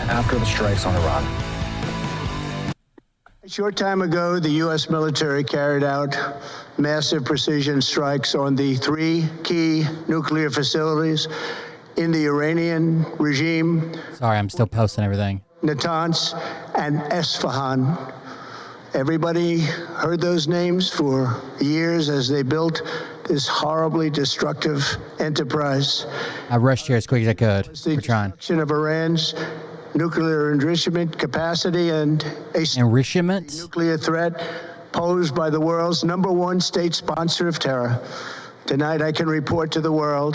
after the strikes on Iran. A short time ago, the U.S. military carried out massive precision strikes on the 3 key nuclear facilities in the Iranian regime. Sorry, I'm still posting everything. Natanz and Esfahan. Everybody heard those names for years as they built this horribly destructive enterprise. I rushed here as quick as I could. The destruction of Iran's nuclear enrichment capacity and a nuclear threat posed by the world's #1 state sponsor of terror. Tonight, I can report to the world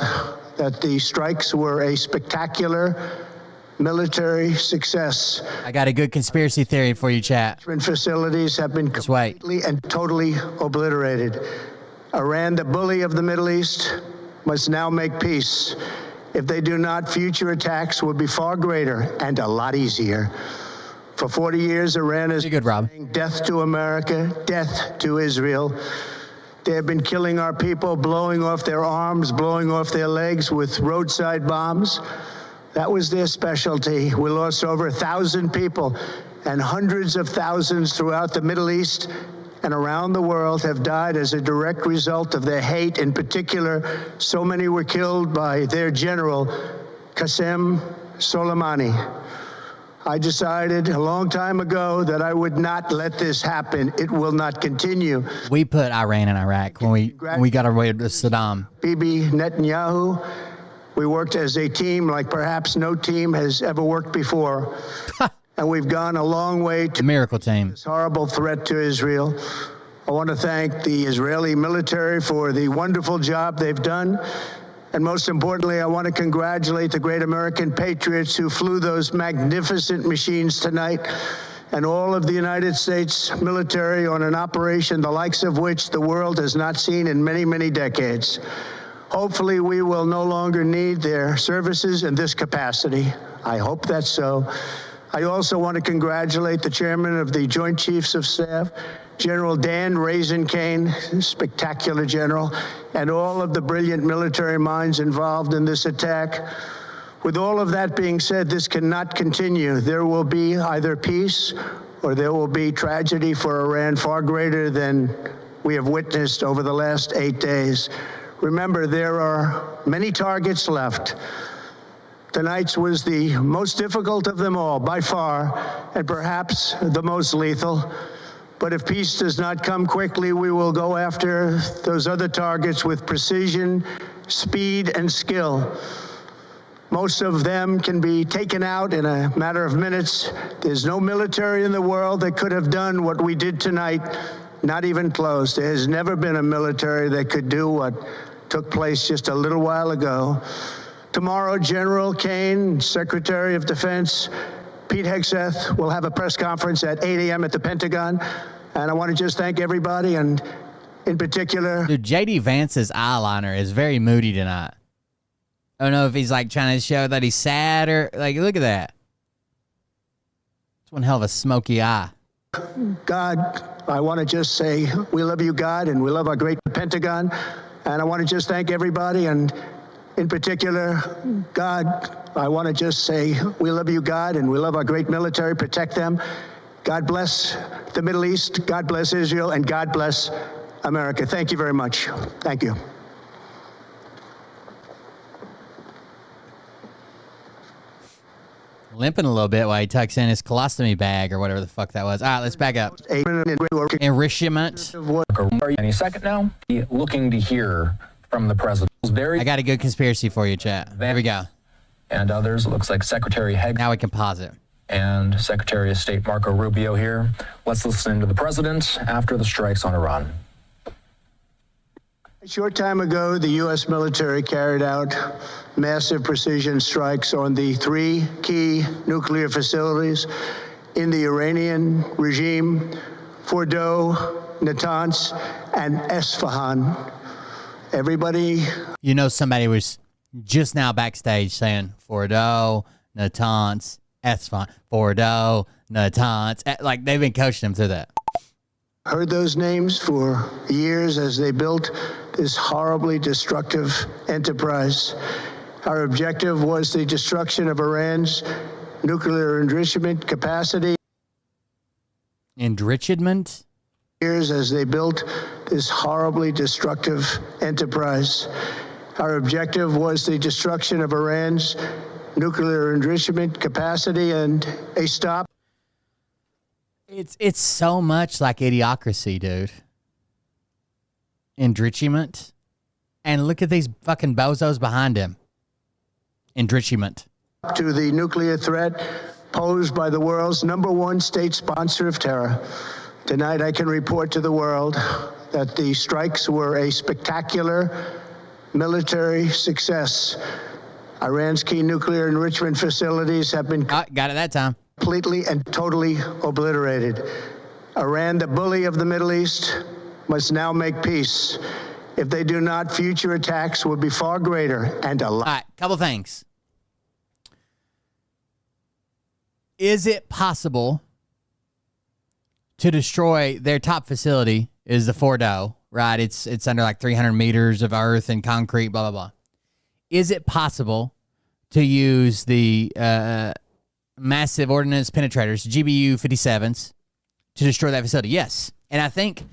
that the strikes were a spectacular military success. I got a good conspiracy theory for you, chat. Facilities have been completely and totally obliterated. Iran, the bully of the Middle East, must now make peace. If they do not, future attacks will be far greater and a lot easier. For 40 years, Iran has been saying death to America, death to Israel. They have been killing our people, blowing off their arms, blowing off their legs with roadside bombs. That was their specialty. We lost over 1,000 people, and hundreds of thousands throughout the Middle East and around the world have died as a direct result of their hate. In particular, so many were killed by their general, Qasem Soleimani. I decided a long time ago that I would not let this happen. It will not continue. We put Iran in Iraq when we got our way to Saddam. Bibi Netanyahu, we worked as a team like perhaps no team has ever worked before. And we've gone a long way to miracle team. This horrible threat to Israel. I want to thank the Israeli military for the wonderful job they've done. And most importantly, I want to congratulate the great American patriots who flew those magnificent machines tonight, and all of the United States military on an operation the likes of which the world has not seen in many, many decades. Hopefully, we will no longer need their services in this capacity. I hope that's so. I also want to congratulate the chairman of the Joint Chiefs of Staff, General Dan Raisin Kane, spectacular general, and all of the brilliant military minds involved in this attack. With all of that being said, this cannot continue. There will be either peace or there will be tragedy for Iran far greater than we have witnessed over the last 8 days. Remember, there are many targets left. Tonight's was the most difficult of them all, by far, and perhaps the most lethal. But if peace does not come quickly, we will go after those other targets with precision, speed, and skill. Most of them can be taken out in a matter of minutes. There's no military in the world that could have done what we did tonight, not even close. There has never been a military that could do what took place just a little while ago. Tomorrow, General Kane, Secretary of Defense, Pete Hegseth will have a press conference at 8 a.m. at the Pentagon. And I want to just thank everybody, and in particular... Dude, J.D. Vance's eyeliner is very moody tonight. I don't know if he's like trying to show that he's sad or... Like, look at that. It's one hell of a smoky eye. God, I want to just say we love you, God, and we love our great Pentagon. And I want to just thank everybody, and in particular, God, I want to just say we love you, God, and we love our great military. Protect them. God bless the Middle East. God bless Israel, and God bless America. Thank you very much. Thank you. Limping a little bit while he tucks in his colostomy bag or whatever the fuck that was. All right, let's back up. Enrichment. Any second now, looking to hear from the president. I got a good conspiracy for you, chat. Here we go. And others, looks like Secretary Hegg. Now we can pause it. And Secretary of State Marco Rubio here. Let's listen to the president after the strikes on Iran. A short time ago, the U.S. military carried out massive precision strikes on the 3 key nuclear facilities in the Iranian regime, Fordow, Natanz, and Esfahan. Everybody... You know, somebody was just now backstage saying Fordow, Natanz, Esfahan, Fordow, Natanz. Like, they've been coaching them through that. Heard those names for years as they built this horribly destructive enterprise. Our objective was the destruction of Iran's nuclear enrichment capacity. Enrichment? Years as they built this horribly destructive enterprise. Our objective was the destruction of Iran's nuclear enrichment capacity and a stop. It's so much like Idiocracy, dude. Enrichment. And look at these fucking bozos behind him. Enrichment. To the nuclear threat posed by the world's #1 state sponsor of terror. Tonight, I can report to the world that the strikes were a spectacular military success. Iran's key nuclear enrichment facilities have been Got it that time. completely and totally obliterated. Iran, the bully of the Middle East, must now make peace. If they do not, future attacks will be far greater and a lot. All right, couple things. Is it possible to destroy their top facility? Is the Fordo, right? It's under like 300 meters of earth and concrete, blah, blah, blah. Is it possible to use the massive ordnance penetrators, GBU 57s, to destroy that facility? Yes. And I think,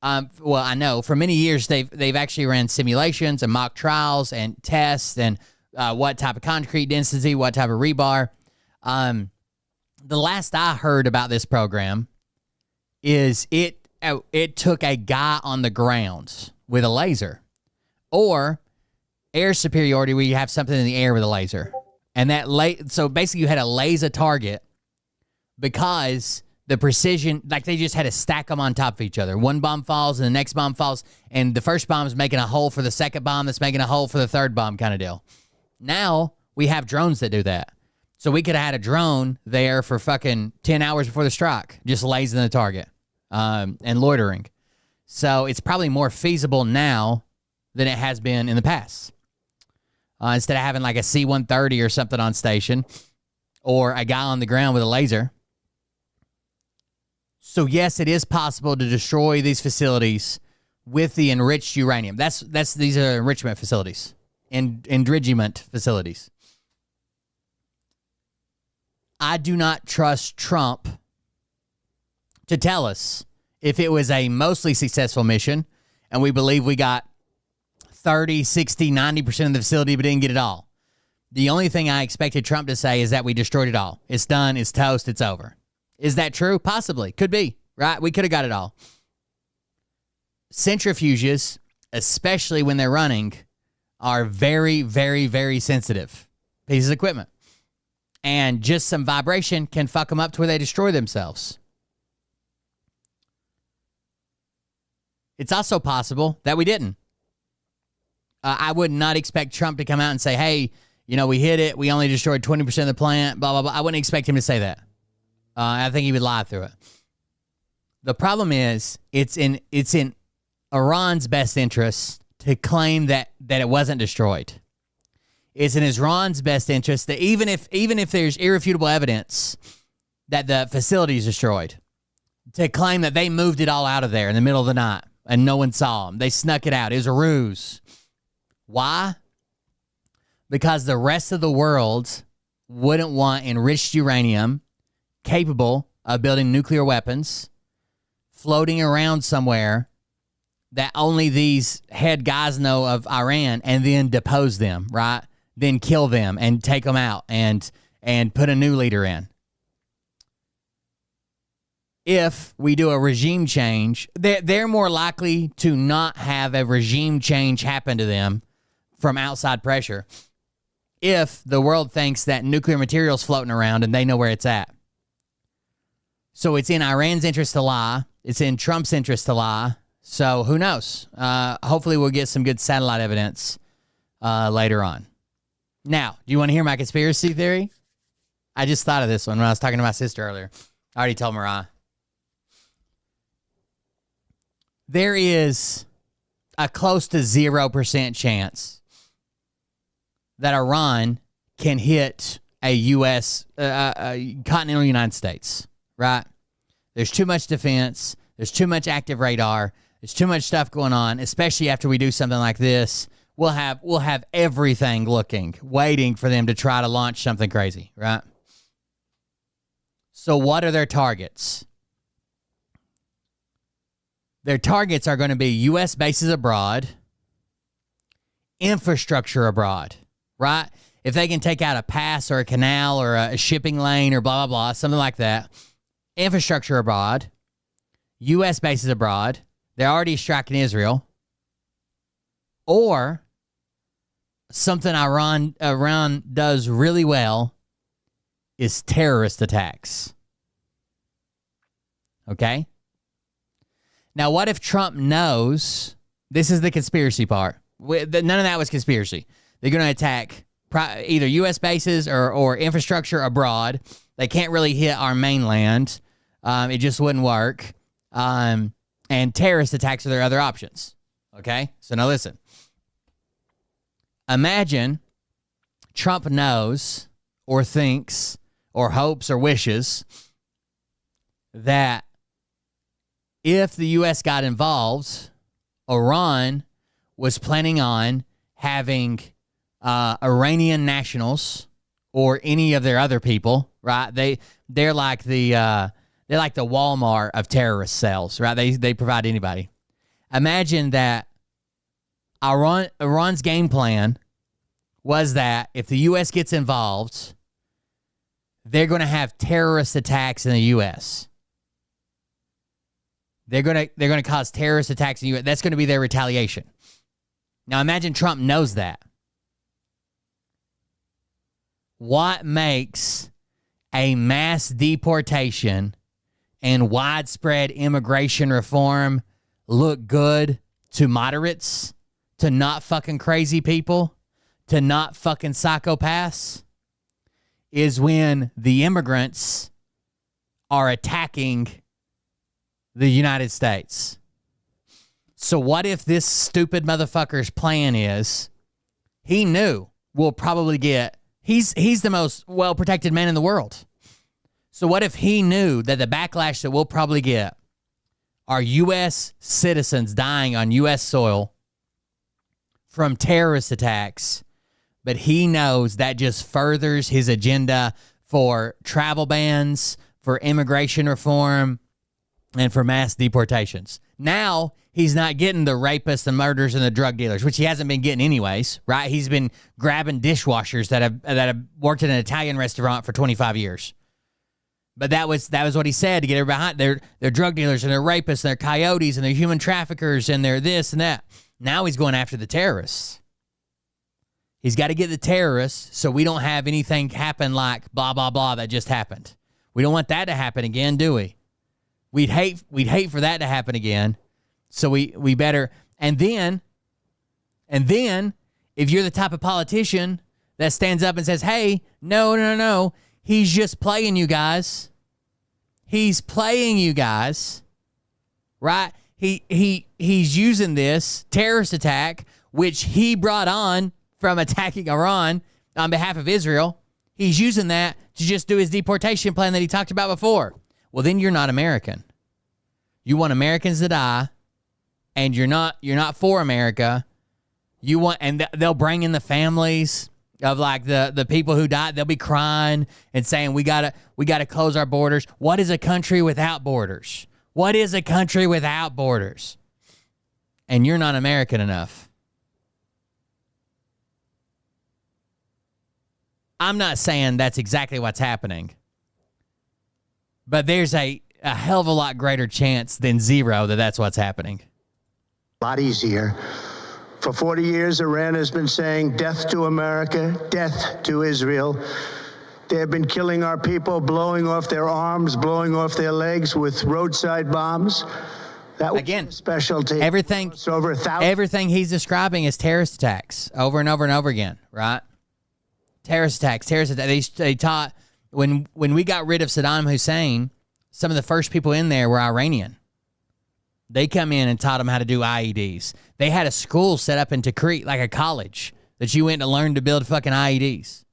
well, I know for many years they've actually ran simulations and mock trials and tests and what type of concrete density, what type of rebar. The last I heard about this program is it took a guy on the ground with a laser, or air superiority where you have something in the air with a laser. And so basically you had a laser target because the precision, like they just had to stack them on top of each other. One bomb falls and the next bomb falls, and the first bomb is making a hole for the second bomb that's making a hole for the third bomb kind of deal. Now we have drones that do that. So we could have had a drone there for fucking 10 hours before the strike, just lasering the target and loitering. So it's probably more feasible now than it has been in the past. Instead of having like a C-130 or something on station or a guy on the ground with a laser. So yes, it is possible to destroy these facilities with the enriched uranium. These are enrichment facilities, enrichment facilities. I do not trust Trump to tell us if it was a mostly successful mission and we believe we got 30, 60, 90% of the facility but didn't get it all. The only thing I expected Trump to say is that we destroyed it all. It's done, it's toast, it's over. Is that true? Possibly. Could be, right? We could have got it all. Centrifuges, especially when they're running, are very, very, very sensitive pieces of equipment. And just some vibration can fuck them up to where they destroy themselves. It's also possible that we didn't. I would not expect Trump to come out and say, hey, we hit it. We only destroyed 20% of the plant, blah, blah, blah. I wouldn't expect him to say that. I think he would lie through it. The problem is it's in Iran's best interest to claim that it wasn't destroyed. It's in Iran's best interest that even if there's irrefutable evidence that the facility is destroyed, to claim that they moved it all out of there in the middle of the night and no one saw them. They snuck it out. It was a ruse. Why? Because the rest of the world wouldn't want enriched uranium capable of building nuclear weapons floating around somewhere that only these head guys know of Iran, and then depose them, right? Then kill them and take them out and put a new leader in. If we do a regime change, they're more likely to not have a regime change happen to them from outside pressure if the world thinks that nuclear material's floating around and they know where it's at. So it's in Iran's interest to lie. It's in Trump's interest to lie. So who knows? Hopefully we'll get some good satellite evidence later on. Now, do you want to hear my conspiracy theory? I just thought of this one when I was talking to my sister earlier. I already told Mariah. There is a close to 0% chance that Iran can hit a U.S., continental United States, right? There's too much defense. There's too much active radar. There's too much stuff going on, especially after we do something like this. We'll have everything waiting for them to try to launch something crazy, right? So what are their targets? Their targets are going to be U.S. bases abroad, infrastructure abroad, right? If they can take out a pass or a canal or a shipping lane or blah, blah, blah, something like that, infrastructure abroad, U.S. bases abroad, they're already striking Israel, or something Iran does really well is terrorist attacks. Okay? Now, what if Trump knows, this is the conspiracy part. None of that was conspiracy. They're going to attack either U.S. bases or infrastructure abroad. They can't really hit our mainland. It just wouldn't work. And terrorist attacks are their other options. Okay? So now listen. Imagine Trump knows or thinks or hopes or wishes that if the U.S. got involved, Iran was planning on having Iranian nationals or any of their other people, right? They're like the Walmart of terrorist cells, right? They provide anybody. Imagine that Iran's game plan was that if the U.S. gets involved, they're going to have terrorist attacks in the U.S. They're going to cause terrorist attacks in the U.S. That's going to be their retaliation. Now imagine Trump knows that. What makes a mass deportation and widespread immigration reform look good to moderates, to not fucking crazy people, to not fucking psychopaths, is when the immigrants are attacking the United States. So what if this stupid motherfucker's plan is, he knew we'll probably get, he's the most well-protected man in the world. So what if he knew that the backlash that we'll probably get are U.S. citizens dying on U.S. soil from terrorist attacks, but he knows that just furthers his agenda for travel bans, for immigration reform, and for mass deportations. Now, he's not getting the rapists, the murderers, and the drug dealers, which he hasn't been getting anyways, right? He's been grabbing dishwashers that have worked in an Italian restaurant for 25 years. But that was what he said to get everybody behind. They're drug dealers, and they're rapists, and they're coyotes, and they're human traffickers, and they're this and that. Now he's going after the terrorists. He's got to get the terrorists so we don't have anything happen like blah, blah, blah that just happened. We don't want that to happen again, do we? We'd hate for that to happen again. So we better, and then if you're the type of politician that stands up and says, hey, no, he's just playing you guys. He's playing you guys, right? He's using this terrorist attack, which he brought on from attacking Iran on behalf of Israel. He's using that to just do his deportation plan that he talked about before. Well, then you're not American. You want Americans to die, and you're not for America. You want, and they'll bring in the families of like the people who died. They'll be crying and saying we gotta close our borders. What is a country without borders? What is a country without borders? And you're not American enough. I'm not saying that's exactly what's happening, but there's a hell of a lot greater chance than zero that that's what's happening. A lot easier. For 40 years, Iran has been saying death to America, death to Israel. They have been killing our people, blowing off their arms, blowing off their legs with roadside bombs. That was Again, a specialty. Everything he's describing is terrorist attacks over and over and over again, right? Terrorist attacks. They taught, when we got rid of Saddam Hussein, some of the first people in there were Iranian. They come in and taught them how to do IEDs. They had a school set up in Tikrit, like a college, that you went to learn to build fucking IEDs,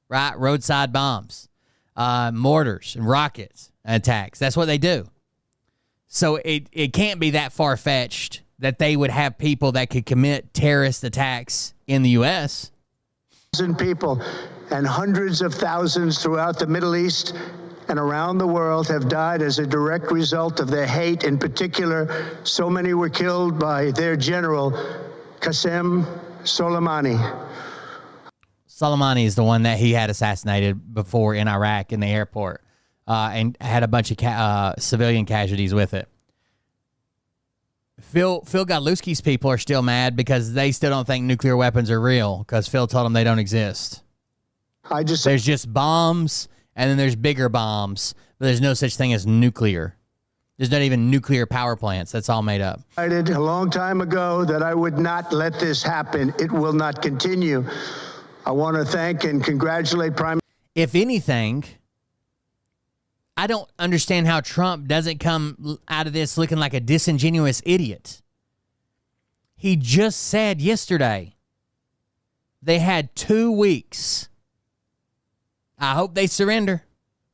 right? Roadside bombs, mortars, and rockets attacks. That's what they do. So it can't be that far-fetched that they would have people that could commit terrorist attacks in the U.S. People and hundreds of thousands throughout the Middle East and around the world have died as a direct result of their hate. In particular, so many were killed by their general, Qasem Soleimani. Soleimani is the one that he had assassinated before in Iraq in the airport, and had a bunch of civilian casualties with it. Phil Godlewski's people are still mad because they still don't think nuclear weapons are real because Phil told them they don't exist. There's just bombs, and then there's bigger bombs, but there's no such thing as nuclear. There's not even nuclear power plants. That's all made up. I decided a long time ago that I would not let this happen. It will not continue. I want to thank and congratulate Prime. If anything, I don't understand how Trump doesn't come out of this looking like a disingenuous idiot. He just said yesterday they had 2 weeks. I hope they surrender.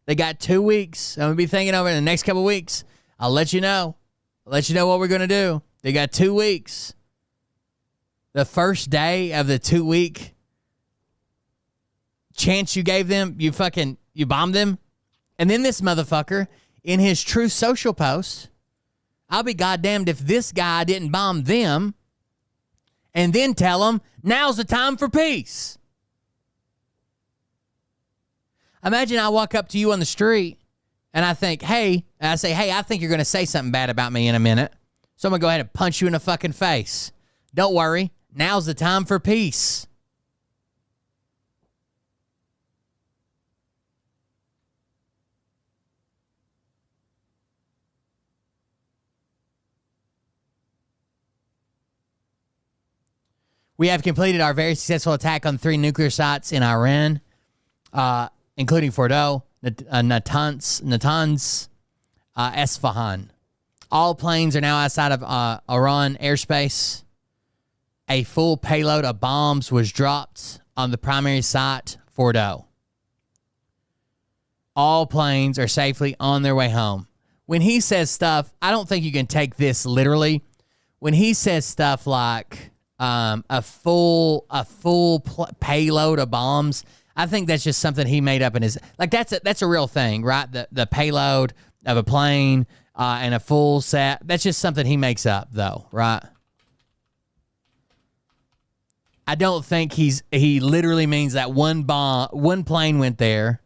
They got 2 weeks. I'm going to be thinking over it in the next couple of weeks. I'll let you know. I'll let you know what we're going to do. They got 2 weeks. The first day of the 2-week chance you gave them, you bombed them. And then this motherfucker, in his Truth Social post, I'll be goddamned if this guy didn't bomb them and then tell them, now's the time for peace. Imagine I walk up to you on the street and I say, hey, I think you're going to say something bad about me in a minute. So I'm going to go ahead and punch you in the fucking face. Don't worry. Now's the time for peace. We have completed our very successful attack on 3 nuclear sites in Iran, including Fordow, Natanz, Esfahan. All planes are now outside of Iran airspace. A full payload of bombs was dropped on the primary site, Fordow. All planes are safely on their way home. When he says stuff, I don't think you can take this literally. When he says stuff like a full payload of bombs, I think that's just something he made up in his, like that's a real thing, right? The payload of a plane and a full set. That's just something he makes up though, right? I don't think he literally means that one plane went there.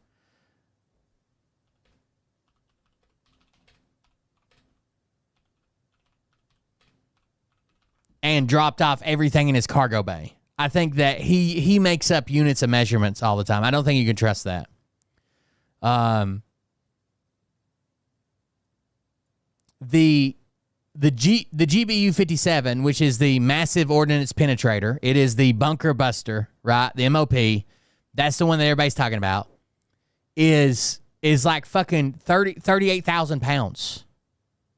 And dropped off everything in his cargo bay. I think that he makes up units of measurements all the time. I don't think you can trust that. The GBU-57, which is the massive ordnance penetrator, it is the bunker buster, right? The MOP, that's the one that everybody's talking about, is like fucking 38,000 pounds.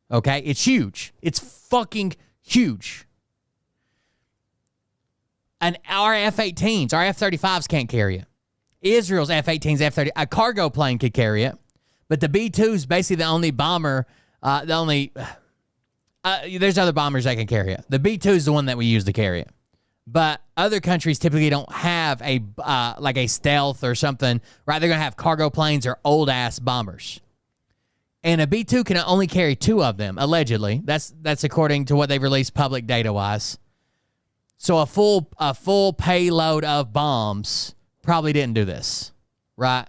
Okay? It's huge. It's fucking huge. And our F-18s, our F-35s can't carry it. Israel's F-18s, F-30, a cargo plane could carry it. But the B-2 is basically the only bomber, there's other bombers that can carry it. The B-2 is the one that we use to carry it. But other countries typically don't have like a stealth or something, right? They're going to have cargo planes or old-ass bombers. And a B-2 can only carry 2 of them, allegedly. That's according to what they've released public data-wise. So a full payload of bombs probably didn't do this, right?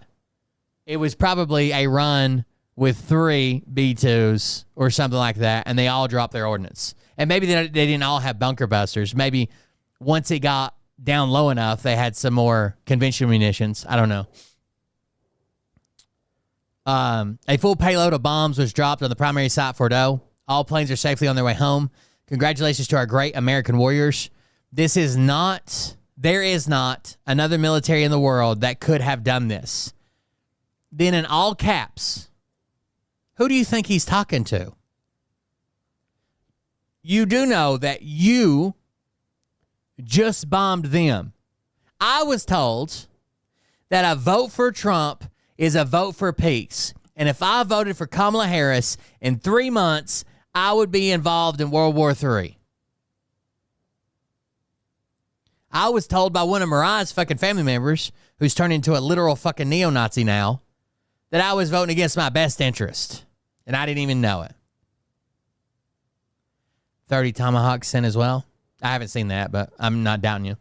It was probably a run with 3 B-2s or something like that, and they all dropped their ordnance. And maybe they didn't all have bunker busters. Maybe once it got down low enough, they had some more conventional munitions. I don't know. A full payload of bombs was dropped on the primary site, Fordow. All planes are safely on their way home. Congratulations to our great American warriors. There is not another military in the world that could have done this. Then in all caps, who do you think he's talking to? You do know that you just bombed them. I was told that a vote for Trump is a vote for peace. And if I voted for Kamala Harris in 3 months, I would be involved in World War III. I was told by one of Mariah's fucking family members, who's turned into a literal fucking neo-Nazi now, that I was voting against my best interest, and I didn't even know it. 30 tomahawks sent as well. I haven't seen that, but I'm not doubting you.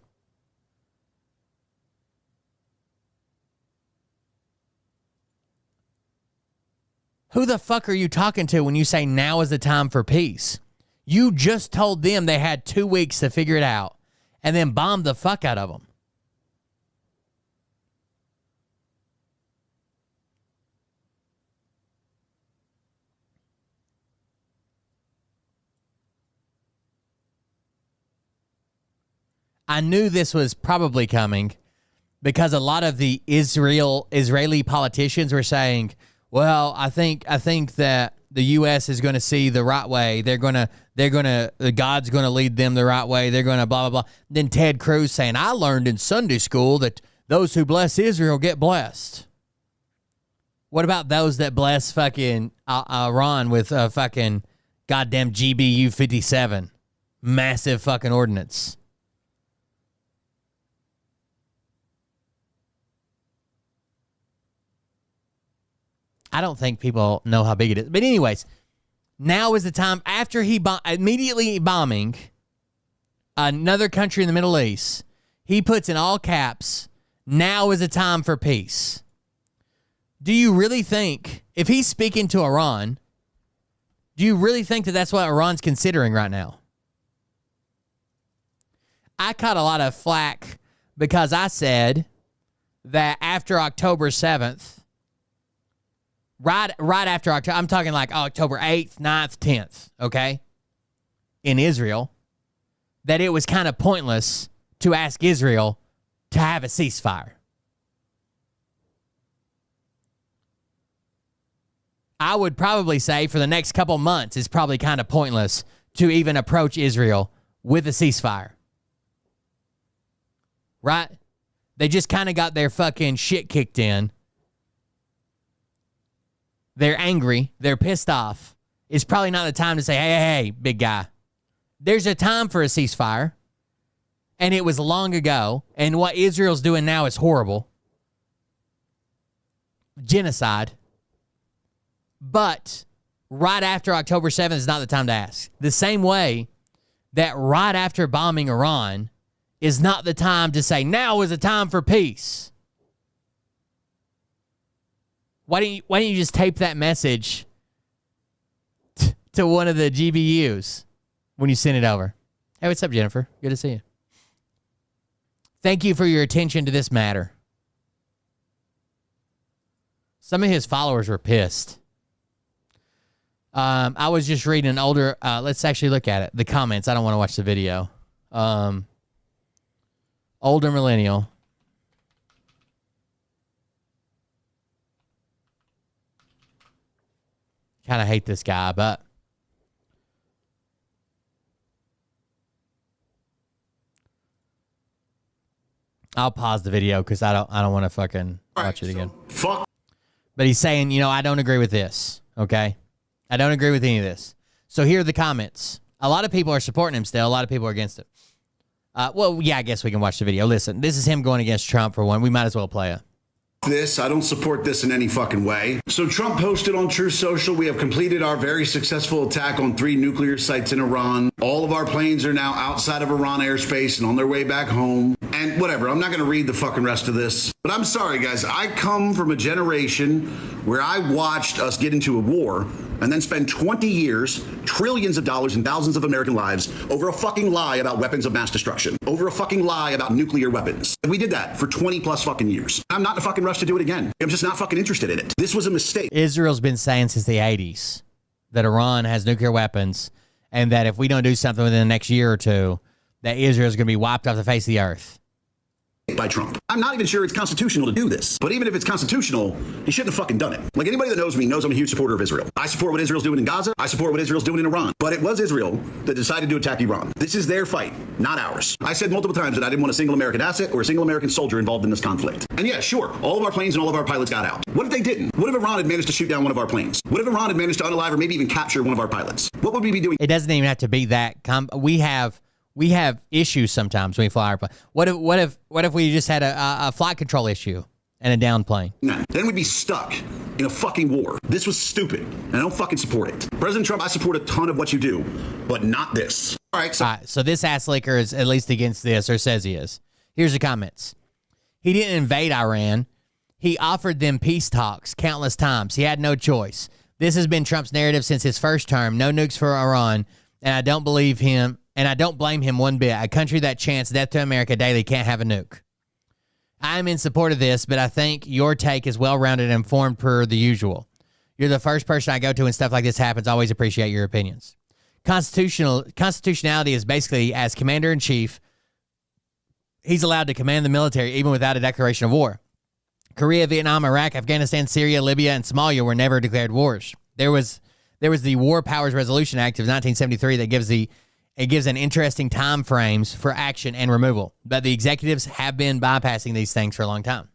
Who the fuck are you talking to when you say now is the time for peace? You just told them they had 2 weeks to figure it out and then bombed the fuck out of them. I knew this was probably coming because a lot of the Israeli politicians were saying, well, I think that the U.S. is going to see the right way. God's going to lead them the right way. They're going to blah, blah, blah. Then Ted Cruz saying, I learned in Sunday school that those who bless Israel get blessed. What about those that bless fucking Iran with fucking goddamn GBU 57? Massive fucking ordinance. I don't think people know how big it is. But anyways, now is the time after he immediately bombing another country in the Middle East. He puts in all caps, now is the time for peace. Do you really think, if he's speaking to Iran, do you really think that that's what Iran's considering right now? I caught a lot of flack because I said that after October 7th, right after October, I'm talking like October 8th, 9th, 10th, okay, in Israel, that it was kind of pointless to ask Israel to have a ceasefire. I would probably say for the next couple months, it's probably kind of pointless to even approach Israel with a ceasefire. Right? They just kind of got their fucking shit kicked in. They're angry. They're pissed off. It's probably not the time to say, hey, big guy. There's a time for a ceasefire. And it was long ago. And what Israel's doing now is horrible. Genocide. But right after October 7th is not the time to ask. The same way that right after bombing Iran is not the time to say, now is the time for peace. Why don't you just tape that message to one of the GBUs when you send it over? Hey, what's up, Jennifer? Good to see you. Thank you for your attention to this matter. Some of his followers were pissed. I was just reading an older, let's actually look at it. The comments. I don't want to watch the video. Older millennial. Kind of hate this guy, but I'll pause the video because I don't want to fucking watch it again. Fuck. But he's saying, I don't agree with this. Okay, I don't agree with any of this. So here are the comments. A lot of people are supporting him still. A lot of people are against it. Well, yeah, I guess we can watch the video. Listen, this is him going against Trump for one. We might as well play it. I don't support this in any fucking way. So Trump posted on Truth Social, we have completed our very successful attack on 3 nuclear sites in Iran. All of our planes are now outside of Iran airspace and on their way back home. And whatever, I'm not going to read the fucking rest of this. But I'm sorry, guys. I come from a generation where I watched us get into a war and then spend 20 years, trillions of dollars and thousands of American lives over a fucking lie about weapons of mass destruction, over a fucking lie about nuclear weapons. And we did that for 20 plus fucking years. I'm not in a fucking rush to do it again. I'm just not fucking interested in it. This was a mistake. Israel's been saying since the 80s that Iran has nuclear weapons and that if we don't do something within the next year or two, that Israel's going to be wiped off the face of the earth. By Trump. I'm not even sure it's constitutional to do this. But even if it's constitutional, he shouldn't have fucking done it. Like anybody that knows me knows I'm a huge supporter of Israel. I support what Israel's doing in Gaza. I support what Israel's doing in Iran. But it was Israel that decided to attack Iran. This is their fight, not ours. I said multiple times that I didn't want a single American asset or a single American soldier involved in this conflict. And yeah, sure, all of our planes and all of our pilots got out. What if they didn't? What if Iran had managed to shoot down one of our planes? What if Iran had managed to unalive or maybe even capture one of our pilots? What would we be doing? It doesn't even have to be that. We have issues sometimes when we fly our plane. What if we just had a flight control issue and a down plane? Nah, then we'd be stuck in a fucking war. This was stupid, and I don't fucking support it. President Trump, I support a ton of what you do, but not this. All right, So this ass licker is at least against this, or says he is. Here's the comments. He didn't invade Iran. He offered them peace talks countless times. He had no choice. This has been Trump's narrative since his first term. No nukes for Iran, and I don't believe him, and I don't blame him one bit. A country that chants death to America daily can't have a nuke. I am in support of this, but I think your take is well-rounded and informed per the usual. You're the first person I go to when stuff like this happens. Always appreciate your opinions. Constitutionality is basically, as commander-in-chief, he's allowed to command the military even without a declaration of war. Korea, Vietnam, Iraq, Afghanistan, Syria, Libya, and Somalia were never declared wars. There was the War Powers Resolution Act of 1973 that gives an interesting time frames for action and removal, but the executives have been bypassing these things for a long time.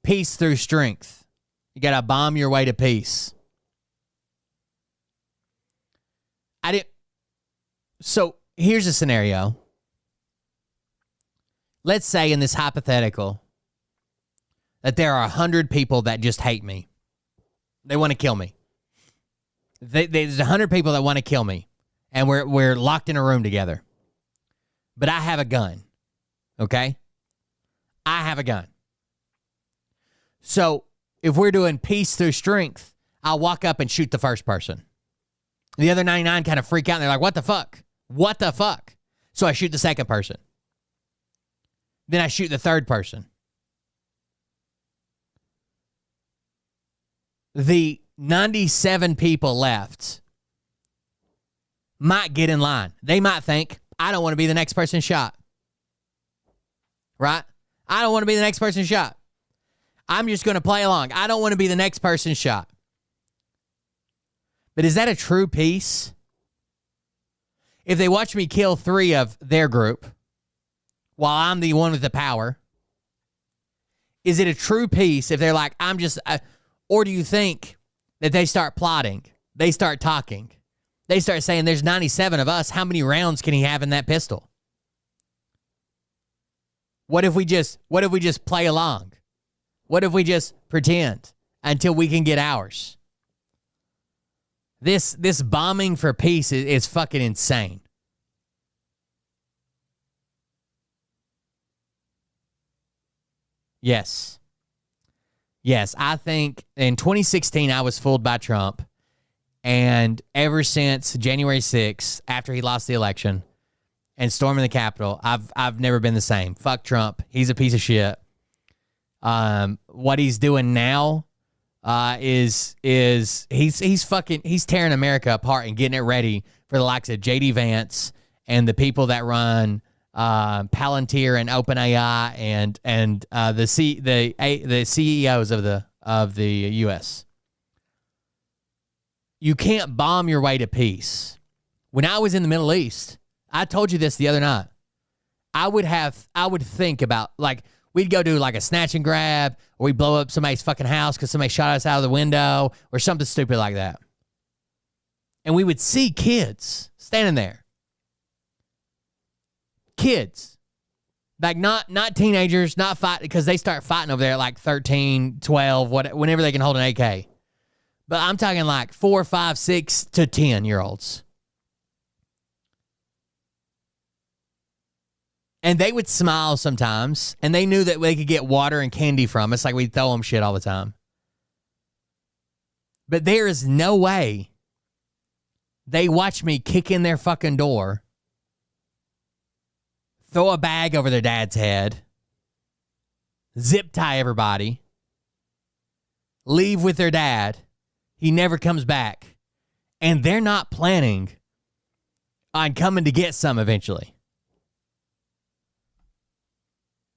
Peace through strength. You got to bomb your way to peace. So here's a scenario. Let's say in this hypothetical that there are 100 people that just hate me. They want to kill me. There's 100 people that want to kill me, and we're locked in a room together. But I have a gun, okay? I have a gun. So if we're doing peace through strength, I'll walk up and shoot the first person. The other 99 kind of freak out, and they're like, what the fuck? What the fuck? So I shoot the second person. Then I shoot the third person. The 97 people left might get in line. They might think, I don't want to be the next person shot. Right? I don't want to be the next person shot. I'm just going to play along. I don't want to be the next person shot. But is that a true peace? If they watch me kill 3 of their group while I'm the one with the power, is it a true peace if they're like, or do you think that they start plotting? They start talking. They start saying, there's 97 of us. How many rounds can he have in that pistol? What if we just play along? What if we just pretend until we can get ours? This bombing for peace is fucking insane. Yes. Yes, I think in 2016 I was fooled by Trump, and ever since January 6th, after he lost the election and storming the Capitol, I've never been the same. Fuck Trump. He's a piece of shit. What he's doing now is he's tearing America apart and getting it ready for the likes of JD Vance and the people that run Palantir and OpenAI and the CEOs of the U.S. You can't bomb your way to peace. When I was in the Middle East, I told you this the other night. I would think about, like, we'd go do like a snatch and grab, or we'd blow up somebody's fucking house because somebody shot us out of the window or something stupid like that. And we would see kids standing there. Kids. Like not teenagers, not fight, because they start fighting over there at like 13, 12, whenever they can hold an AK. But I'm talking like 4, 5, 6 to 10-year-olds. And they would smile sometimes, and they knew that they could get water and candy from us, like we'd throw them shit all the time. But there is no way they watch me kick in their fucking door, throw a bag over their dad's head, zip tie everybody, leave with their dad. He never comes back. And they're not planning on coming to get some eventually.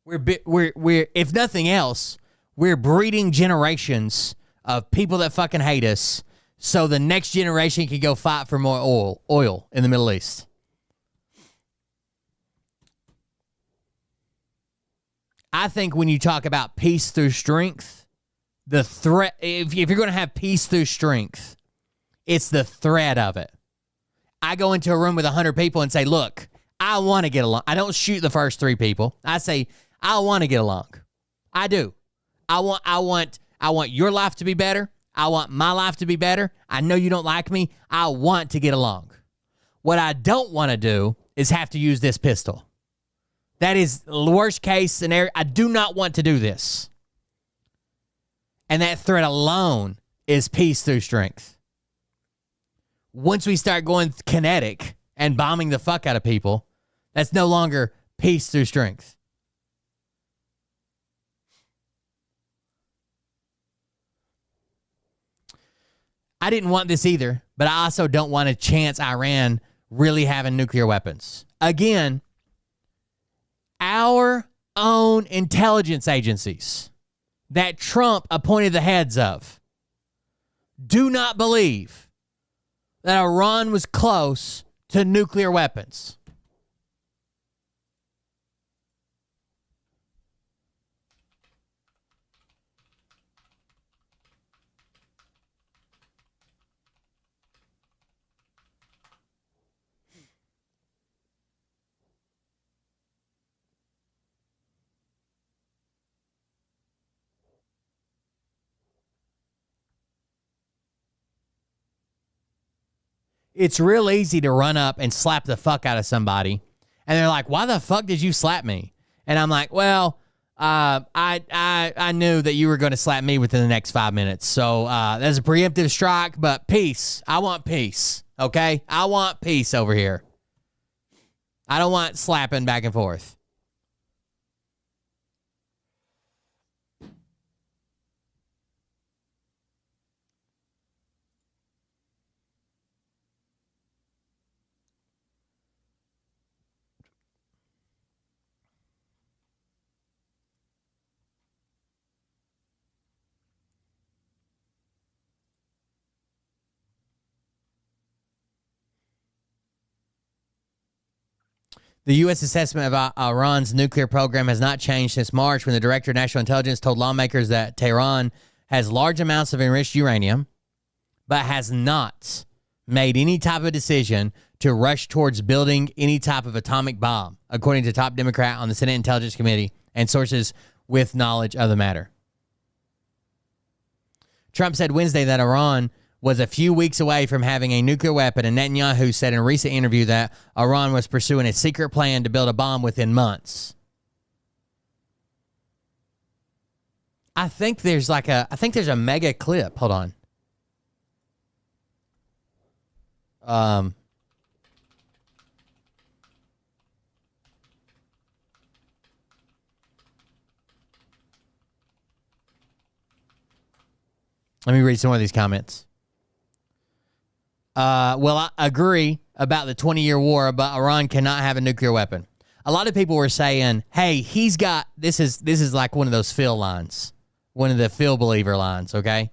We're if nothing else, we're breeding generations of people that fucking hate us so the next generation can go fight for more oil in the Middle East. I think when you talk about peace through strength, the threat, if you're going to have peace through strength, it's the threat of it. I go into a room with 100 people and say, look, I want to get along. I don't shoot the first 3 people. I say, I want to get along. I do. I want your life to be better. I want my life to be better. I know you don't like me. I want to get along. What I don't want to do is have to use this pistol. That is the worst case scenario. I do not want to do this. And that threat alone is peace through strength. Once we start going kinetic and bombing the fuck out of people, that's no longer peace through strength. I didn't want this either, but I also don't want to chance Iran really having nuclear weapons. Again, our own intelligence agencies that Trump appointed the heads of do not believe that Iran was close to nuclear weapons. It's real easy to run up and slap the fuck out of somebody. And they're like, why the fuck did you slap me? And I'm like, well, I knew that you were going to slap me within the next 5 minutes. So that's a preemptive strike, but peace. I want peace, okay? I want peace over here. I don't want slapping back and forth. The U.S. assessment of Iran's nuclear program has not changed since March, when the Director of National Intelligence told lawmakers that Tehran has large amounts of enriched uranium, but has not made any type of decision to rush towards building any type of atomic bomb, according to top Democrat on the Senate Intelligence Committee and sources with knowledge of the matter. Trump said Wednesday that Iran was a few weeks away from having a nuclear weapon, and Netanyahu said in a recent interview that Iran was pursuing a secret plan to build a bomb within months. I think there's a mega clip. Hold on. Let me read some more of these comments. Well, I agree about the 20-year war, but Iran cannot have a nuclear weapon. A lot of people were saying, hey, he's got, this is like one of those Phil lines, one of the Phil believer lines, okay?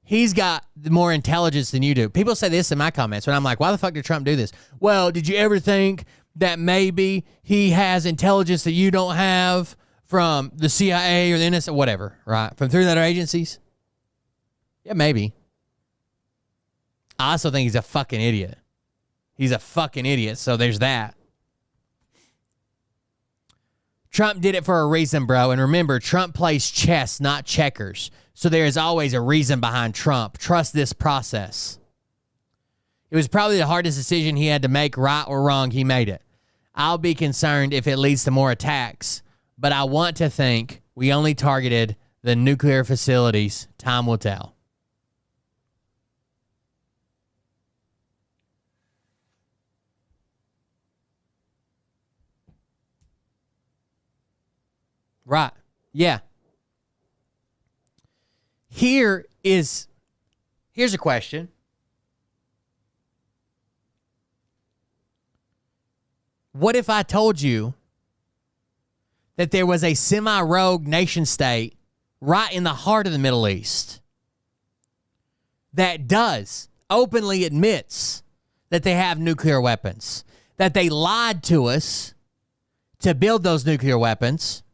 He's got more intelligence than you do. People say this in my comments, and I'm like, why the fuck did Trump do this? Well, did you ever think that maybe he has intelligence that you don't have from the CIA or the NSA, whatever, right? From through other agencies? Yeah, maybe. I also think he's a fucking idiot. He's a fucking idiot, so there's that. Trump did it for a reason, bro. And remember, Trump plays chess, not checkers. So there is always a reason behind Trump. Trust this process. It was probably the hardest decision he had to make, right or wrong, he made it. I'll be concerned if it leads to more attacks, but I want to think we only targeted the nuclear facilities. Time will tell. Right. Yeah. Here's a question. What if I told you that there was a semi-rogue nation state right in the heart of the Middle East that does openly admits that they have nuclear weapons, that they lied to us to build those nuclear weapons?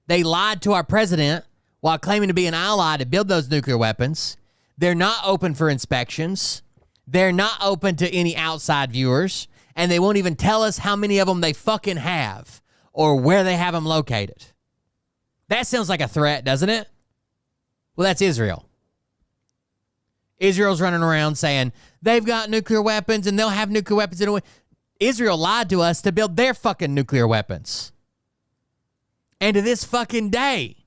They lied to our president while claiming to be an ally to build those nuclear weapons. They're not open for inspections. They're not open to any outside viewers. And they won't even tell us how many of them they fucking have or where they have them located. That sounds like a threat, doesn't it? Well, that's Israel. Israel's running around saying they've got nuclear weapons and they'll have nuclear weapons in a way. Israel lied to us to build their fucking nuclear weapons. And to this fucking day,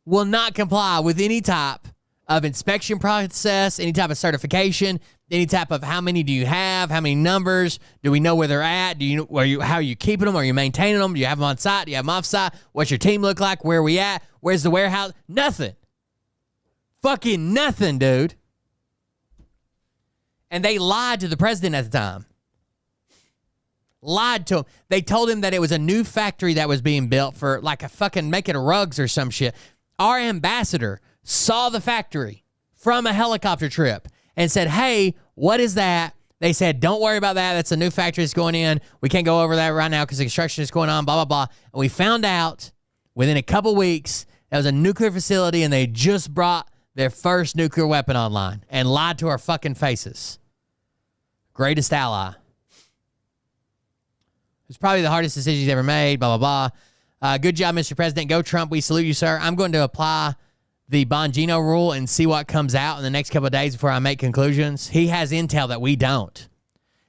will not comply with any type of inspection process, any type of certification, any type of how many do you have, how many numbers, do we know where they're at, how are you keeping them, are you maintaining them, do you have them on site, do you have them off site, what's your team look like, where are we at, where's the warehouse, nothing. Fucking nothing, dude. And they lied to the president at the time. Lied to him. They told him that it was a new factory that was being built for like a fucking making rugs or some shit. Our ambassador saw the factory from a helicopter trip and said, hey, what is that? They said, don't worry about that. That's a new factory that's going in. We can't go over that right now because the construction is going on, blah, blah, blah. And we found out within a couple weeks that was a nuclear facility and they just brought their first nuclear weapon online and lied to our fucking faces. Greatest ally. It's probably the hardest decision he's ever made, blah, blah, blah. Good job, Mr. President. Go Trump. We salute you, sir. I'm going to apply the Bongino rule and see what comes out in the next couple of days before I make conclusions. He has intel that we don't.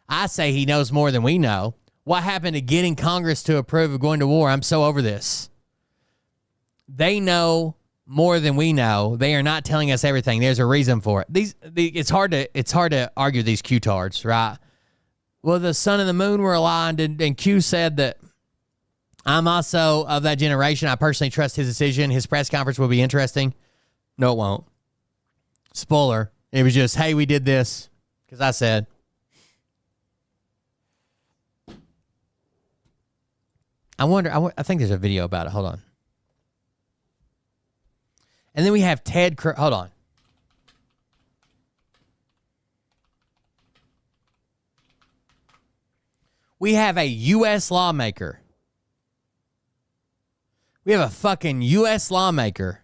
I say he knows more than we know. What happened to getting Congress to approve of going to war? I'm so over this. They know more than we know. They are not telling us everything. There's a reason for it. It's hard to argue these Q-tards, right? Well, the sun and the moon were aligned, and Q said that I'm also of that generation. I personally trust his decision. His press conference will be interesting. No, it won't. Spoiler. It was just, hey, we did this because I said. I think there's a video about it. Hold on. And then we have Ted Cruz. Hold on. We have a U.S. lawmaker. We have a fucking U.S. lawmaker.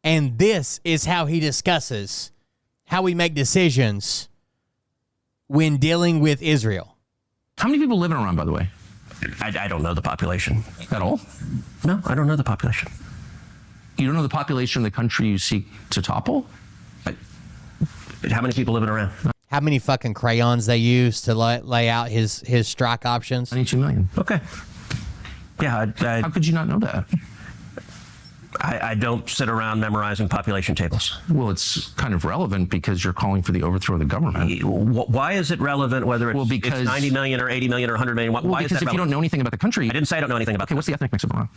And this is how he discusses how we make decisions when dealing with Israel. How many people live in Iran, by the way? I don't know the population. At all? No, I don't know the population. You don't know the population of the country you seek to topple? How many people live in Iran? How many fucking crayons they use to lay out his strike options? 92 million. Okay. Yeah, How could you not know that? I don't sit around memorizing population tables. Well, it's kind of relevant because you're calling for the overthrow of the government. Why is it relevant whether it's, because it's 90 million or 80 million or 100 million? Why is that because if relevant? you don't know anything about the country... I didn't say I don't know anything about Okay, what's the ethnic mix of Iran?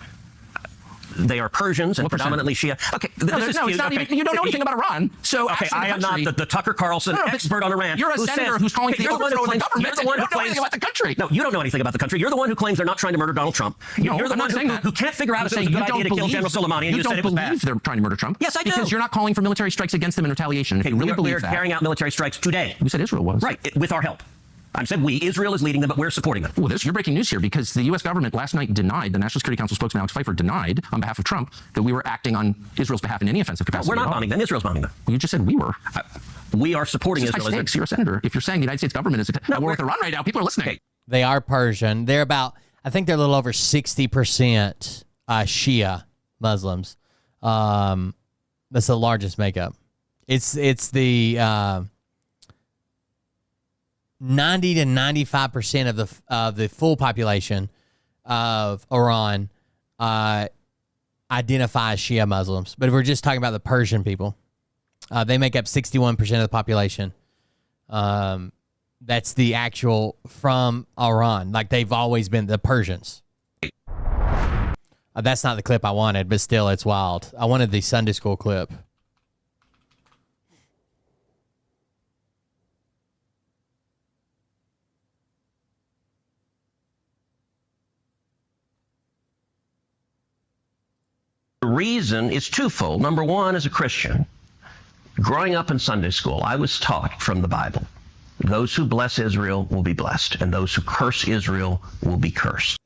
They are Persians and What percent? predominantly Shia. Okay, No, this is it's cute. not Okay. even, you don't know anything about Iran. So Okay, I am not the Tucker Carlson expert on Iran. You're a senator who's calling for the overthrow of the government. You're the one who You don't know anything about the country. No, you don't know anything about the country. You're the one who claims they're not trying to murder Donald Trump. You're the I'm not one saying that. who can't figure out if it was a good idea to kill General Soleimani, and you said it was bad. You don't believe they're trying to murder Trump. Yes, I do. Because you're not calling for military strikes against them in retaliation. If you really we believe are that. carrying out military strikes today. You said Israel was. Right, with our help. I said we. Israel is leading them, but we're supporting them. Well, you're breaking news here because the U.S. government last night denied, the National Security Council spokesman Alex Pfeiffer denied on behalf of Trump that we were acting on Israel's behalf in any offensive capacity. We're not bombing them. Israel's bombing them. Well, you just said we were. We are supporting It's just Israel. high stakes. You're a senator. If you're saying the United States government is at war with Iran right now, people are listening. Okay. They are Persian. They're about, I think they're a little over 60% Shia Muslims. That's the largest makeup. It's the 90 to 95% of the full population of Iran identify as Shia Muslims. But if we're just talking about the Persian people, they make up 61% of the population. That's the actual from Iran. Like they've always been the Persians. That's not the clip I wanted, but still, it's wild. I wanted the Sunday school clip. The reason is twofold. Number one, as a Christian, growing up in Sunday school, I was taught from the Bible, those who bless Israel will be blessed, and those who curse Israel will be cursed.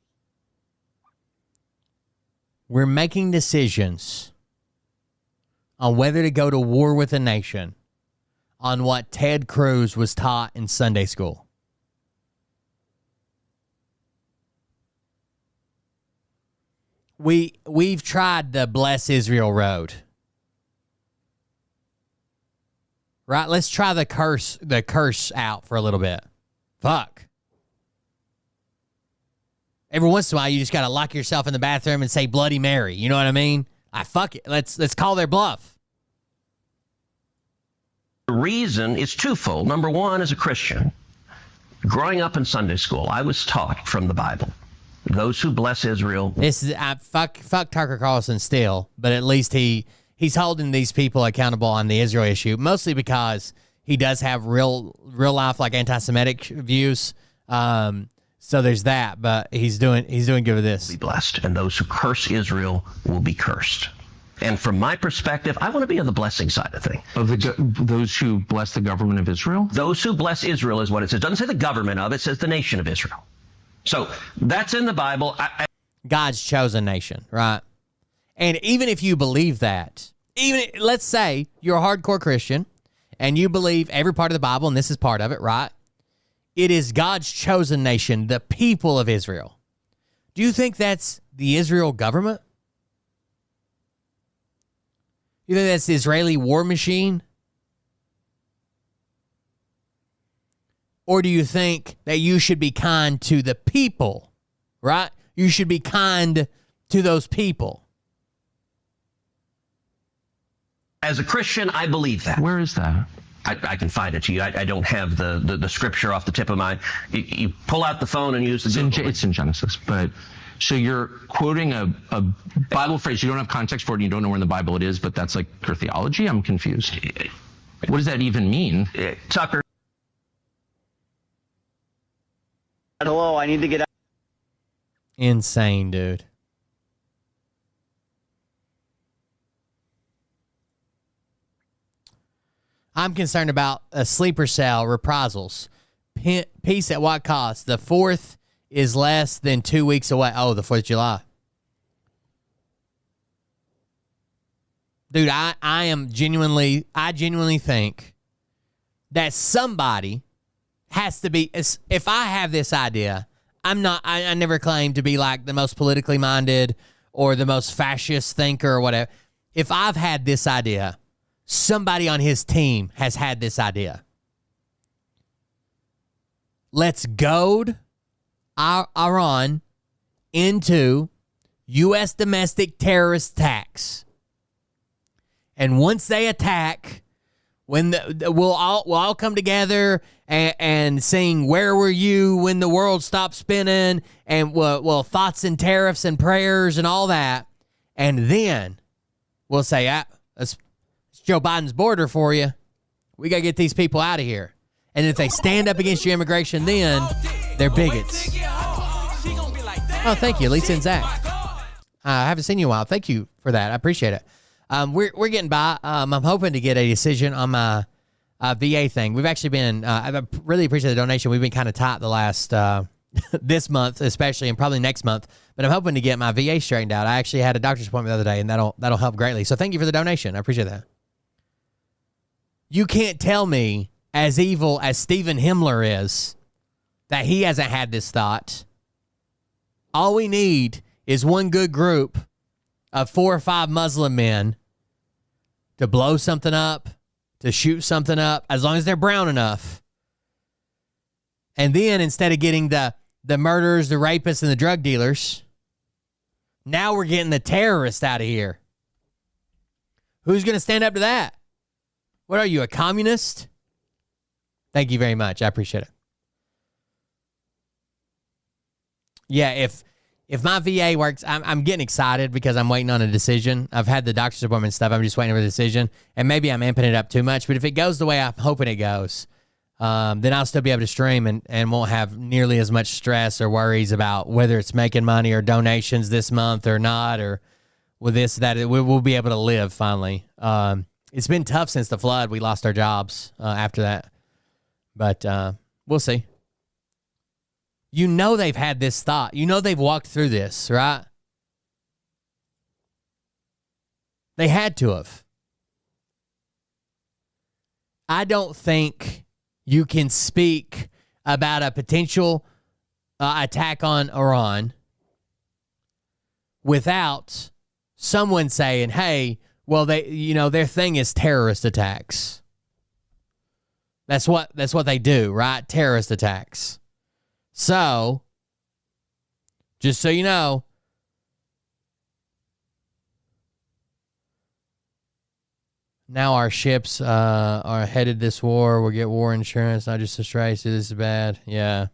We're making decisions on whether to go to war with a nation on what Ted Cruz was taught in Sunday school. We've tried the Bless Israel road. right? Let's try the curse out for a little bit. Fuck. Every once in a while, you just got to lock yourself in the bathroom and say Bloody Mary. You know what I mean? Fuck it. Let's call their bluff. The reason is twofold. Number one, as a Christian, growing up in Sunday school, I was taught from the Bible, those who bless Israel. This is fuck Tucker Carlson still, but at least he's holding these people accountable on the Israel issue, mostly because he does have real life like anti-Semitic views. So there's that, but he's doing good with this. Be blessed, and those who curse Israel will be cursed. And from my perspective, I want to be on the blessing side of things. Of those who bless the government of Israel? Those who bless Israel is what it says. It doesn't say the government of, it says the nation of Israel. So that's in the Bible. God's chosen nation, right? And even if you believe that, let's say you're a hardcore Christian and you believe every part of the Bible, and this is part of it, right? It is God's chosen nation, the people of Israel. Do you think that's the Israel government? You think that's the Israeli war machine? Or do you think that you should be kind to the people, right? You should be kind to those people. As a Christian, I believe that. Where is that? I can find it to you. I don't have the scripture off the tip of my... You pull out the phone and use the... It's in Genesis, but... So you're quoting a Bible phrase. You don't have context for it, and you don't know where in the Bible it is, but that's like your theology? I'm confused. What does that even mean? Tucker. Hello, I need to get out. Insane, dude. I'm concerned about a sleeper cell reprisals. Peace at what cost? The 4th is less than 2 weeks away. Oh, the 4th of July. Dude, I genuinely think that somebody has to be, if I have this idea, I never claim to be like the most politically minded or the most fascist thinker or whatever. If I've had this idea, somebody on his team has had this idea. Let's goad Iran into U.S. domestic terrorist attacks. And once they attack, we'll all come together and sing "Where Were You When the World Stopped Spinning," and thoughts and tariffs and prayers and all that. And then we'll say, it's Joe Biden's border for you. We got to get these people out of here. And if they stand up against your immigration, then they're bigots. Oh, thank you, Lisa and Zach. I haven't seen you in a while. Thank you for that. I appreciate it. We're getting by. I'm hoping to get a decision on my VA thing. We've actually been, I really appreciate the donation. We've been kind of tight the last, this month especially, and probably next month. But I'm hoping to get my VA straightened out. I actually had a doctor's appointment the other day, and that'll help greatly. So thank you for the donation. I appreciate that. You can't tell me, as evil as Stephen Himmler is, that he hasn't had this thought. All we need is one good group of 4 or 5 Muslim men to blow something up, to shoot something up, as long as they're brown enough. And then instead of getting the murderers, the rapists, and the drug dealers, now we're getting the terrorists out of here. Who's going to stand up to that? What are you, a communist? Thank you very much. I appreciate it. Yeah, if my VA works, I'm getting excited because I'm waiting on a decision. I've had the doctor's appointment and stuff. I'm just waiting for a decision. And maybe I'm amping it up too much. But if it goes the way I'm hoping it goes, then I'll still be able to stream and won't have nearly as much stress or worries about whether it's making money or donations this month or not, or with this, that. We'll be able to live finally. It's been tough since the flood. We lost our jobs after that. But we'll see. You know they've had this thought. You know they've walked through this, right? They had to have. I don't think you can speak about a potential attack on Iran without someone saying, hey, well, their thing is terrorist attacks. That's what they do, right? Terrorist attacks. So, just so you know, now our ships are headed this war. We'll get war insurance, not just a strike. So this is bad. Yeah.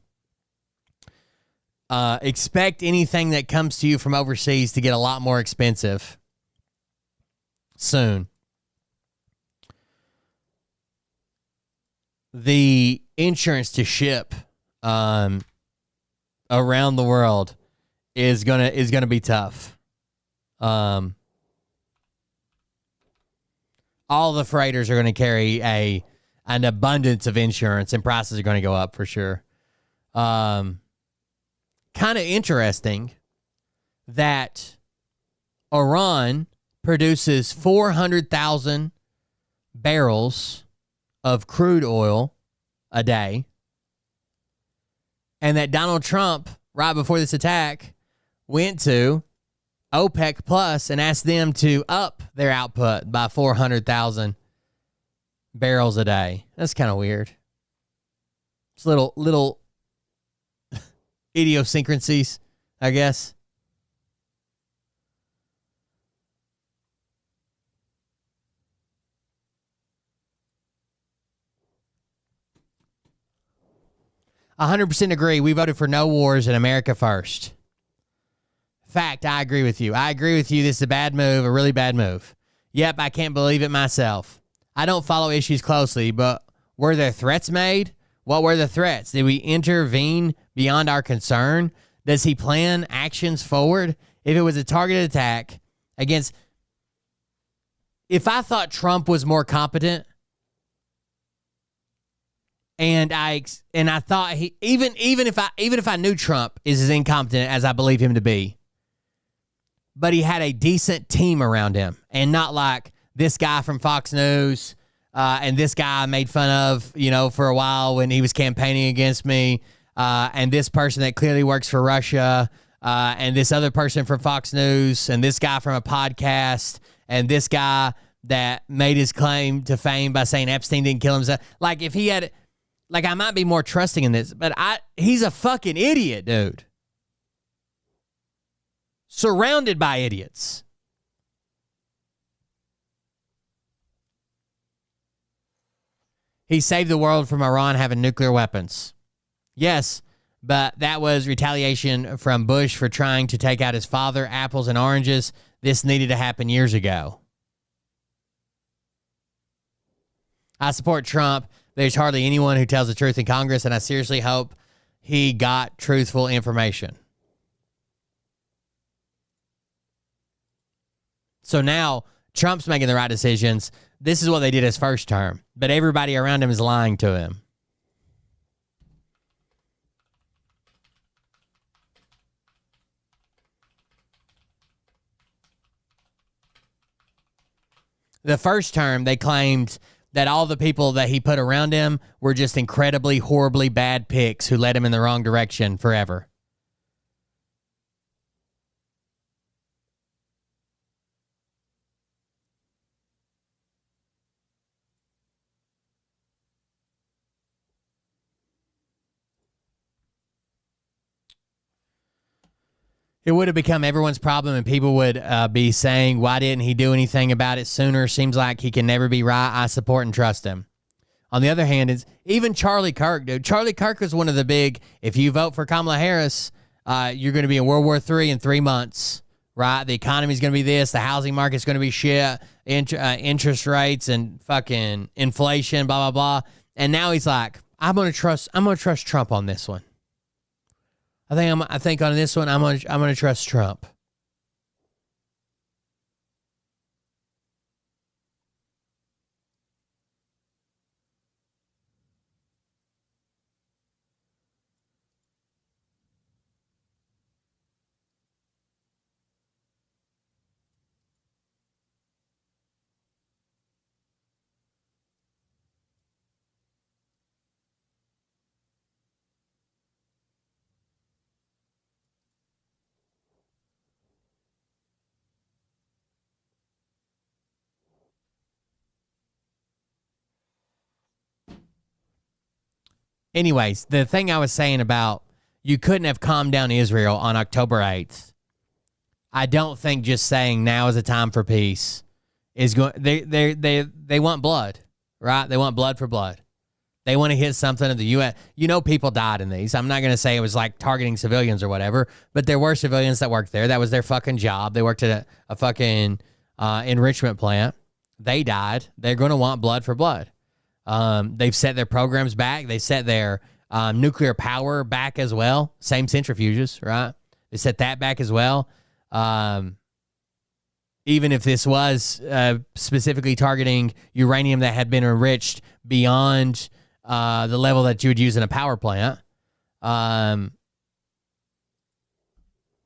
Expect anything that comes to you from overseas to get a lot more expensive soon. The insurance to ship around the world is gonna be tough. All the freighters are going to carry an abundance of insurance, and prices are going to go up for sure. Kind of interesting that Iran produces 400,000 barrels of crude oil a day, and that Donald Trump, right before this attack, went to OPEC Plus and asked them to up their output by 400,000 barrels a day. That's kind of weird. It's little idiosyncrasies, I guess. I 100% agree. We voted for no wars in America first. Fact, I agree with you. I agree with you. This is a bad move, a really bad move. Yep, I can't believe it myself. I don't follow issues closely, but were there threats made? What were the threats? Did we intervene beyond our concern? Does he plan actions forward? If it was a targeted attack against... If I thought Trump was more competent, and I thought he... Even if I knew Trump is as incompetent as I believe him to be, but he had a decent team around him, and not like this guy from Fox News, and this guy I made fun of, for a while when he was campaigning against me, and this person that clearly works for Russia, and this other person from Fox News, and this guy from a podcast, and this guy that made his claim to fame by saying Epstein didn't kill himself. Like, if he had... Like, I might be more trusting in this, but he's a fucking idiot, dude. Surrounded by idiots. He saved the world from Iran having nuclear weapons. Yes, but that was retaliation from Bush for trying to take out his father, apples and oranges. This needed to happen years ago. I support Trump. There's hardly anyone who tells the truth in Congress, and I seriously hope he got truthful information. So now Trump's making the right decisions. This is what they did his first term, but everybody around him is lying to him. The first term, they claimed that all the people that he put around him were just incredibly, horribly bad picks who led him in the wrong direction forever. It would have become everyone's problem, and people would be saying, why didn't he do anything about it sooner? Seems like he can never be right. I support and trust him. On the other hand, it's even Charlie Kirk, dude. Charlie Kirk was one of the big, if you vote for Kamala Harris, you're going to be in World War III in 3 months, right? The economy's going to be this. The housing market's going to be shit. Interest rates and fucking inflation, blah, blah, blah. And now he's like, I'm going to trust Trump on this one. I think on this one, I'm gonna trust Trump. anyways, the thing I was saying about you couldn't have calmed down Israel on October 8th. I don't think just saying now is a time for peace is going. They want blood, right? They want blood for blood. They want to hit something of the U.S. You know, people died in these. I'm not going to say it was like targeting civilians or whatever, but there were civilians that worked there. That was their fucking job. They worked at a fucking enrichment plant. They died. They're going to want blood for blood. They've set their programs back. They set their nuclear power back as well. Same centrifuges, right? They set that back as well. Even if this was specifically targeting uranium that had been enriched beyond the level that you would use in a power plant,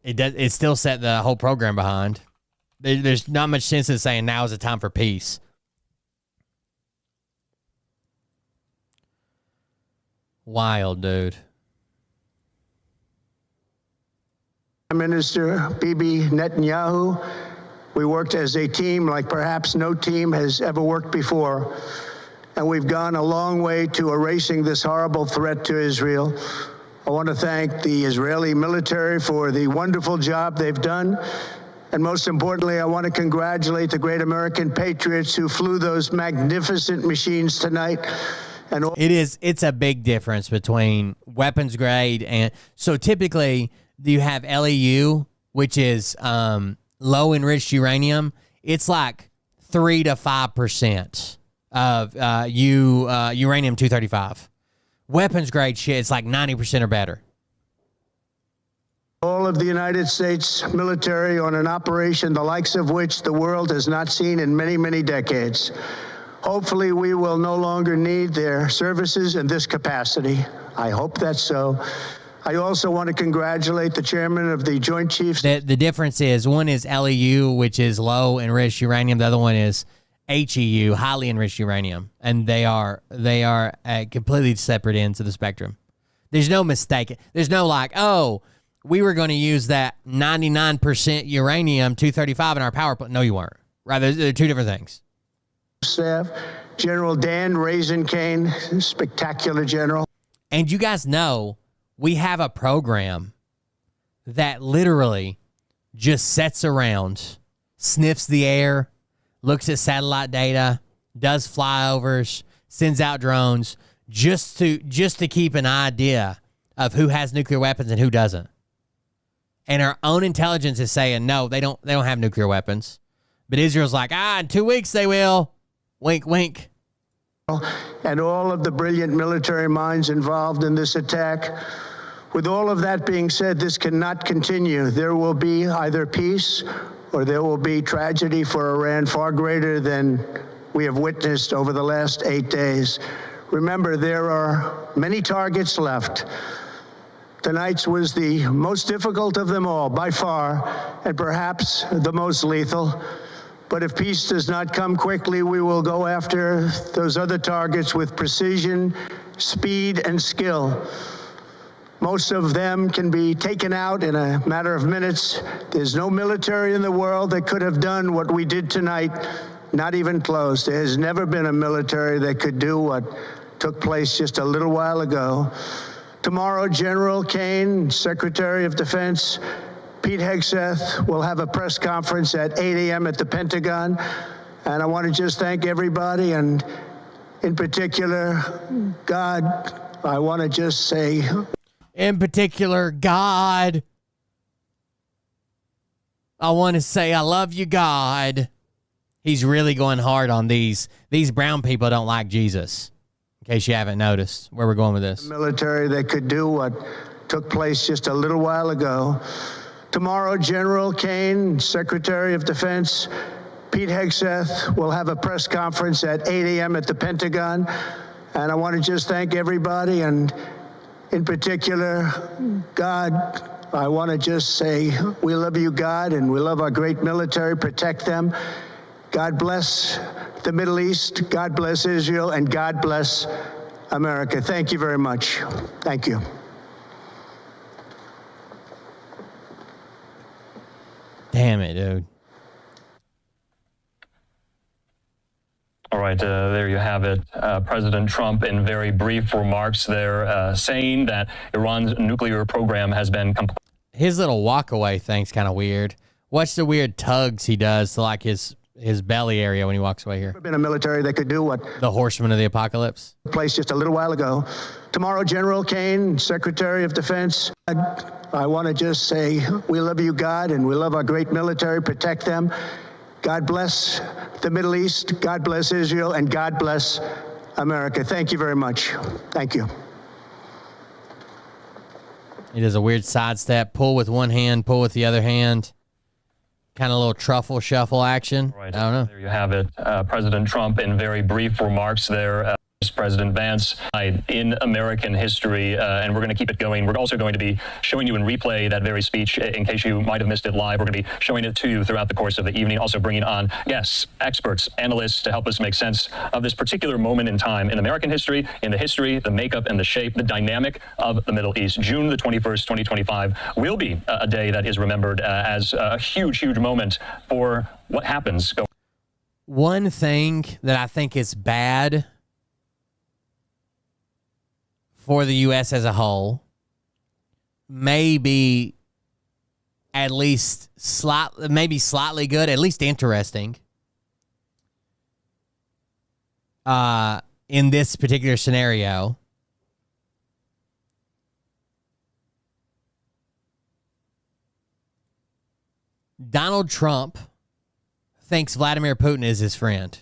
it still set the whole program behind. There's not much sense in saying now is a time for peace. Wild, dude. Prime Minister Bibi Netanyahu, we worked as a team like perhaps no team has ever worked before. And we've gone a long way to erasing this horrible threat to Israel. I want to thank the Israeli military for the wonderful job they've done. And most importantly, I want to congratulate the great American patriots who flew those magnificent machines tonight. And it's a big difference between weapons grade and so typically you have LEU, which is low enriched uranium. It's like 3 to 5% of uranium 235. Weapons grade shit, it's like 90% or better. All of the United States military on an operation the likes of which the world has not seen in many, many decades. Hopefully, we will no longer need their services in this capacity. I hope that's so. I also want to congratulate the chairman of the Joint Chiefs. The difference is one is LEU, which is low enriched uranium. The other one is HEU, highly enriched uranium, and they are at completely separate ends of the spectrum. There's no mistake. There's no like, oh, we were going to use that 99% uranium 235 in our power plant. No, you weren't. Right? They're two different things. Staff, General Dan Raisin-Kane, spectacular general. And you guys know we have a program that literally just sits around, sniffs the air, looks at satellite data, does flyovers, sends out drones just to keep an idea of who has nuclear weapons and who doesn't. And our own intelligence is saying no, they don't have nuclear weapons. But Israel's like, in 2 weeks they will. Wink, wink. And all of the brilliant military minds involved in this attack. With all of that being said, this cannot continue. There will be either peace or there will be tragedy for Iran far greater than we have witnessed over the last 8 days. Remember, there are many targets left. Tonight's was the most difficult of them all, by far, and perhaps the most lethal. But if peace does not come quickly, we will go after those other targets with precision, speed, and skill. Most of them can be taken out in a matter of minutes. There's no military in the world that could have done what we did tonight, not even close. There has never been a military that could do what took place just a little while ago. Tomorrow, General Kane, Secretary of Defense, Pete Hegseth will have a press conference at 8 a.m. at the Pentagon. And I want to just thank everybody, and in particular, God, I want to just say... In particular, God. I want to say I love you, God. He's really going hard on these. These brown people don't like Jesus. In case you haven't noticed where we're going with this. Military that could do what took place just a little while ago. Tomorrow, General Kane, Secretary of Defense, Pete Hegseth will have a press conference at 8 a.m. at the Pentagon. And I want to just thank everybody, and in particular, God, I want to just say we love you, God, and we love our great military. Protect them. God bless the Middle East. God bless Israel, and God bless America. Thank you very much. Thank you. Damn it, dude. All right, there you have it. President Trump, in very brief remarks there, saying that Iran's nuclear program has been His little walk away thing's kind of weird. Watch the weird tugs he does to like his belly area when he walks away here. Been a military that could do what The horseman of the apocalypse. place just a little while ago. Tomorrow, General Kane, Secretary of Defense, I want to just say we love you, God, and we love our great military. Protect them. God bless the Middle East. God bless Israel, and God bless America. Thank you very much. Thank you. He does a weird sidestep, pull with one hand, pull with the other hand. Kind of a little truffle shuffle action. Right. I don't know. There you have it. President Trump, in very brief remarks there, President Vance, in American history, and we're going to keep it going. We're also going to be showing you in replay that very speech in case you might have missed it live. We're going to be showing it to you throughout the course of the evening, also bringing on guests, experts, analysts to help us make sense of this particular moment in time in American history, in the history, the makeup and the shape, the dynamic of the Middle East. June the 21st, 2025 will be a day that is remembered as a huge, huge moment for what happens. One thing that I think is bad for the U.S. as a whole, maybe at least slightly good, at least interesting, in this particular scenario. Donald Trump thinks Vladimir Putin is his friend.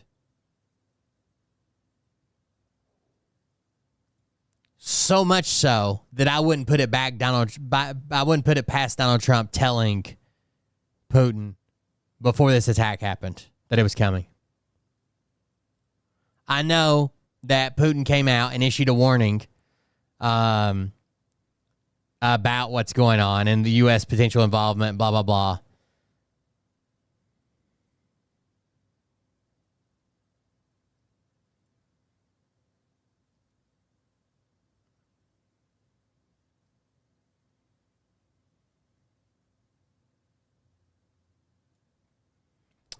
So much so that I wouldn't put it past Donald Trump telling Putin before this attack happened that it was coming. I know that Putin came out and issued a warning about what's going on and the U.S. potential involvement, blah, blah, blah.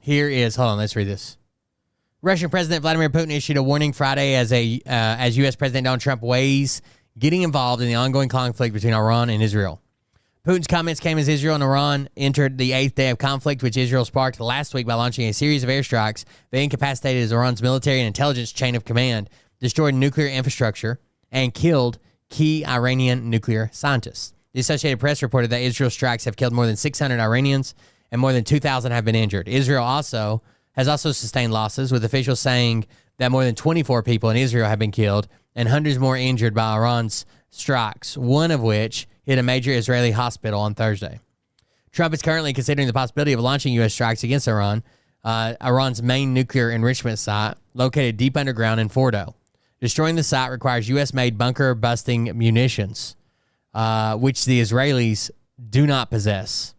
Here is, hold on, let's read this. Russian President Vladimir Putin issued a warning Friday as U.S. President Donald Trump weighs getting involved in the ongoing conflict between Iran and Israel. Putin's comments came as Israel and Iran entered the 8th day of conflict, which Israel sparked last week by launching a series of airstrikes that incapacitated Iran's military and intelligence chain of command, destroyed nuclear infrastructure, and killed key Iranian nuclear scientists. The Associated Press reported that Israel's strikes have killed more than 600 Iranians and more than 2,000 have been injured. Israel has also sustained losses, with officials saying that more than 24 people in Israel have been killed and hundreds more injured by Iran's strikes, one of which hit a major Israeli hospital on Thursday. Trump is currently considering the possibility of launching U.S. strikes against Iran, Iran's main nuclear enrichment site, located deep underground in Fordo. Destroying the site requires U.S.-made bunker-busting munitions, which the Israelis do not possess.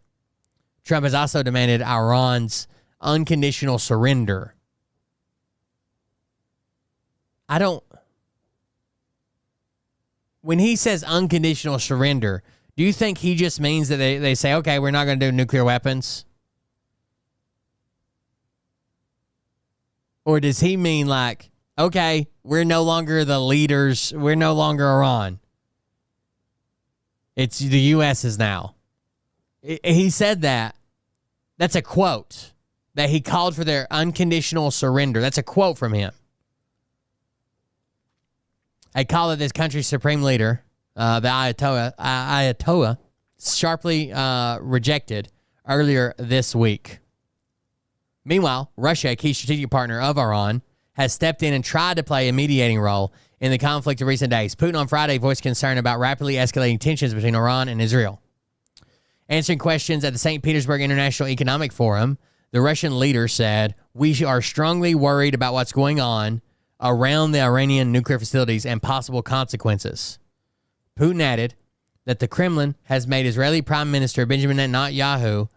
Trump has also demanded Iran's unconditional surrender. When he says unconditional surrender, do you think he just means that they say, okay, we're not going to do nuclear weapons? Or does he mean like, okay, we're no longer the leaders, we're no longer Iran. It's the U.S. now. He said that. That's a quote. That he called for their unconditional surrender. That's a quote from him. A call that this country's supreme leader, the Ayatollah, sharply rejected earlier this week. Meanwhile, Russia, a key strategic partner of Iran, has stepped in and tried to play a mediating role in the conflict of recent days. Putin on Friday voiced concern about rapidly escalating tensions between Iran and Israel. Answering questions at the St. Petersburg International Economic Forum, the Russian leader said, "We are strongly worried about what's going on around the Iranian nuclear facilities and possible consequences." Putin added that the Kremlin has asked Israeli Prime Minister Benjamin Netanyahu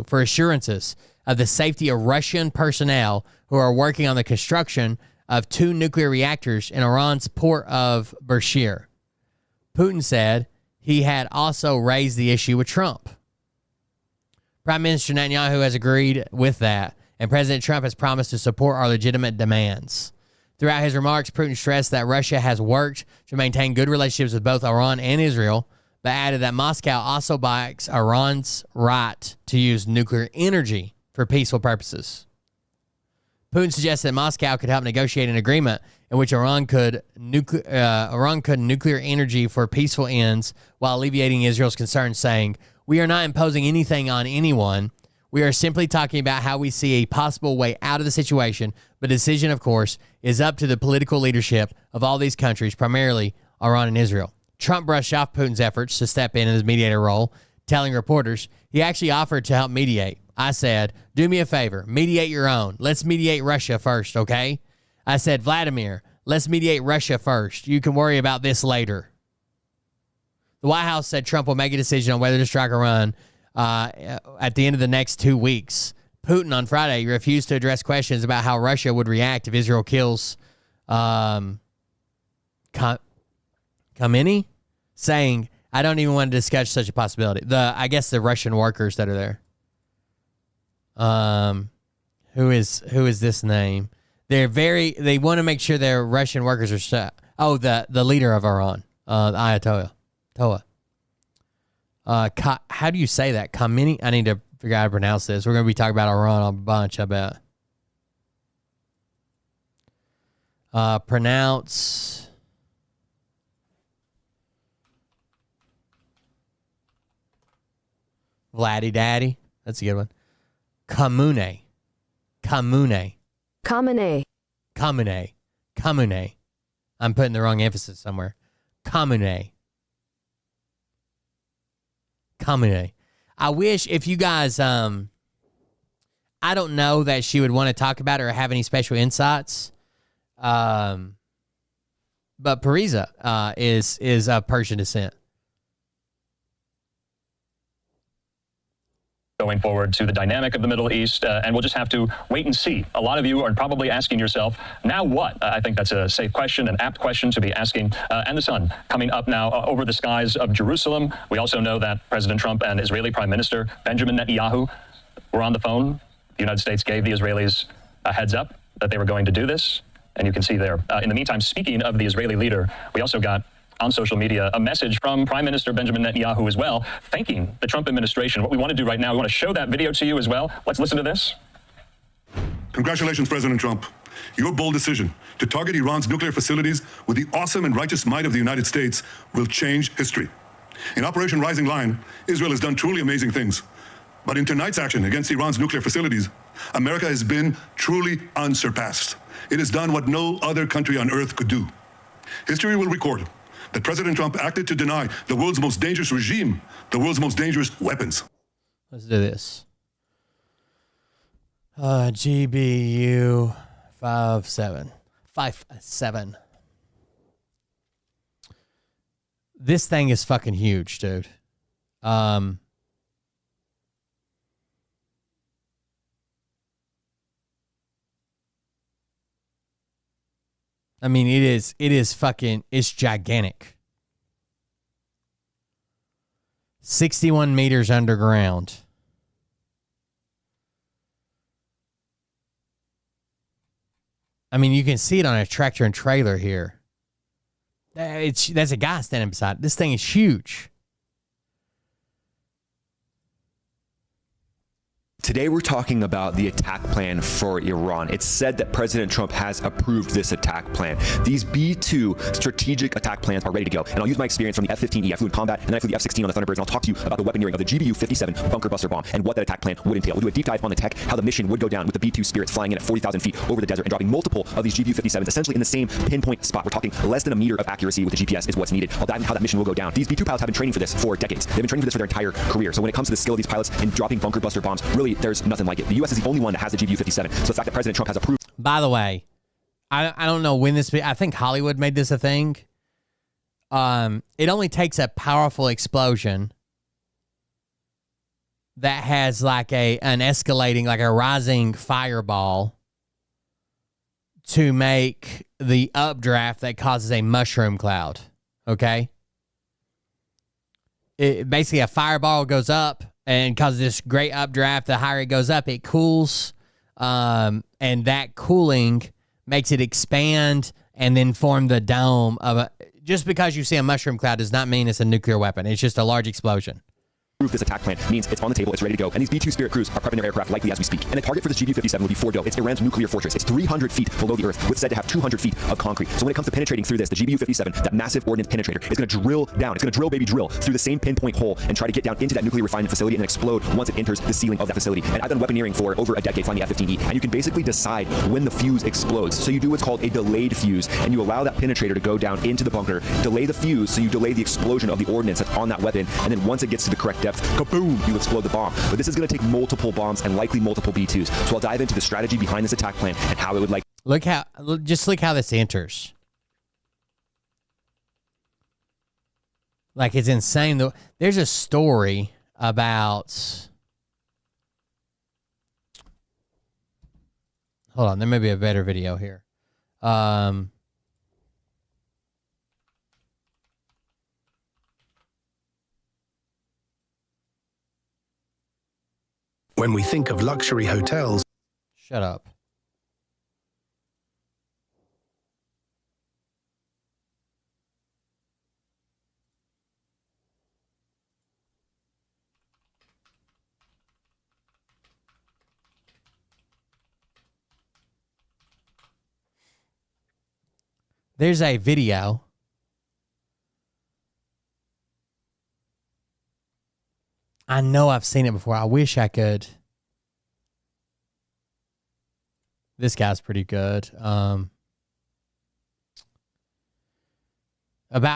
for assurances of the safety of Russian personnel who are working on the construction of 2 nuclear reactors in Iran's port of Bushehr. Putin said he had also raised the issue with Trump. Prime Minister Netanyahu has agreed with that and President Trump has promised to support our legitimate demands. Throughout his remarks, Putin stressed that Russia has worked to maintain good relationships with both Iran and Israel, but added that Moscow also backs Iran's right to use nuclear energy for peaceful purposes. Putin suggested that Moscow could help negotiate an agreement in which Iran could nuclear energy for peaceful ends while alleviating Israel's concerns, saying, "We are not imposing anything on anyone. We are simply talking about how we see a possible way out of the situation, but the decision, of course, is up to the political leadership of all these countries, primarily Iran and Israel." Trump brushed off Putin's efforts to step in his mediator role, telling reporters he actually offered to help mediate. I said, "Do me a favor, mediate your own. Let's mediate Russia first, okay?" I said, "Vladimir, let's mediate Russia first. You can worry about this later." The White House said Trump will make a decision on whether to strike Iran at the end of the next 2 weeks. Putin on Friday refused to address questions about how Russia would react if Israel kills Khamenei, saying, "I don't even want to discuss such a possibility." I guess the Russian workers that are there. Who is this name? They want to make sure their Russian workers are set. Oh, the leader of Iran, the Ayatollah. How do you say that? Khamenei? I need to figure out how to pronounce this. We're going to be talking about Iran a bunch, I bet. Pronounce Vladdy Daddy. That's a good one. Khamenei. I'm putting the wrong emphasis somewhere. Khamenei. I wish if you guys, I don't know that she would want to talk about it or have any special insights. But Pariza is of Persian descent. Going forward to the dynamic of the Middle East, and we'll just have to wait and see. A lot of you are probably asking yourself, now what? I think that's a safe question, an apt question to be asking. And the sun coming up now over the skies of Jerusalem. We also know that President Trump and Israeli Prime Minister Benjamin Netanyahu were on the phone. The United States gave the Israelis a heads up that they were going to do this, and you can see there. In the meantime, speaking of the Israeli leader, we also got on social media a message from Prime Minister Benjamin Netanyahu as well, thanking the Trump administration. What we want to do right now, we want to show that video to you as well. Let's listen to this. Congratulations, President Trump. Your bold decision to target Iran's nuclear facilities with the awesome and righteous might of the United States will change history. In Operation Rising Lion, Israel has done truly amazing things. But in tonight's action against Iran's nuclear facilities, America has been truly unsurpassed. It has done what no other country on earth could do. History will record that President Trump acted to deny the world's most dangerous regime the world's most dangerous weapons. Let's do this. GBU 57. This thing is fucking huge, dude. I mean, it's gigantic. 61 meters underground. I mean, you can see it on a tractor and trailer here. That's a guy standing beside it. This thing is huge. Today, we're talking about the attack plan for Iran. It's said that President Trump has approved this attack plan. These B-2 strategic attack plans are ready to go. And I'll use my experience from the F-15E. I flew in combat, and then I flew the F-16 on the Thunderbirds, and I'll talk to you about the weaponry of the GBU-57 bunker buster bomb and what that attack plan would entail. We'll do a deep dive on the tech, how the mission would go down with the B-2 Spirits flying in at 40,000 feet over the desert and dropping multiple of these GBU-57s essentially in the same pinpoint spot. We're talking less than a meter of accuracy with the GPS is what's needed. I'll dive into how that mission will go down. These B-2 pilots have been training for this for decades. They've been training for this for their entire career. So when it comes to the skill of these pilots in dropping bunker buster bombs, really, there's nothing like it. The U.S. is the only one that has the GBU-57. So the fact that President Trump has approved. By the way, I don't know when this. I think Hollywood made this a thing. It only takes a powerful explosion that has like an escalating, like a rising fireball, to make the updraft that causes a mushroom cloud. Okay. Basically, a fireball goes up and causes this great updraft. The higher it goes up, it cools. and that cooling makes it expand and then form the dome of a. Just because you see a mushroom cloud does not mean it's a nuclear weapon. It's just a large explosion. This attack plan means it's on the table, it's ready to go, and these B-2 Spirit crews are prepping their aircraft likely as we speak. And the target for this GBU-57 will be Fordo. It's Iran's nuclear fortress. It's 300 feet below the earth, with said to have 200 feet of concrete. So when it comes to penetrating through this, the GBU-57, that massive ordnance penetrator, is going to drill down. It's going to drill, baby, drill through the same pinpoint hole and try to get down into that nuclear refinement facility and explode once it enters the ceiling of that facility. And I've done weaponeering for over a decade flying the F-15E, and you can basically decide when the fuse explodes. So you do what's called a delayed fuse, and you allow that penetrator to go down into the bunker, delay the fuse, so you delay the explosion of the ordnance that's on that weapon, and then once it gets to the correct depth, kaboom, you explode the bomb. But this is going to take multiple bombs and likely multiple B-2s. So I'll dive into the strategy behind this attack plan and how it would look how this enters. Like, it's insane. There's a story about. Hold on, there may be a better video here. When we think of luxury hotels... Shut up. There's a video. I know I've seen it before. I wish I could. This guy's pretty good. About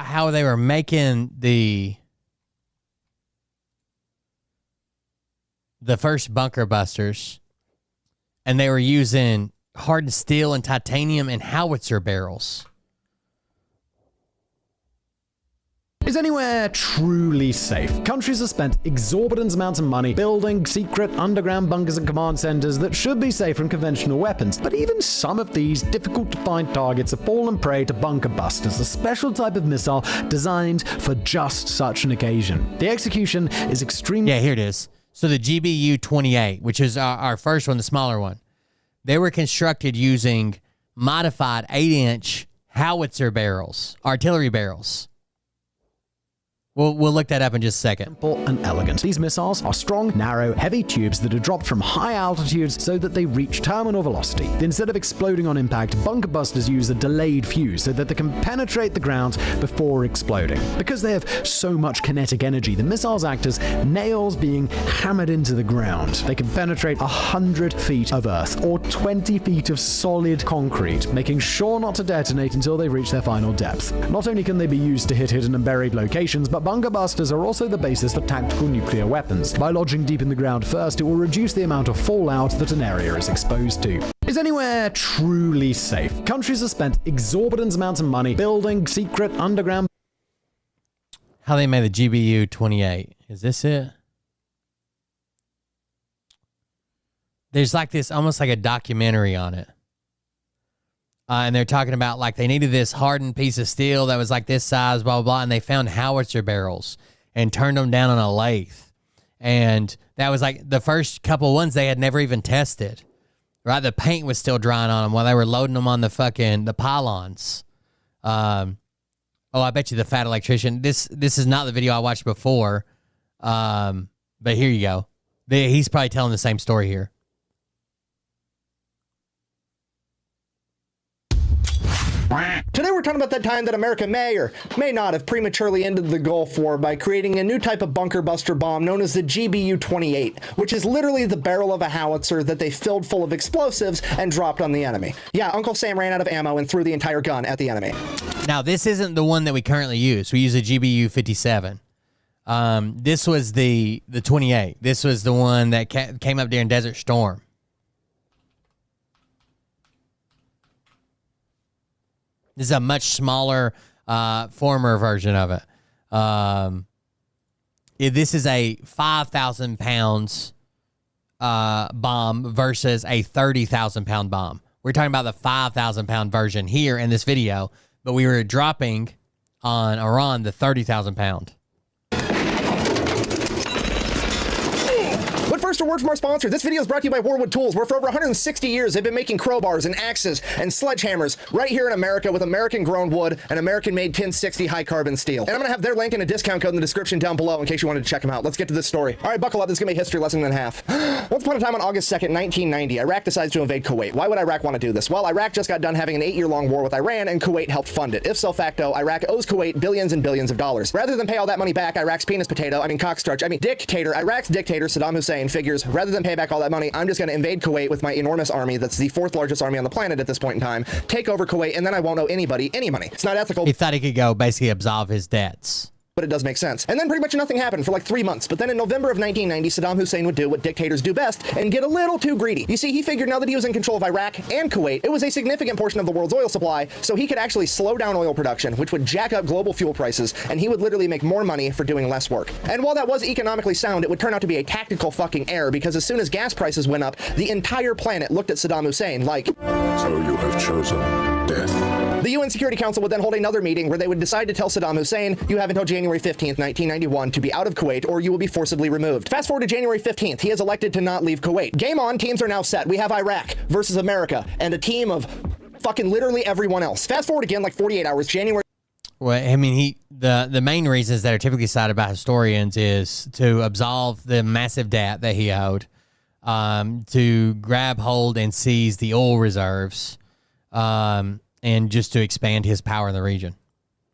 how they were making the first bunker busters, and they were using hardened steel and titanium and howitzer barrels. Is anywhere truly safe? Countries have spent exorbitant amounts of money building secret underground bunkers and command centers that should be safe from conventional weapons. But even some of these difficult-to-find targets have fallen prey to bunker busters, a special type of missile designed for just such an occasion. The execution is extremely... Yeah, here it is. So the GBU-28, which is our first one, the smaller one, they were constructed using modified 8-inch howitzer barrels, artillery barrels. We'll look that up in just a second. Simple and elegant. These missiles are strong, narrow, heavy tubes that are dropped from high altitudes so that they reach terminal velocity. Instead of exploding on impact, bunker busters use a delayed fuse so that they can penetrate the ground before exploding. Because they have so much kinetic energy, the missiles act as nails being hammered into the ground. They can penetrate 100 feet of earth or 20 feet of solid concrete, making sure not to detonate until they reach their final depth. Not only can they be used to hit hidden and buried locations, but bunker busters are also the basis for tactical nuclear weapons. By lodging deep in the ground first, it will reduce the amount of fallout that an area is exposed to. Is anywhere truly safe? Countries have spent exorbitant amounts of money building secret underground... How they made the GBU-28. Is this it? There's like this, almost like a documentary on it. And they're talking about like they needed this hardened piece of steel that was like this size, blah, blah, blah. And they found howitzer barrels and turned them down on a lathe. And that was like the first couple ones they had never even tested. Right? The paint was still drying on them while they were loading them on the pylons. I bet you the fat electrician. This is not the video I watched before. But here you go. He's probably telling the same story here. Today we're talking about that time that America may or may not have prematurely ended the Gulf War by creating a new type of bunker buster bomb known as the GBU-28, which is literally the barrel of a howitzer that they filled full of explosives and dropped on the enemy. Yeah, Uncle Sam ran out of ammo and threw the entire gun at the enemy. Now, this isn't the one that we currently use. We use a GBU-57. This was the 28. This was the one that came up during Desert Storm. This is a much smaller, former version of it. This is a 5,000 pounds bomb versus a 30,000 pound bomb. We're talking about the 5,000 pound version here in this video, but we were dropping on Iran the 30,000 pound. But first First, a word from our sponsor. This video is brought to you by Warwood Tools, where for over 160 years they've been making crowbars and axes and sledgehammers right here in America with American-grown wood and American-made 1060 high-carbon steel. And I'm going to have their link and a discount code in the description down below in case you wanted to check them out. Let's get to this story. All right, buckle up. This is going to be a history lesson and a half. Once upon a time on August 2nd, 1990, Iraq decides to invade Kuwait. Why would Iraq want to do this? Well, Iraq just got done having an 8-year-long war with Iran, and Kuwait helped fund it. If so facto, Iraq owes Kuwait billions and billions of dollars. Rather than pay all that money back, Iraq's dictator, Iraq's dictator, Saddam Hussein, figures, rather than pay back all that money, I'm just going to invade Kuwait with my enormous army that's the 4th largest army on the planet at this point in time, take over Kuwait, and then I won't owe anybody any money. It's not ethical. He thought he could go basically absolve his debts. But it does make sense. And then pretty much nothing happened for like 3 months. But then in November of 1990, Saddam Hussein would do what dictators do best and get a little too greedy. You see, he figured now that he was in control of Iraq and Kuwait, it was a significant portion of the world's oil supply, so he could actually slow down oil production, which would jack up global fuel prices, and he would literally make more money for doing less work. And while that was economically sound, it would turn out to be a tactical fucking error, because as soon as gas prices went up, the entire planet looked at Saddam Hussein like, So you have chosen death. The UN Security Council would then hold another meeting where they would decide to tell Saddam Hussein, you have until January 15th, 1991 to be out of Kuwait or you will be forcibly removed. Fast forward to January 15th, he is elected to not leave Kuwait. Game on, teams are now set. We have Iraq versus America and a team of fucking literally everyone else. Fast forward again like 48 hours, January. Well, I mean, the main reasons that are typically cited by historians is to absolve the massive debt that he owed, to grab hold and seize the oil reserves, and just to expand his power in the region.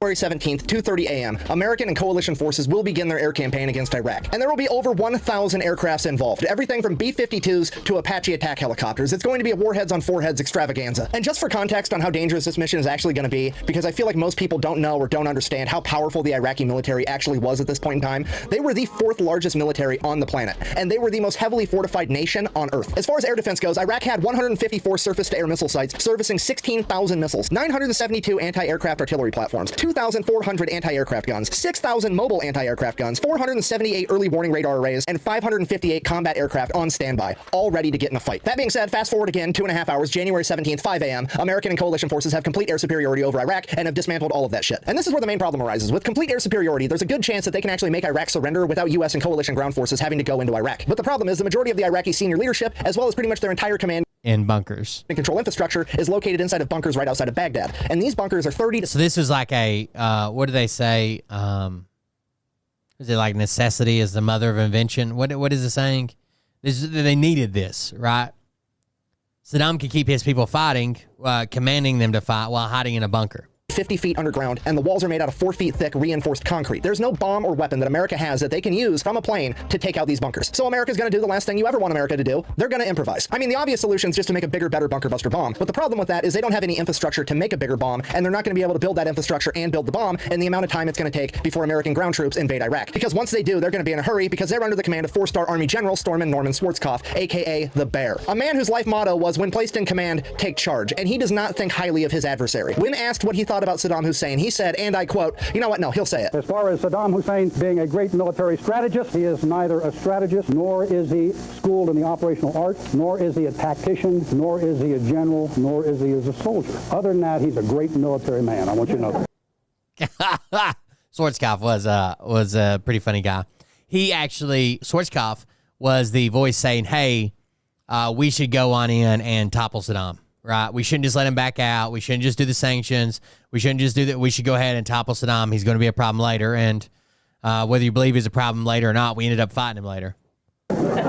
January 17th, 2:30 a.m., American and coalition forces will begin their air campaign against Iraq. And there will be over 1,000 aircrafts involved, everything from B-52s to Apache attack helicopters. It's going to be a warheads on foreheads extravaganza. And just for context on how dangerous this mission is actually going to be, because I feel like most people don't know or don't understand how powerful the Iraqi military actually was at this point in time, they were the 4th largest military on the planet, and they were the most heavily fortified nation on Earth. As far as air defense goes, Iraq had 154 surface-to-air missile sites, servicing 16,000 missiles, 972 anti-aircraft artillery platforms, 2,400 anti-aircraft guns, 6,000 mobile anti-aircraft guns, 478 early warning radar arrays, and 558 combat aircraft on standby, all ready to get in a fight. That being said, fast forward again 2.5 hours, January 17th, 5 a.m., American and coalition forces have complete air superiority over Iraq and have dismantled all of that shit. And this is where the main problem arises. With complete air superiority, there's a good chance that they can actually make Iraq surrender without U.S. and coalition ground forces having to go into Iraq. But the problem is the majority of the Iraqi senior leadership, as well as pretty much their entire command in bunkers and control infrastructure, is located inside of bunkers right outside of Baghdad. And these bunkers are 30 to... So this is like a, what do they say? Is it like necessity is the mother of invention? What is it saying? They needed this, right? Saddam could keep his people fighting, commanding them to fight while hiding in a bunker. 50 feet underground, and the walls are made out of 4 feet thick reinforced concrete. There's no bomb or weapon that America has that they can use from a plane to take out these bunkers. So America's going to do the last thing you ever want America to do. They're going to improvise. I mean, the obvious solution is just to make a bigger, better bunker buster bomb. But the problem with that is they don't have any infrastructure to make a bigger bomb, and they're not going to be able to build that infrastructure and build the bomb in the amount of time it's going to take before American ground troops invade Iraq. Because once they do, they're going to be in a hurry because they're under the command of 4-star Army General Stormin Norman Schwarzkopf, aka the Bear. A man whose life motto was, when placed in command, take charge. And he does not think highly of his adversary. When asked what he thought about Saddam Hussein, he said, and I quote, you know what, no, he'll say it. As far as Saddam Hussein being a great military strategist, he is neither a strategist, nor is he schooled in the operational arts, nor is he a tactician, nor is he a general, nor is he a soldier. Other than that, he's a great military man. I want you to know that. Schwarzkopf was a pretty funny guy. He actually, Schwarzkopf was the voice saying, hey, we should go on in and topple Saddam. Right, we shouldn't just let him back out. We shouldn't just do the sanctions. We shouldn't just do that. We should go ahead and topple Saddam. He's going to be a problem later, and whether you believe he's a problem later or not, we ended up fighting him later.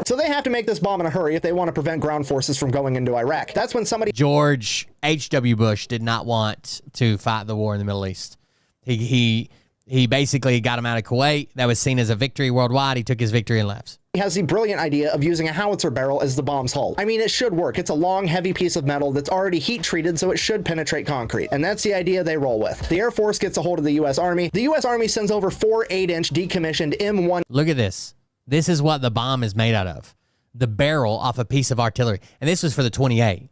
So they have to make this bomb in a hurry if they want to prevent ground forces from going into Iraq. That's when somebody... George H.W. Bush did not want to fight the war in the Middle East. He basically got him out of Kuwait. That was seen as a victory worldwide. He took his victory and left. He has the brilliant idea of using a howitzer barrel as the bomb's hull. I mean, it should work. It's a long, heavy piece of metal that's already heat treated, so it should penetrate concrete. And that's the idea they roll with. The Air Force gets a hold of the U.S. Army. The U.S. Army sends over 4 8-inch decommissioned M1. Look at this. This is what the bomb is made out of. The barrel off a piece of artillery. And this was for the 28.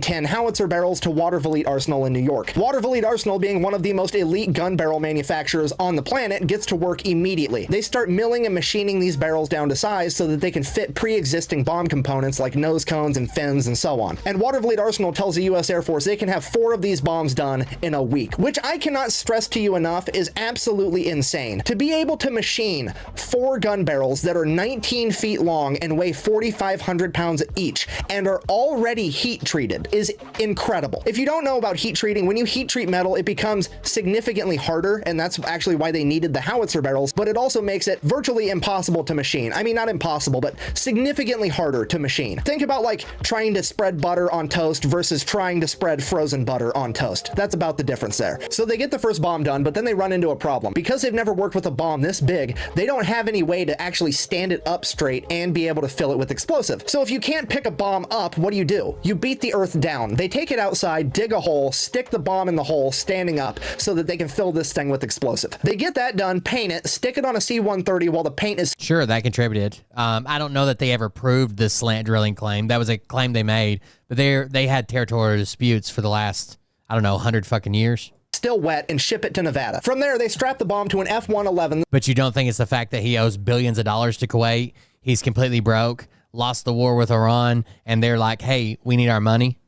10 howitzer barrels to Watervliet Arsenal in New York. Watervliet Arsenal, being one of the most elite gun barrel manufacturers on the planet, gets to work immediately. They start milling and machining these barrels down to size so that they can fit pre-existing bomb components like nose cones and fins and so on. And Watervliet Arsenal tells the US Air Force they can have 4 of these bombs done in a week, which I cannot stress to you enough is absolutely insane. To be able to machine 4 gun barrels that are 19 feet long and weigh 4,500 pounds each and are already heat treated is incredible. If you don't know about heat treating, when you heat treat metal, it becomes significantly harder, and that's actually why they needed the howitzer barrels, but it also makes it virtually impossible to machine. I mean, not impossible, but significantly harder to machine. Think about like trying to spread butter on toast versus trying to spread frozen butter on toast. That's about the difference there. So they get the first bomb done, but then they run into a problem. Because they've never worked with a bomb this big, they don't have any way to actually stand it up straight and be able to fill it with explosive. So if you can't pick a bomb up, what do? You beat the earth down. They take it outside, dig a hole, stick the bomb in the hole, standing up, so that they can fill this thing with explosive. They get that done, paint it, stick it on a C-130 while the paint is... Sure, that contributed. I don't know that they ever proved the slant drilling claim. That was a claim they made, but they had territorial disputes for the last, I don't know, 100 fucking years. Still wet and ship it to Nevada. From there, they strap the bomb to an F-111. But you don't think it's the fact that he owes billions of dollars to Kuwait? He's completely broke, lost the war with Iran, and they're like, hey, we need our money?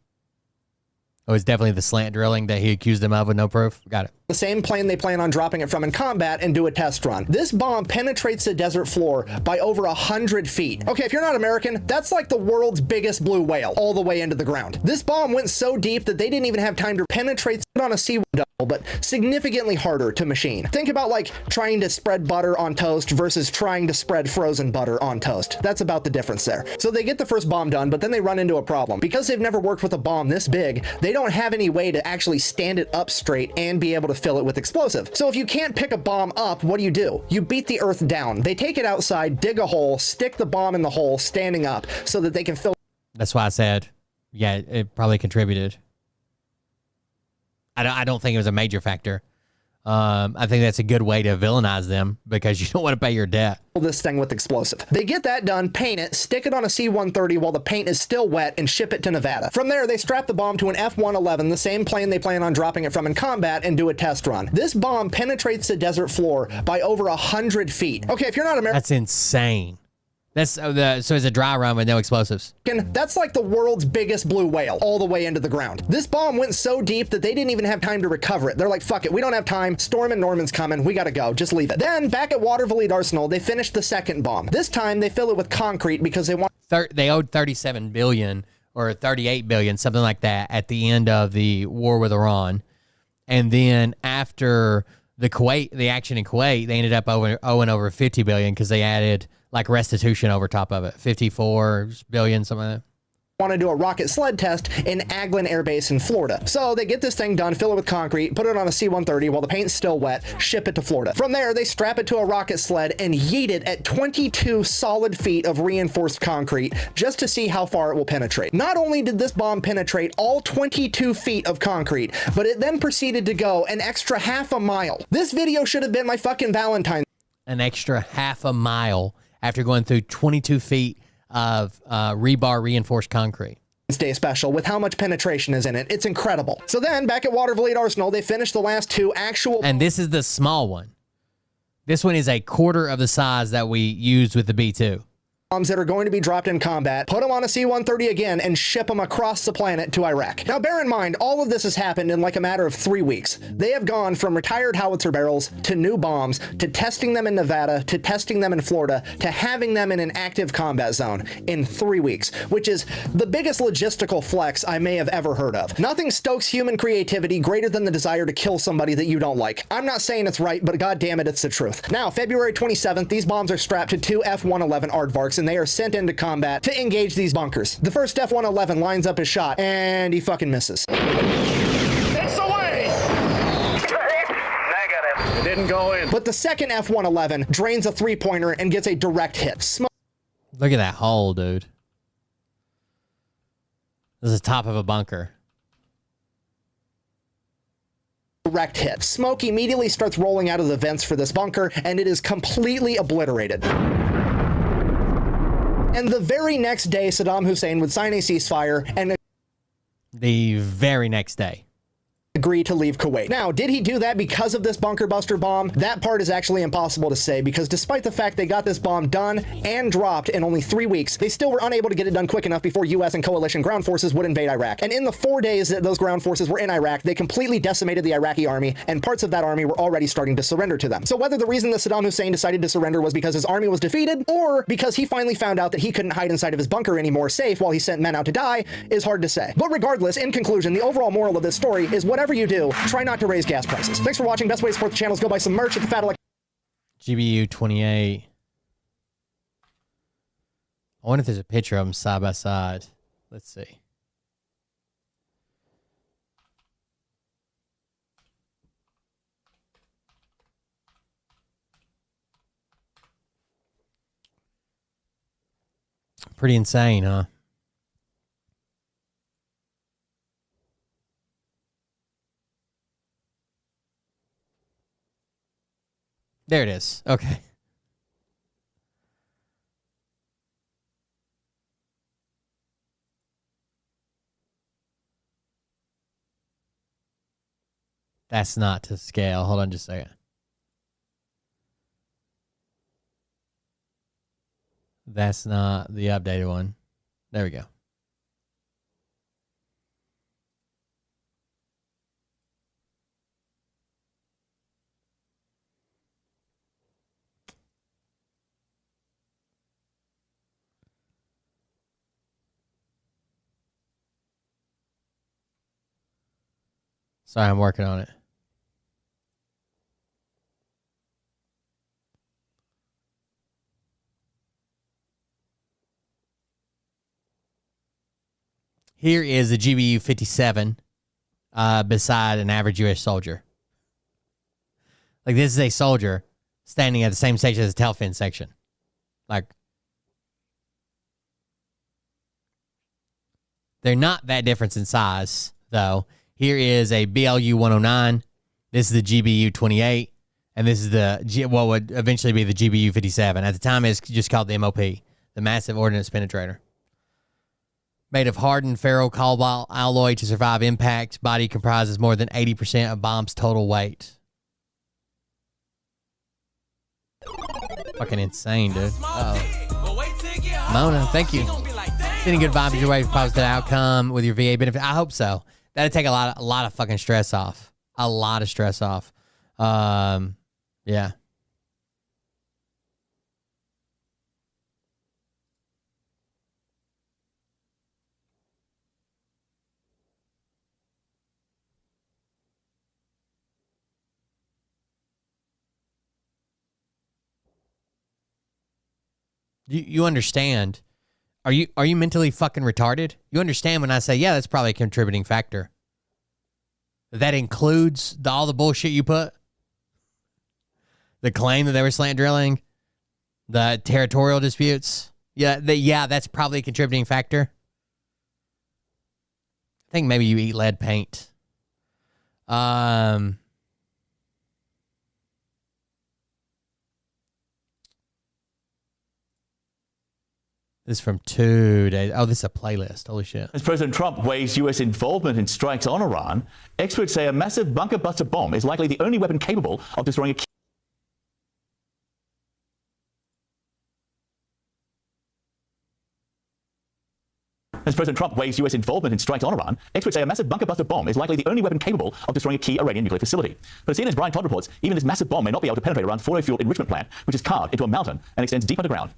Oh, it's definitely the slant drilling that he accused them of with no proof. Got it. The same plane they plan on dropping it from in combat and do a test run. This bomb penetrates the desert floor by over 100 feet. Okay, if you're not American, that's like the world's biggest blue whale all the way into the ground. This bomb went so deep that they didn't even have time to penetrate it on a C-130, but significantly harder to machine. Think about like trying to spread butter on toast versus trying to spread frozen butter on toast. That's about the difference there. So they get the first bomb done, but then they run into a problem. Because they've never worked with a bomb this big, they don't have any way to actually stand it up straight and be able to fill it with explosive. So if you can't pick a bomb up, what do? You beat the earth down. They take it outside, dig a hole, stick the bomb in the hole, standing up, so that they can fill... That's why I said, yeah, it probably contributed. I don't think it was a major factor. I think that's a good way to villainize them because you don't want to pay your debt. This thing with explosive. They get that done, paint it, stick it on a C-130 while the paint is still wet, and ship it to Nevada. From there, they strap the bomb to an F-111, the same plane they plan on dropping it from in combat, and do a test run. This bomb penetrates the desert floor by over 100 feet. Okay, if you're not American... That's insane. That's so it's a dry run with no explosives. That's like the world's biggest blue whale all the way into the ground. This bomb went so deep that they didn't even have time to recover it. They're like, fuck it, we don't have time. Storm and Norman's coming. We gotta go. Just leave it. Then back at Watervliet Arsenal, they finished the second bomb. This time they fill it with concrete because they want... They owed $37 billion or $38 billion, something like that, at the end of the war with Iran. And then after the action in Kuwait, they ended up owing over $50 billion because they added like restitution over top of it. $54 billion, something like that. Want to do a rocket sled test in Aglin Air Base in Florida. So they get this thing done, fill it with concrete, put it on a C-130 while the paint's still wet, ship it to Florida. From there, they strap it to a rocket sled and yeet it at 22 solid feet of reinforced concrete just to see how far it will penetrate. Not only did this bomb penetrate all 22 feet of concrete, but it then proceeded to go an extra half a mile. This video should have been my fucking Valentine's. An extra half a mile after going through 22 feet of rebar reinforced concrete. Day special with how much penetration is in it. It's incredible. So then back at Watervliet Arsenal, they finished the last 2 actual... And this is the small one. This one is a quarter of the size that we used with the B-2. Bombs that are going to be dropped in combat, put them on a C-130 again, and ship them across the planet to Iraq. Now, bear in mind, all of this has happened in like a matter of 3 weeks. They have gone from retired howitzer barrels to new bombs, to testing them in Nevada, to testing them in Florida, to having them in an active combat zone in 3 weeks, which is the biggest logistical flex I may have ever heard of. Nothing stokes human creativity greater than the desire to kill somebody that you don't like. I'm not saying it's right, but god damn it, it's the truth. Now, February 27th, these bombs are strapped to 2 F-111 aardvarks, and they are sent into combat to engage these bunkers. The first F-111 lines up his shot, and he fucking misses. It's away! Negative. It didn't go in. But the second F-111 drains a 3-pointer and gets a direct hit. Look at that hole, dude. This is the top of a bunker. Direct hit. Smoke immediately starts rolling out of the vents for this bunker, and it is completely obliterated. And the very next day, Saddam Hussein would sign a ceasefire and... the very next day. Agree to leave Kuwait. Now, did he do that because of this bunker buster bomb? That part is actually impossible to say, because despite the fact they got this bomb done and dropped in only 3 weeks, they still were unable to get it done quick enough before U.S. and coalition ground forces would invade Iraq. And in the 4 days that those ground forces were in Iraq, they completely decimated the Iraqi army, and parts of that army were already starting to surrender to them. So whether the reason that Saddam Hussein decided to surrender was because his army was defeated, or because he finally found out that he couldn't hide inside of his bunker anymore safe while he sent men out to die, is hard to say. But regardless, in conclusion, the overall moral of this story is whatever you do, try not to raise gas prices. Thanks for watching. Best way to support the channel is go buy some merch at the Fat Elect. GBU 28. I wonder if there's a picture of them side by side. Let's see. Pretty insane, huh? There it is. Okay. That's not to scale. Hold on just a second. That's not the updated one. There we go. Sorry, I'm working on it. Here is the GBU 57 beside an average U.S. soldier. Like, this is a soldier standing at the same station as the tail fin section. Like, they're not that different in size, though. Here is a BLU 109. This is the GBU 28. And this is the what would eventually be the GBU 57. At the time, it's just called the MOP, the Massive Ordnance Penetrator. Made of hardened ferro-cobalt alloy to survive impact. Body comprises more than 80% of bomb's total weight. Fucking insane, dude. Uh-oh. Mona, thank you. Sending good vibes your way for positive outcome with your VA benefit. I hope so. That'd take a lot of fucking stress off. A lot of stress off. Yeah. You understand? Are you mentally fucking retarded? You understand when I say, yeah, that's probably a contributing factor. That includes all the bullshit you put? The claim that they were slant drilling? The territorial disputes? Yeah, that's probably a contributing factor. I think maybe you eat lead paint. This is from 2 days. Oh, this is a playlist. Holy shit. As President Trump weighs U.S. involvement in strikes on Iran, experts say a massive bunker buster bomb is likely the only weapon capable of destroying a key. As President Trump weighs U.S. involvement in strikes on Iran, experts say a massive bunker buster bomb is likely the only weapon capable of destroying a key Iranian nuclear facility. But as CNN's Brian Todd reports, even this massive bomb may not be able to penetrate Iran's fuel enrichment plant, which is carved into a mountain and extends deep underground.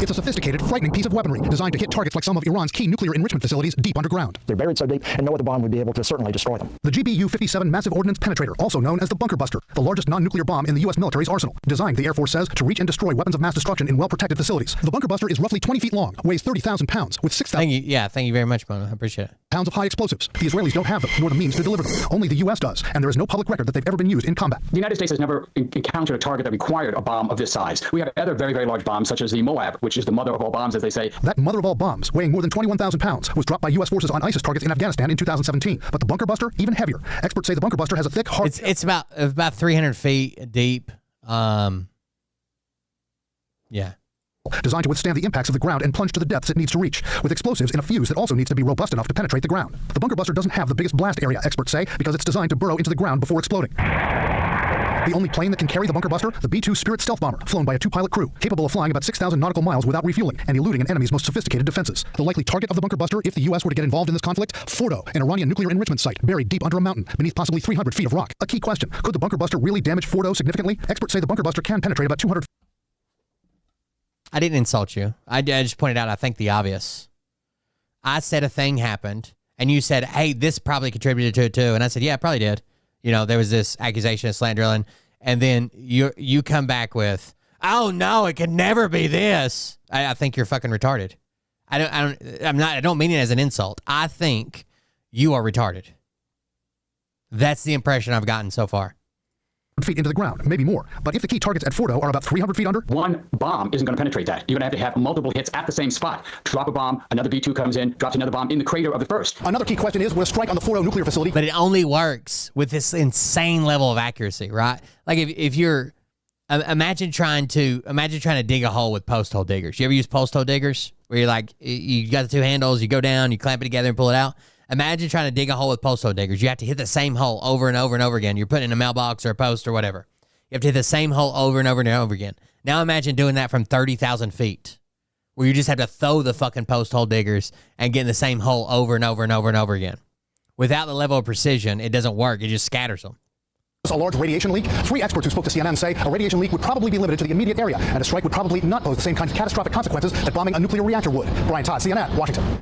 It's a sophisticated, frightening piece of weaponry designed to hit targets like some of Iran's key nuclear enrichment facilities deep underground. They're buried so deep, and no other bomb would be able to certainly destroy them. The GBU-57 Massive Ordnance Penetrator, also known as the Bunker Buster, the largest non-nuclear bomb in the U.S. military's arsenal. Designed, the Air Force says, to reach and destroy weapons of mass destruction in well-protected facilities. The Bunker Buster is roughly 20 feet long, weighs 30,000 pounds, with 6,000... Thank you very much, Mona. I appreciate it. ...pounds of high explosives. The Israelis don't have them, nor the means to deliver them. Only the U.S. does, and there is no public record that they've ever been used in combat. The United States has never encountered a target that required a bomb of this size. We have other very, very large bombs, such as the Moab, which is the mother of all bombs, as they say. That mother of all bombs, weighing more than 21,000 pounds, was dropped by U.S. forces on ISIS targets in Afghanistan in 2017. But the Bunker Buster, even heavier. Experts say the Bunker Buster has a thick, hard... It's about 300 feet deep. Yeah. designed to withstand the impacts of the ground and plunge to the depths it needs to reach, with explosives in a fuse that also needs to be robust enough to penetrate the ground. The bunker buster doesn't have the biggest blast area, experts say, because it's designed to burrow into the ground before exploding. The only plane that can carry the bunker buster, the B-2 Spirit stealth bomber, flown by a 2-pilot crew, capable of flying about 6,000 nautical miles without refueling and eluding an enemy's most sophisticated defenses. The likely target of the bunker buster, if the U.S. were to get involved in this conflict, Fordo, an Iranian nuclear enrichment site buried deep under a mountain beneath possibly 300 feet of rock. A key question: could the bunker buster really damage Fordo significantly? Experts say the bunker buster can penetrate about 200. I didn't insult you. I just pointed out, I think, the obvious. I said a thing happened, and you said, hey, this probably contributed to it too. And I said, yeah, it probably did. You know, there was this accusation of slant drilling, and then you come back with, oh no, it could never be this. I think you're fucking retarded. I don't mean it as an insult. I think you are retarded. That's the impression I've gotten so far. Feet into the ground, maybe more. But if the key targets at Fordo are about 300 feet under, one bomb isn't going to penetrate that. You're going to have multiple hits at the same spot. Drop a bomb, another B-2 comes in, drops another bomb in the crater of the first. Another key question is, will a strike on the Fordo nuclear facility? But it only works with this insane level of accuracy, right? Like if you're, imagine trying to dig a hole with post hole diggers. You ever use post hole diggers? Where you're like, you got the two handles, you go down, you clamp it together and pull it out. Imagine trying to dig a hole with post hole diggers. You have to hit the same hole over and over and over again. You're putting in a mailbox or a post or whatever. You have to hit the same hole over and over and over again. Now imagine doing that from 30,000 feet, where you just have to throw the fucking post hole diggers and get in the same hole over and over and over and over again. Without the level of precision, it doesn't work. It just scatters them. A large radiation leak. 3 experts who spoke to CNN say a radiation leak would probably be limited to the immediate area, and a strike would probably not pose the same kinds of catastrophic consequences that bombing a nuclear reactor would. Brian Todd, CNN, Washington.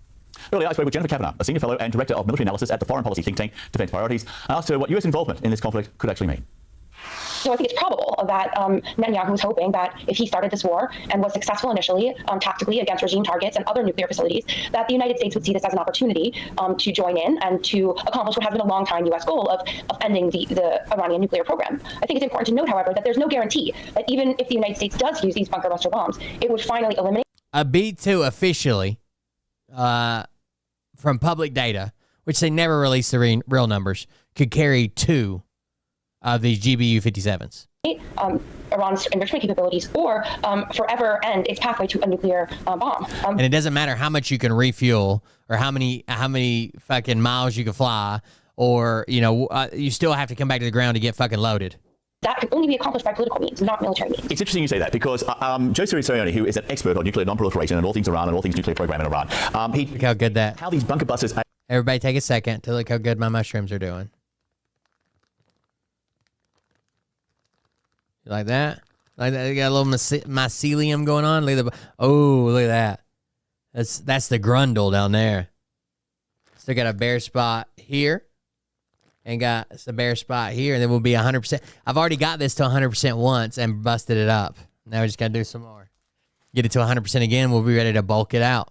Earlier, I spoke with Jennifer Kavanagh, a senior fellow and director of military analysis at the foreign policy think tank Defense Priorities. I asked her what U.S. involvement in this conflict could actually mean. So I think it's probable that Netanyahu was hoping that if he started this war and was successful initially tactically against regime targets and other nuclear facilities, that the United States would see this as an opportunity to join in and to accomplish what has been a long-time U.S. goal of ending the Iranian nuclear program. I think it's important to note, however, that there's no guarantee that even if the United States does use these bunker buster bombs, it would finally eliminate a B-2 officially from public data, which they never release the real numbers, could carry 2 of these GBU-57s. Iran's enrichment capabilities or forever end its pathway to a nuclear bomb. And it doesn't matter how much you can refuel or how many fucking miles you can fly, or you still have to come back to the ground to get fucking loaded. That can only be accomplished by political means, not military means. It's interesting you say that because Joe Cirincione, who is an expert on nuclear non-proliferation and all things Iran and all things nuclear program in Iran, look how good that. How these bunker busters. Everybody, take a second to look how good my mushrooms are doing. You like that? Like that? You got a little mycelium going on. Look at that. That's the grundle down there. Still got a bare spot here. And got a bare spot here, and then we'll be 100%. I've already got this to 100% once and busted it up. Now we just got to do some more. Get it to 100% again, we'll be ready to bulk it out.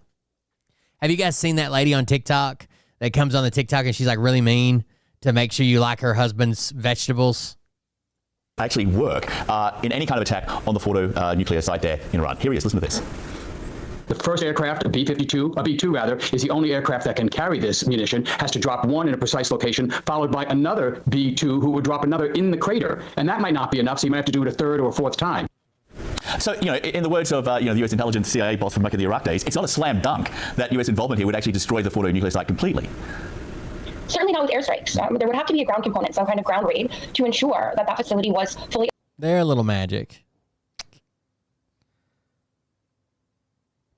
Have you guys seen that lady on TikTok that comes on the TikTok and she's like really mean to make sure you like her husband's vegetables? Actually work in any kind of attack on the Fordo nuclear site there in Iran. Here he is. Listen to this. The first aircraft, a B-2 rather, is the only aircraft that can carry this munition, has to drop one in a precise location, followed by another B-2 who would drop another in the crater. And that might not be enough, so you might have to do it a third or a fourth time. So, in the words of the U.S. intelligence CIA boss from back in the Iraq days, it's not a slam dunk that U.S. involvement here would actually destroy the Fordo nuclear site completely. Certainly not with airstrikes. There would have to be a ground component, some kind of ground raid, to ensure that facility was fully... They're a little magic.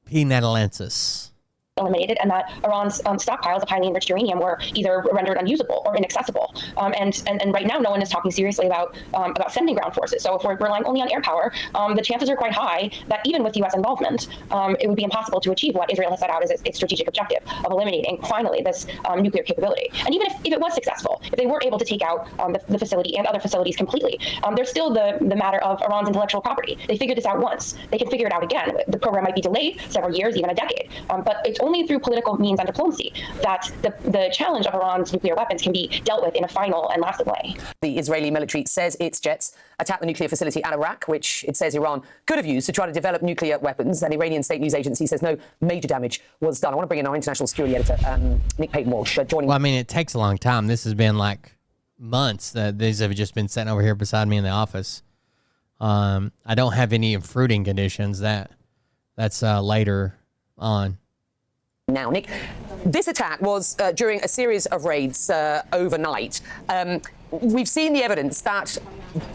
P. natalensis. eliminated, and that Iran's stockpiles of highly enriched uranium were either rendered unusable or inaccessible. And right now, no one is talking seriously about sending ground forces. So if we're relying only on air power, the chances are quite high that even with U.S. involvement, it would be impossible to achieve what Israel has set out as its strategic objective of eliminating, finally, this nuclear capability. And even if it was successful, if they were able to take out the facility and other facilities completely, there's still the matter of Iran's intellectual property. They figured this out once. They can figure it out again. The program might be delayed several years, even a decade. But it's only through political means and diplomacy that the challenge of Iran's nuclear weapons can be dealt with in a final and lasting way. The Israeli military says its jets attacked the nuclear facility at Iraq, which it says Iran could have used to try to develop nuclear weapons. An Iranian state news agency says no major damage was done. I want to bring in our international security editor, Nick Payton-Walsh, joining. Well, I mean, it takes a long time. This has been like months that these have just been sitting over here beside me in the office. I don't have any fruiting conditions. That That's later on. Now, Nick, this attack was during a series of raids overnight. We've seen the evidence that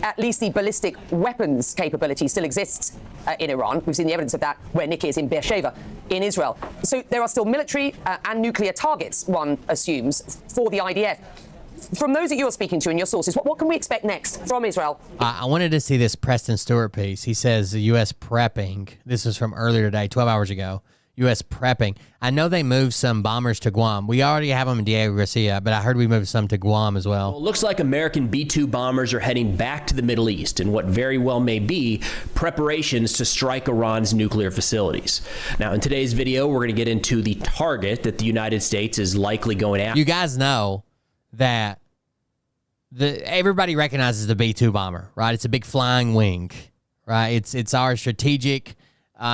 at least the ballistic weapons capability still exists in Iran. We've seen the evidence of that where Nick is in Beersheba in Israel. So there are still military and nuclear targets, one assumes, for the IDF. From those that you're speaking to in your sources, what can we expect next from Israel? I wanted to see this Preston Stewart piece. He says the U.S. prepping. This was from earlier today, 12 hours ago. U.S. prepping. I know they moved some bombers to Guam. We already have them in Diego Garcia, but I heard we moved some to Guam as well. Well, it looks like American B-2 bombers are heading back to the Middle East in what very well may be preparations to strike Iran's nuclear facilities. Now, in today's video, we're going to get into the target that the United States is likely going after. You guys know that everybody recognizes the B-2 bomber, right? It's a big flying wing, right? It's our strategic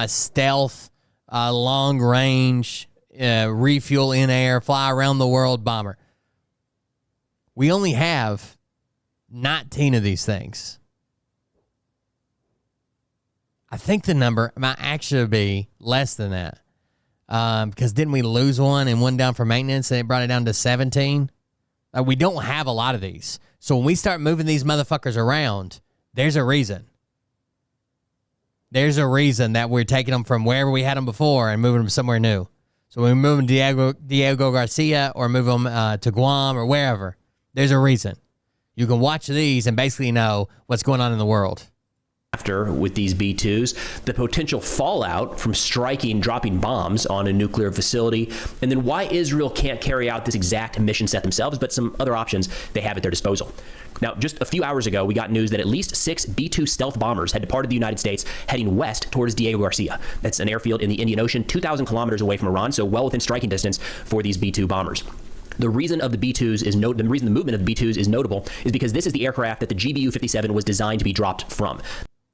stealth, long range, refuel in air, fly around the world bomber. We only have 19 of these things. I think the number might actually be less than that. Because didn't we lose one and one down for maintenance and it brought it down to 17? We don't have a lot of these. So when we start moving these motherfuckers around, there's a reason. There's a reason that we're taking them from wherever we had them before and moving them somewhere new. So when we move them to Diego Garcia or move them to Guam or wherever, there's a reason. You can watch these and basically know what's going on in the world. After with these B-2s, the potential fallout from dropping bombs on a nuclear facility, and then why Israel can't carry out this exact mission set themselves, but some other options they have at their disposal. Now, just a few hours ago, we got news that at least 6 B-2 stealth bombers had departed the United States heading west towards Diego Garcia. That's an airfield in the Indian Ocean, 2,000 kilometers away from Iran, so well within striking distance for these B-2 bombers. The reason of the B-2s is the reason the movement of the B-2s is notable is because this is the aircraft that the GBU-57 was designed to be dropped from.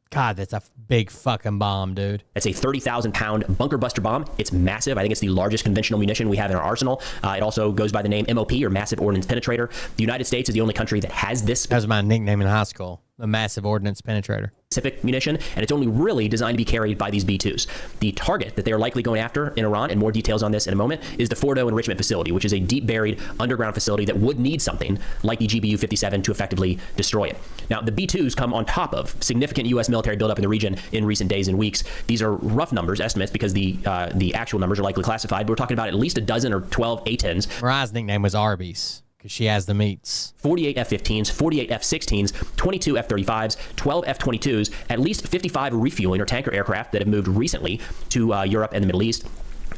God, that's a big fucking bomb, dude. It's a 30,000-pound bunker buster bomb. It's massive. I think it's the largest conventional munition we have in our arsenal. It also goes by the name MOP, or Massive Ordnance Penetrator. The United States is the only country that has this. That was my nickname in high school, the Massive Ordnance Penetrator. Specific munition, and it's only really designed to be carried by these B-2s. The target that they are likely going after in Iran, and more details on this in a moment, is the Fordo Enrichment Facility, which is a deep-buried underground facility that would need something like the GBU-57 to effectively destroy it. Now, the B-2s come on top of significant U.S. military buildup in the region in recent days and weeks. These are rough numbers, estimates, because the actual numbers are likely classified, but we're talking about at least a dozen or 12 A-10s. Mariah's nickname was Arby's, because she has the meats. 48 F-15s, 48 F-16s, 22 F-35s, 12 F-22s, at least 55 refueling or tanker aircraft that have moved recently to Europe and the Middle East.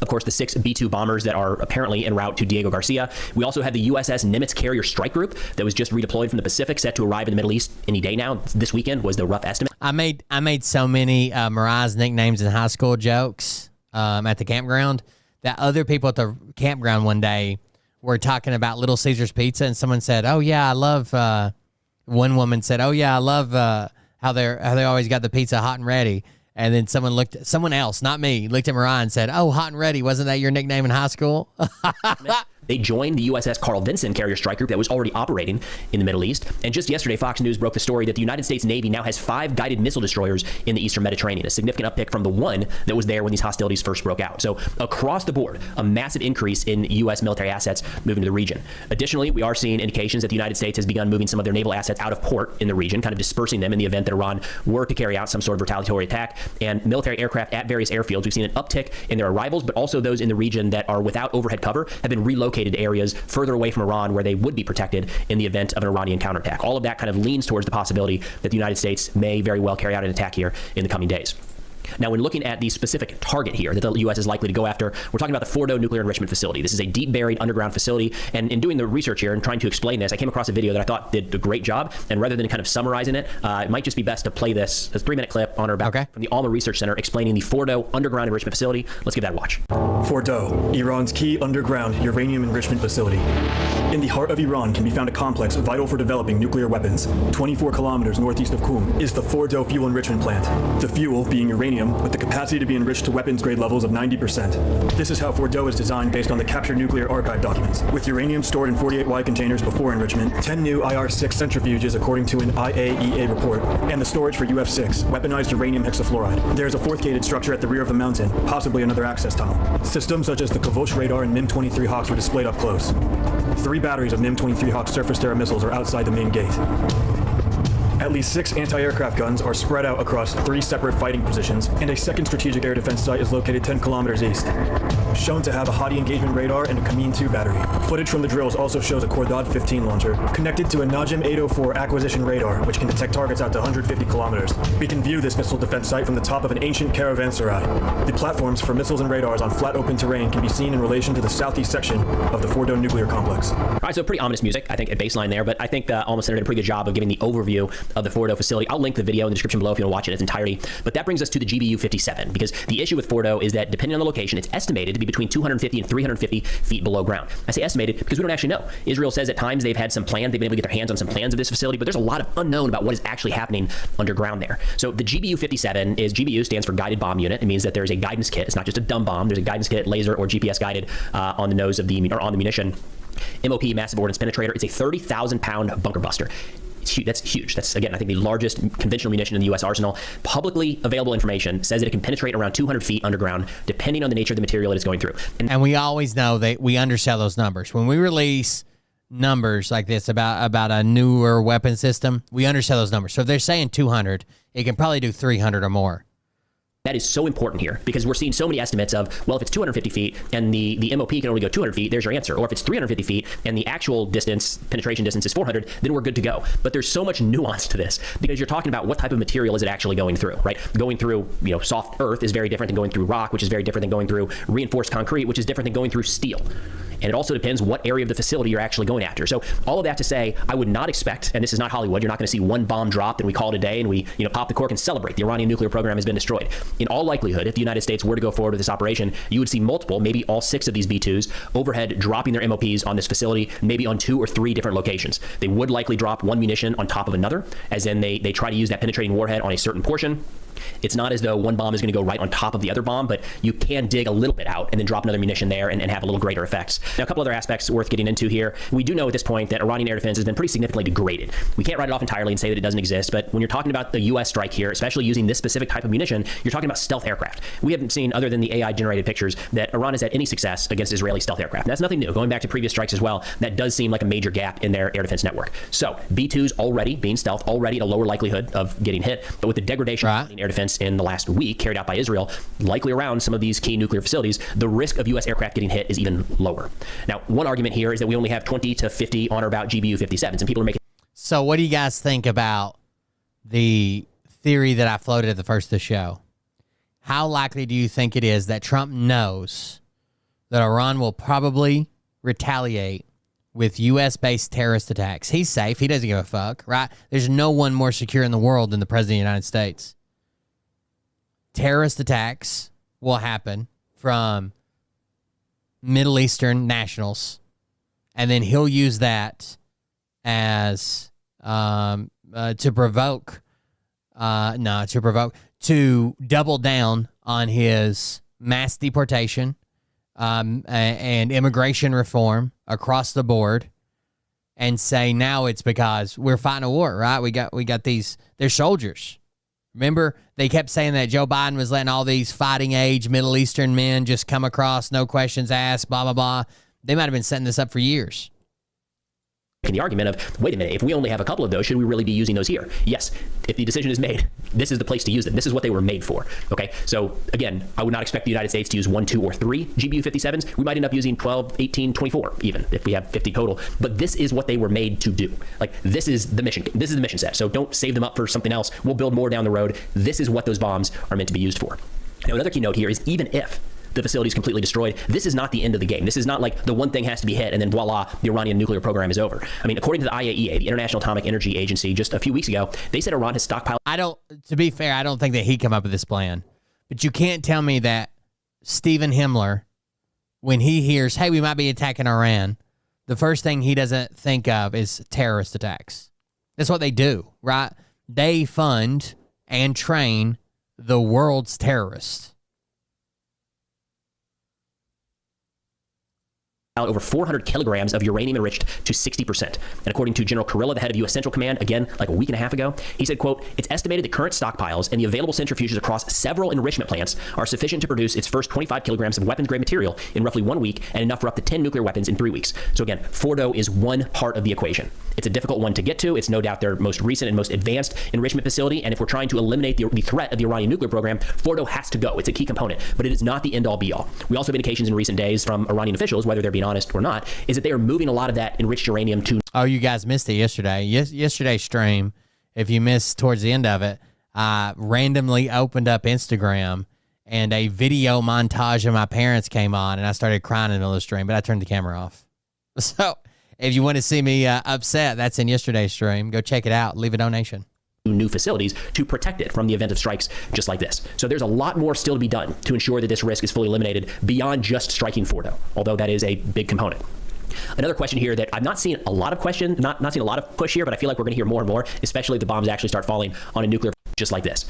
Of course, the 6 B-2 bombers that are apparently en route to Diego Garcia. We also have the USS Nimitz Carrier Strike Group that was just redeployed from the Pacific, set to arrive in the Middle East any day now. This weekend was the rough estimate. I made so many Mariah's nicknames in high school jokes at the campground that other people at the campground one day were talking about Little Caesars Pizza, and someone said, "Oh yeah, I love." One woman said, "Oh yeah, I love how they always got the pizza hot and ready." And then someone else, not me, looked at Mariah and said, "Oh, hot and ready, wasn't that your nickname in high school?" They joined the USS Carl Vinson Carrier Strike Group that was already operating in the Middle East. And just yesterday, Fox News broke the story that the United States Navy now has 5 guided missile destroyers in the Eastern Mediterranean, a significant uptick from the one that was there when these hostilities first broke out. So across the board, a massive increase in U.S. military assets moving to the region. Additionally, we are seeing indications that the United States has begun moving some of their naval assets out of port in the region, kind of dispersing them in the event that Iran were to carry out some sort of retaliatory attack. And military aircraft at various airfields, we've seen an uptick in their arrivals, but also those in the region that are without overhead cover have been relocated to areas further away from Iran where they would be protected in the event of an Iranian counterattack. All of that kind of leans towards the possibility that the United States may very well carry out an attack here in the coming days. Now, when looking at the specific target here that the U.S. is likely to go after, we're talking about the Fordo Nuclear Enrichment Facility. This is a deep-buried underground facility, and in doing the research here and trying to explain this, I came across a video that I thought did a great job, and rather than kind of summarizing it, it might just be best to play this 3-minute clip on our back from the Alma Research Center explaining the Fordo Underground Enrichment Facility. Let's give that a watch. Fordo, Iran's key underground uranium enrichment facility. In the heart of Iran can be found a complex vital for developing nuclear weapons. 24 kilometers northeast of Qum is the Fordo Fuel Enrichment Plant. The fuel, being uranium uranium with the capacity to be enriched to weapons grade levels of 90%. This is how Fordo is designed based on the captured nuclear archive documents, with uranium stored in 48Y containers before enrichment, 10 new IR-6 centrifuges according to an IAEA report, and the storage for UF6, weaponized uranium hexafluoride. There is a fourth gated structure at the rear of the mountain, possibly another access tunnel. Systems such as the Kavosh radar and MIM-23 Hawks were displayed up close. 3 batteries of MIM-23 Hawk surface-to-air missiles are outside the main gate. At least 6 anti-aircraft guns are spread out across 3 separate fighting positions, and a second strategic air defense site is located 10 kilometers east, shown to have a Hadi engagement radar and a Kameen 2 battery. Footage from the drills also shows a Kordad 15 launcher, connected to a Najim 804 acquisition radar, which can detect targets out to 150 kilometers. We can view this missile defense site from the top of an ancient caravanserai. The platforms for missiles and radars on flat open terrain can be seen in relation to the southeast section of the Fordo nuclear complex. All right, so pretty ominous music, I think, at baseline there, but I think Almost Center did a pretty good job of giving the overview of the Fordo facility. I'll link the video in the description below if you want to watch it in its entirety. But that brings us to the GBU-57, because the issue with Fordo is that depending on the location, it's estimated to be between 250 and 350 feet below ground. I say estimated because we don't actually know. Israel says at times they've had some plans, they've been able to get their hands on some plans of this facility, but there's a lot of unknown about what is actually happening underground there. So the GBU-57 is, GBU stands for Guided Bomb Unit. It means that there's a guidance kit. It's not just a dumb bomb. There's a guidance kit, laser or GPS guided on the nose of the, or on the munition. MOP, massive ordnance penetrator. It's a 30,000 pound bunker buster. That's huge. That's, again, I think the largest conventional munition in the U.S. arsenal. Publicly available information says that it can penetrate around 200 feet underground, depending on the nature of the material it is going through. And we always know that we undersell those numbers. When we release numbers like this about a newer weapon system, we undersell those numbers. So if they're saying 200, it can probably do 300 or more. That is so important here because we're seeing so many estimates of, well, if it's 250 feet and the MOP can only go 200 feet, there's your answer. Or if it's 350 feet and the actual distance, penetration distance is 400, then we're good to go. But there's so much nuance to this because you're talking about what type of material is it actually going through, right? Going through, soft earth is very different than going through rock, which is very different than going through reinforced concrete, which is different than going through steel. And it also depends what area of the facility you're actually going after. So all of that to say, I would not expect, and this is not Hollywood, you're not going to see one bomb dropped and we call it a day and we pop the cork and celebrate. The Iranian nuclear program has been destroyed. In all likelihood, if the United States were to go forward with this operation, you would see multiple, maybe all 6 of these B-2s overhead dropping their MOPs on this facility, maybe on 2 or 3 different locations. They would likely drop one munition on top of another, as in they try to use that penetrating warhead on a certain portion. It's not as though one bomb is going to go right on top of the other bomb, but you can dig a little bit out and then drop another munition there and have a little greater effects. Now, a couple other aspects worth getting into here. We do know at this point that Iranian air defense has been pretty significantly degraded. We can't write it off entirely and say that it doesn't exist, but when you're talking about the U.S. strike here, especially using this specific type of munition, you're talking about stealth aircraft. We haven't seen, other than the AI-generated pictures, that Iran has had any success against Israeli stealth aircraft. And that's nothing new. Going back to previous strikes as well, that does seem like a major gap in their air defense network. So B-2s already being stealth, already at a lower likelihood of getting hit, but with the degradation of air defense in the last week carried out by Israel, likely around some of these key nuclear facilities, the risk of U.S. aircraft getting hit is even lower. Now, one argument here is that we only have 20 to 50 on or about GBU-57s, and people are making... So what do you guys think about the theory that I floated at the first of the show? How likely do you think it is that Trump knows that Iran will probably retaliate with U.S.-based terrorist attacks? He's safe. He doesn't give a fuck, right? There's no one more secure in the world than the President of the United States. Terrorist attacks will happen from Middle Eastern nationals, and then he'll use that as to double down on his mass deportation and immigration reform across the board, and say now it's because we're fighting a war, right? We got these. They're soldiers. Remember, they kept saying that Joe Biden was letting all these fighting age Middle Eastern men just come across, no questions asked, blah, blah, blah. They might have been setting this up for years. The argument of, wait a minute, if we only have a couple of those, should we really be using those here? Yes, if the decision is made, this is the place to use them. This is what they were made for, okay? So, again, I would not expect the United States to use 1, 2, or 3 GBU-57s. We might end up using 12, 18, 24, even, if we have 50 total. But this is what they were made to do. Like, this is the mission. This is the mission set. So don't save them up for something else. We'll build more down the road. This is what those bombs are meant to be used for. Now, another key note here is even if the facility is completely destroyed, this is not the end of the game. This is not like the one thing has to be hit and then voila, the Iranian nuclear program is over. I mean, according to the IAEA, the International Atomic Energy Agency, just a few weeks ago, they said Iran has stockpiled... To be fair, I don't think that he came up with this plan. But you can't tell me that Stephen Himmler, when he hears, hey, we might be attacking Iran, the first thing he doesn't think of is terrorist attacks. That's what they do, right? They fund and train the world's terrorist. Over 400 kilograms of uranium enriched to 60%. And according to General Kurilla, the head of U.S. Central Command, again, like a week and a half ago, he said, quote, it's estimated that current stockpiles and the available centrifuges across several enrichment plants are sufficient to produce its first 25 kilograms of weapons-grade material in roughly 1 week and enough for up to 10 nuclear weapons in 3 weeks. So again, Fordo is one part of the equation. It's a difficult one to get to. It's no doubt their most recent and most advanced enrichment facility. And if we're trying to eliminate the threat of the Iranian nuclear program, Fordo has to go. It's a key component, but it is not the end-all be-all. We also have indications in recent days from Iranian officials, whether they're being honest or not, is that they are moving a lot of that enriched uranium to... Oh, you guys missed it yesterday. Yesterday's stream, if you missed towards the end of it, I randomly opened up Instagram and a video montage of my parents came on and I started crying in the middle of the stream, but I turned the camera off. So if you want to see me upset, that's in yesterday's stream. Go check it out. Leave a donation. New facilities to protect it from the event of strikes just like this. So there's a lot more still to be done to ensure that this risk is fully eliminated beyond just striking Fordo, although that is a big component. Another question here that I've not seen a lot of not seen a lot of push here, but I feel like we're going to hear more and more, especially if the bombs actually start falling on a nuclear just like this.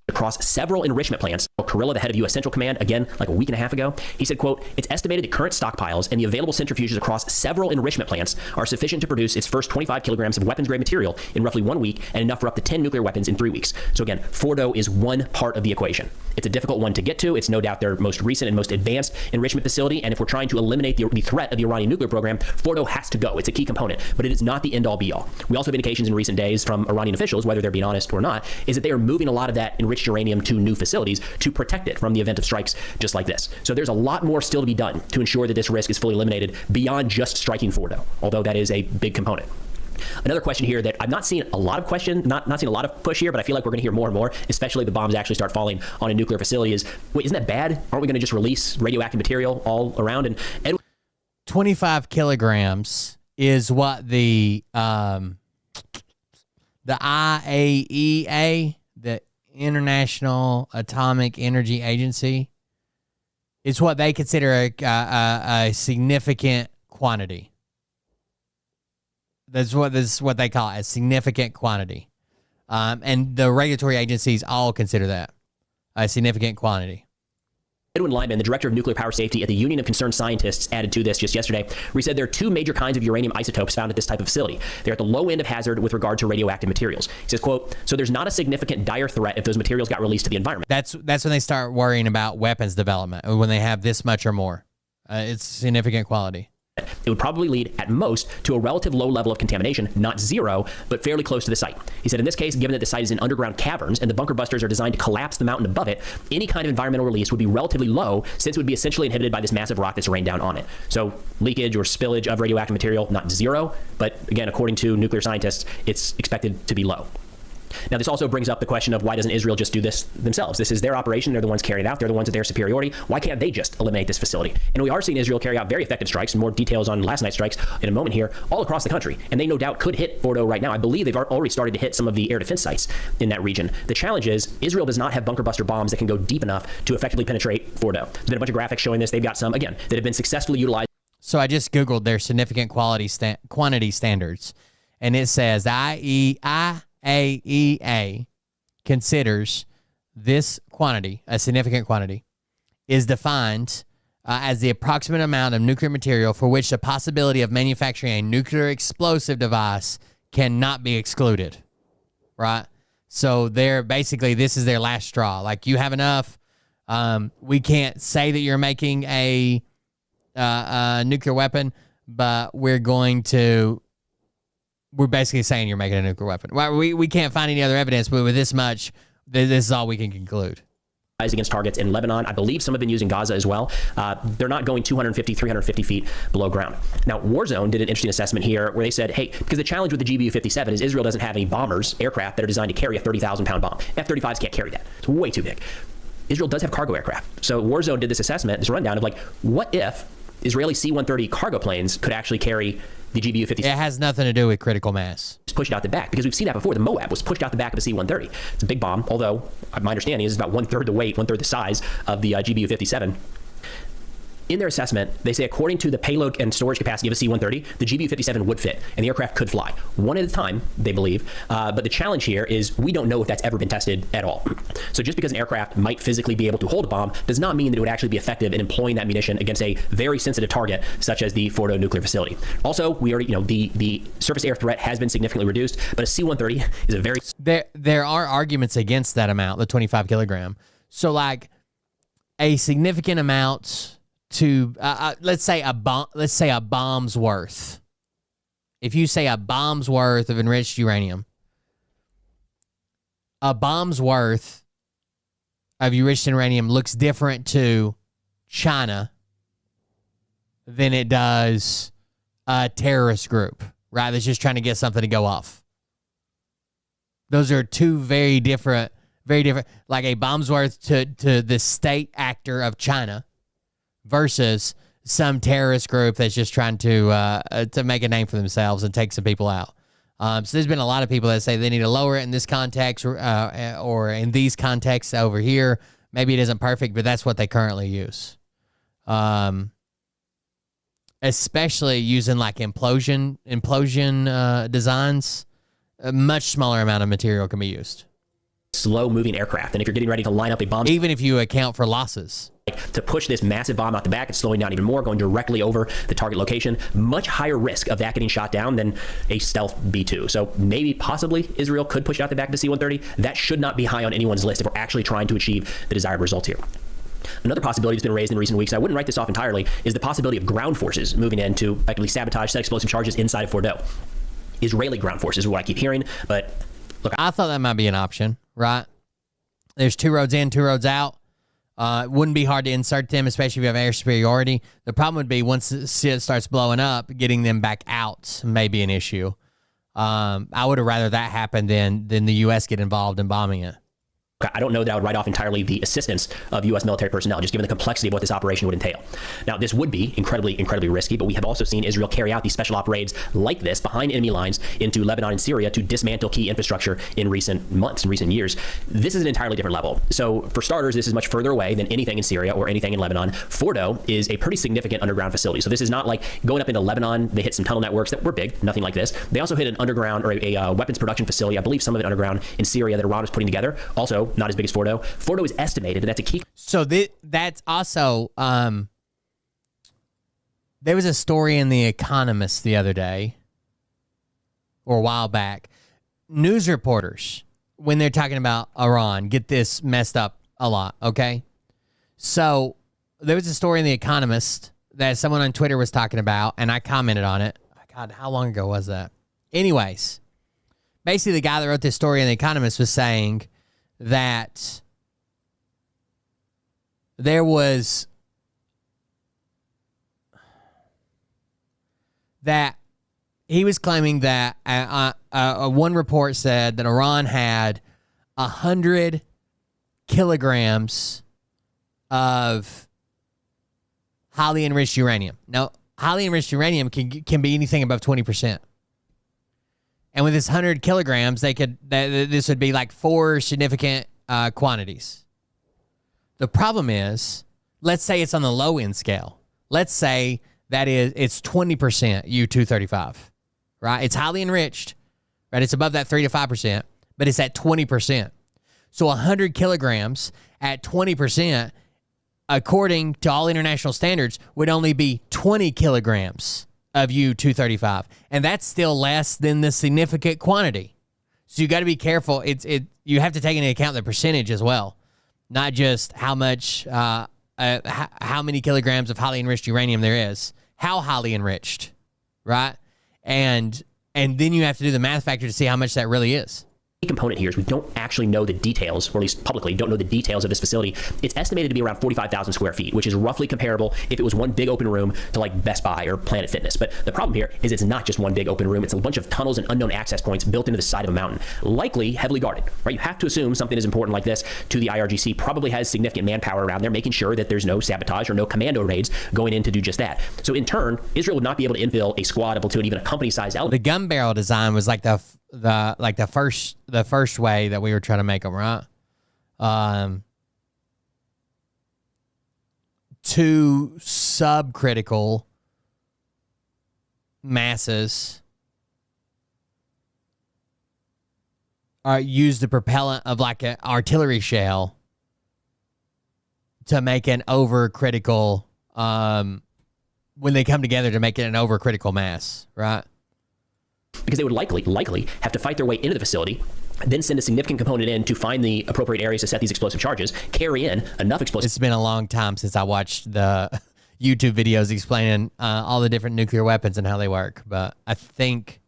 Across several enrichment plants. Kurilla, the head of U.S. Central Command, again, like a week and a half ago, he said, quote, it's estimated that current stockpiles and the available centrifuges across several enrichment plants are sufficient to produce its first 25 kilograms of weapons-grade material in roughly 1 week and enough for up to 10 nuclear weapons in 3 weeks. So again, Fordo is one part of the equation. It's a difficult one to get to. It's no doubt their most recent and most advanced enrichment facility. And if we're trying to eliminate the threat of the Iranian nuclear program, Fordo has to go. It's a key component, but it is not the end-all be-all. We also have indications in recent days from Iranian officials, whether they're being honest or not, is that they are moving a lot of that enriched uranium to new facilities to protect it from the event of strikes just like this. So there's a lot more still to be done to ensure that this risk is fully eliminated beyond just striking Fordo, although that is a big component. Another question here that I've not seen a lot of not seen a lot of push here, but I feel like we're going to hear more and more, especially if the bombs actually start falling on a nuclear facility, is, wait, isn't that bad? Aren't we going to just release radioactive material all around? And 25 kilograms is what the IAEA, the International Atomic Energy Agency, is what they consider a significant quantity. This is what they call it, a significant quantity. And the regulatory agencies all consider that a significant quantity. Edwin Lyman, the director of nuclear power safety at the Union of Concerned Scientists, added to this just yesterday, where he said there are two major kinds of uranium isotopes found at this type of facility. They're at the low end of hazard with regard to radioactive materials. He says, quote, so there's not a significant dire threat if those materials got released to the environment. That's when they start worrying about weapons development, when they have this much or more. It's significant quality. It would probably lead, at most, to a relative low level of contamination, not zero, but fairly close to the site. He said, in this case, given that the site is in underground caverns and the bunker busters are designed to collapse the mountain above it, any kind of environmental release would be relatively low, since it would be essentially inhibited by this massive rock that's rained down on it. So leakage or spillage of radioactive material, not zero, but again, according to nuclear scientists, it's expected to be low. Now, this also brings up the question of why doesn't Israel just do this themselves? This is their operation. They're the ones carrying it out. They're the ones at their superiority. Why can't they just eliminate this facility? And we are seeing Israel carry out very effective strikes, and more details on last night's strikes in a moment here, all across the country. And they no doubt could hit Fordo right now. I believe they've already started to hit some of the air defense sites in that region. The challenge is Israel does not have bunker buster bombs that can go deep enough to effectively penetrate Fordo. There's been a bunch of graphics showing this. They've got some, again, that have been successfully utilized. So I just Googled their significant quantity standards, and it says IAEA considers this quantity, a significant quantity, is defined as the approximate amount of nuclear material for which the possibility of manufacturing a nuclear explosive device cannot be excluded, right? So they're basically, this is their last straw. Like, you have enough. We can't say that you're making a nuclear weapon, but we're basically saying you're making a nuclear weapon. Well, we can't find any other evidence, but with this much, this is all we can conclude. Against targets in Lebanon. I believe some have been using Gaza as well. They're not going 250, 350 feet below ground. Now, Warzone did an interesting assessment here where they said, hey, because the challenge with the GBU-57 is Israel doesn't have any bombers, aircraft, that are designed to carry a 30,000-pound bomb. F-35s can't carry that. It's way too big. Israel does have cargo aircraft. So Warzone did this assessment, this rundown of like, what if Israeli C-130 cargo planes could actually carry the GBU-57? It has nothing to do with critical mass. Just push it out the back, because we've seen that before. The Moab was pushed out the back of a C-130. It's a big bomb, although my understanding is it's about one-third the weight, one-third the size of the GBU-57. In their assessment, they say according to the payload and storage capacity of a C-130, the GBU-57 would fit, and the aircraft could fly. One at a time, they believe. But the challenge here is we don't know if that's ever been tested at all. So just because an aircraft might physically be able to hold a bomb does not mean that it would actually be effective in employing that munition against a very sensitive target, such as the Fordo nuclear facility. Also, we already, the surface air threat has been significantly reduced, but a C-130 is a very... There are arguments against that amount, the 25 kilogram. So, like, a significant amount to let's say a bomb's worth. If you say a bomb's worth of enriched uranium, a bomb's worth of enriched uranium looks different to China than it does a terrorist group, right? That's just trying to get something to go off. Those are two very different. Like a bomb's worth to the state actor of China versus some terrorist group that's just trying to make a name for themselves and take some people out. So there's been a lot of people that say they need to lower it in this context or in these contexts over here. Maybe it isn't perfect, but that's what they currently use. Especially using like implosion designs, a much smaller amount of material can be used. Slow-moving aircraft, and if you're getting ready to line up a bomb... Even if you account for losses. To push this massive bomb out the back, it's slowing down even more, going directly over the target location. Much higher risk of that getting shot down than a stealth B-2. So maybe, possibly, Israel could push out the back of the C-130. That should not be high on anyone's list if we're actually trying to achieve the desired results here. Another possibility that's been raised in recent weeks, I wouldn't write this off entirely, is the possibility of ground forces moving in to effectively sabotage, set explosive charges inside of Fordo. Israeli ground forces is what I keep hearing, but... Look, I thought that might be an option, right? There's 2 roads in, 2 roads out. It wouldn't be hard to insert them, especially if you have air superiority. The problem would be once the shit starts blowing up, getting them back out may be an issue. I would have rather that happen than the U.S. get involved in bombing it. I don't know that I would write off entirely the assistance of U.S. military personnel, just given the complexity of what this operation would entail. Now, this would be incredibly, incredibly risky, but we have also seen Israel carry out these special operations like this behind enemy lines into Lebanon and Syria to dismantle key infrastructure in recent months, in recent years. This is an entirely different level. So, for starters, this is much further away than anything in Syria or anything in Lebanon. Fordo is a pretty significant underground facility. So, this is not like going up into Lebanon, they hit some tunnel networks that were big, nothing like this. They also hit an underground or a weapons production facility, I believe some of it underground in Syria that Iran was putting together. Also, not as big as Fordo. Fordo is estimated, and that's a key. So that's also, there was a story in The Economist the other day, or a while back. News reporters, when they're talking about Iran, get this messed up a lot, okay? So there was a story in The Economist that someone on Twitter was talking about, and I commented on it. God, how long ago was that? Anyways, basically the guy that wrote this story in The Economist was saying that there was that he was claiming that one report said that Iran had 100 kilograms of highly enriched uranium. Now, highly enriched uranium can be anything above 20%. And with this 100 kilograms, this would be like 4 significant quantities. The problem is, let's say it's on the low end scale. Let's say that it's 20% U-235, right? It's highly enriched, right? It's above that 3 to 5%, but it's at 20%. So 100 kilograms at 20%, according to all international standards, would only be 20 kilograms of U-235, and that's still less than the significant quantity. So you got to be careful. You have to take into account the percentage as well, not just how much, how many kilograms of highly enriched uranium there is, how highly enriched, right? And then you have to do the math factor to see how much that really is. Key component here is we don't actually know the details, or at least publicly don't know the details of this facility. It's estimated to be around 45,000 square feet, which is roughly comparable if it was one big open room to like Best Buy or Planet Fitness. But the problem here is it's not just one big open room. It's a bunch of tunnels and unknown access points built into the side of a mountain, likely heavily guarded, right? You have to assume something as important like this to the IRGC probably has significant manpower around there, making sure that there's no sabotage or no commando raids going in to do just that. So in turn, Israel would not be able to infill a squad, a platoon, even a company-sized element. The gun barrel design was like the first way that we were trying to make them, right? two subcritical masses use the propellant of like an artillery shell to make an overcritical, when they come together to make it an overcritical mass, right? Because they would likely have to fight their way into the facility, then send a significant component in to find the appropriate areas to set these explosive charges, carry in enough explosive. It's been a long time since I watched the YouTube videos explaining all the different nuclear weapons and how they work, but I think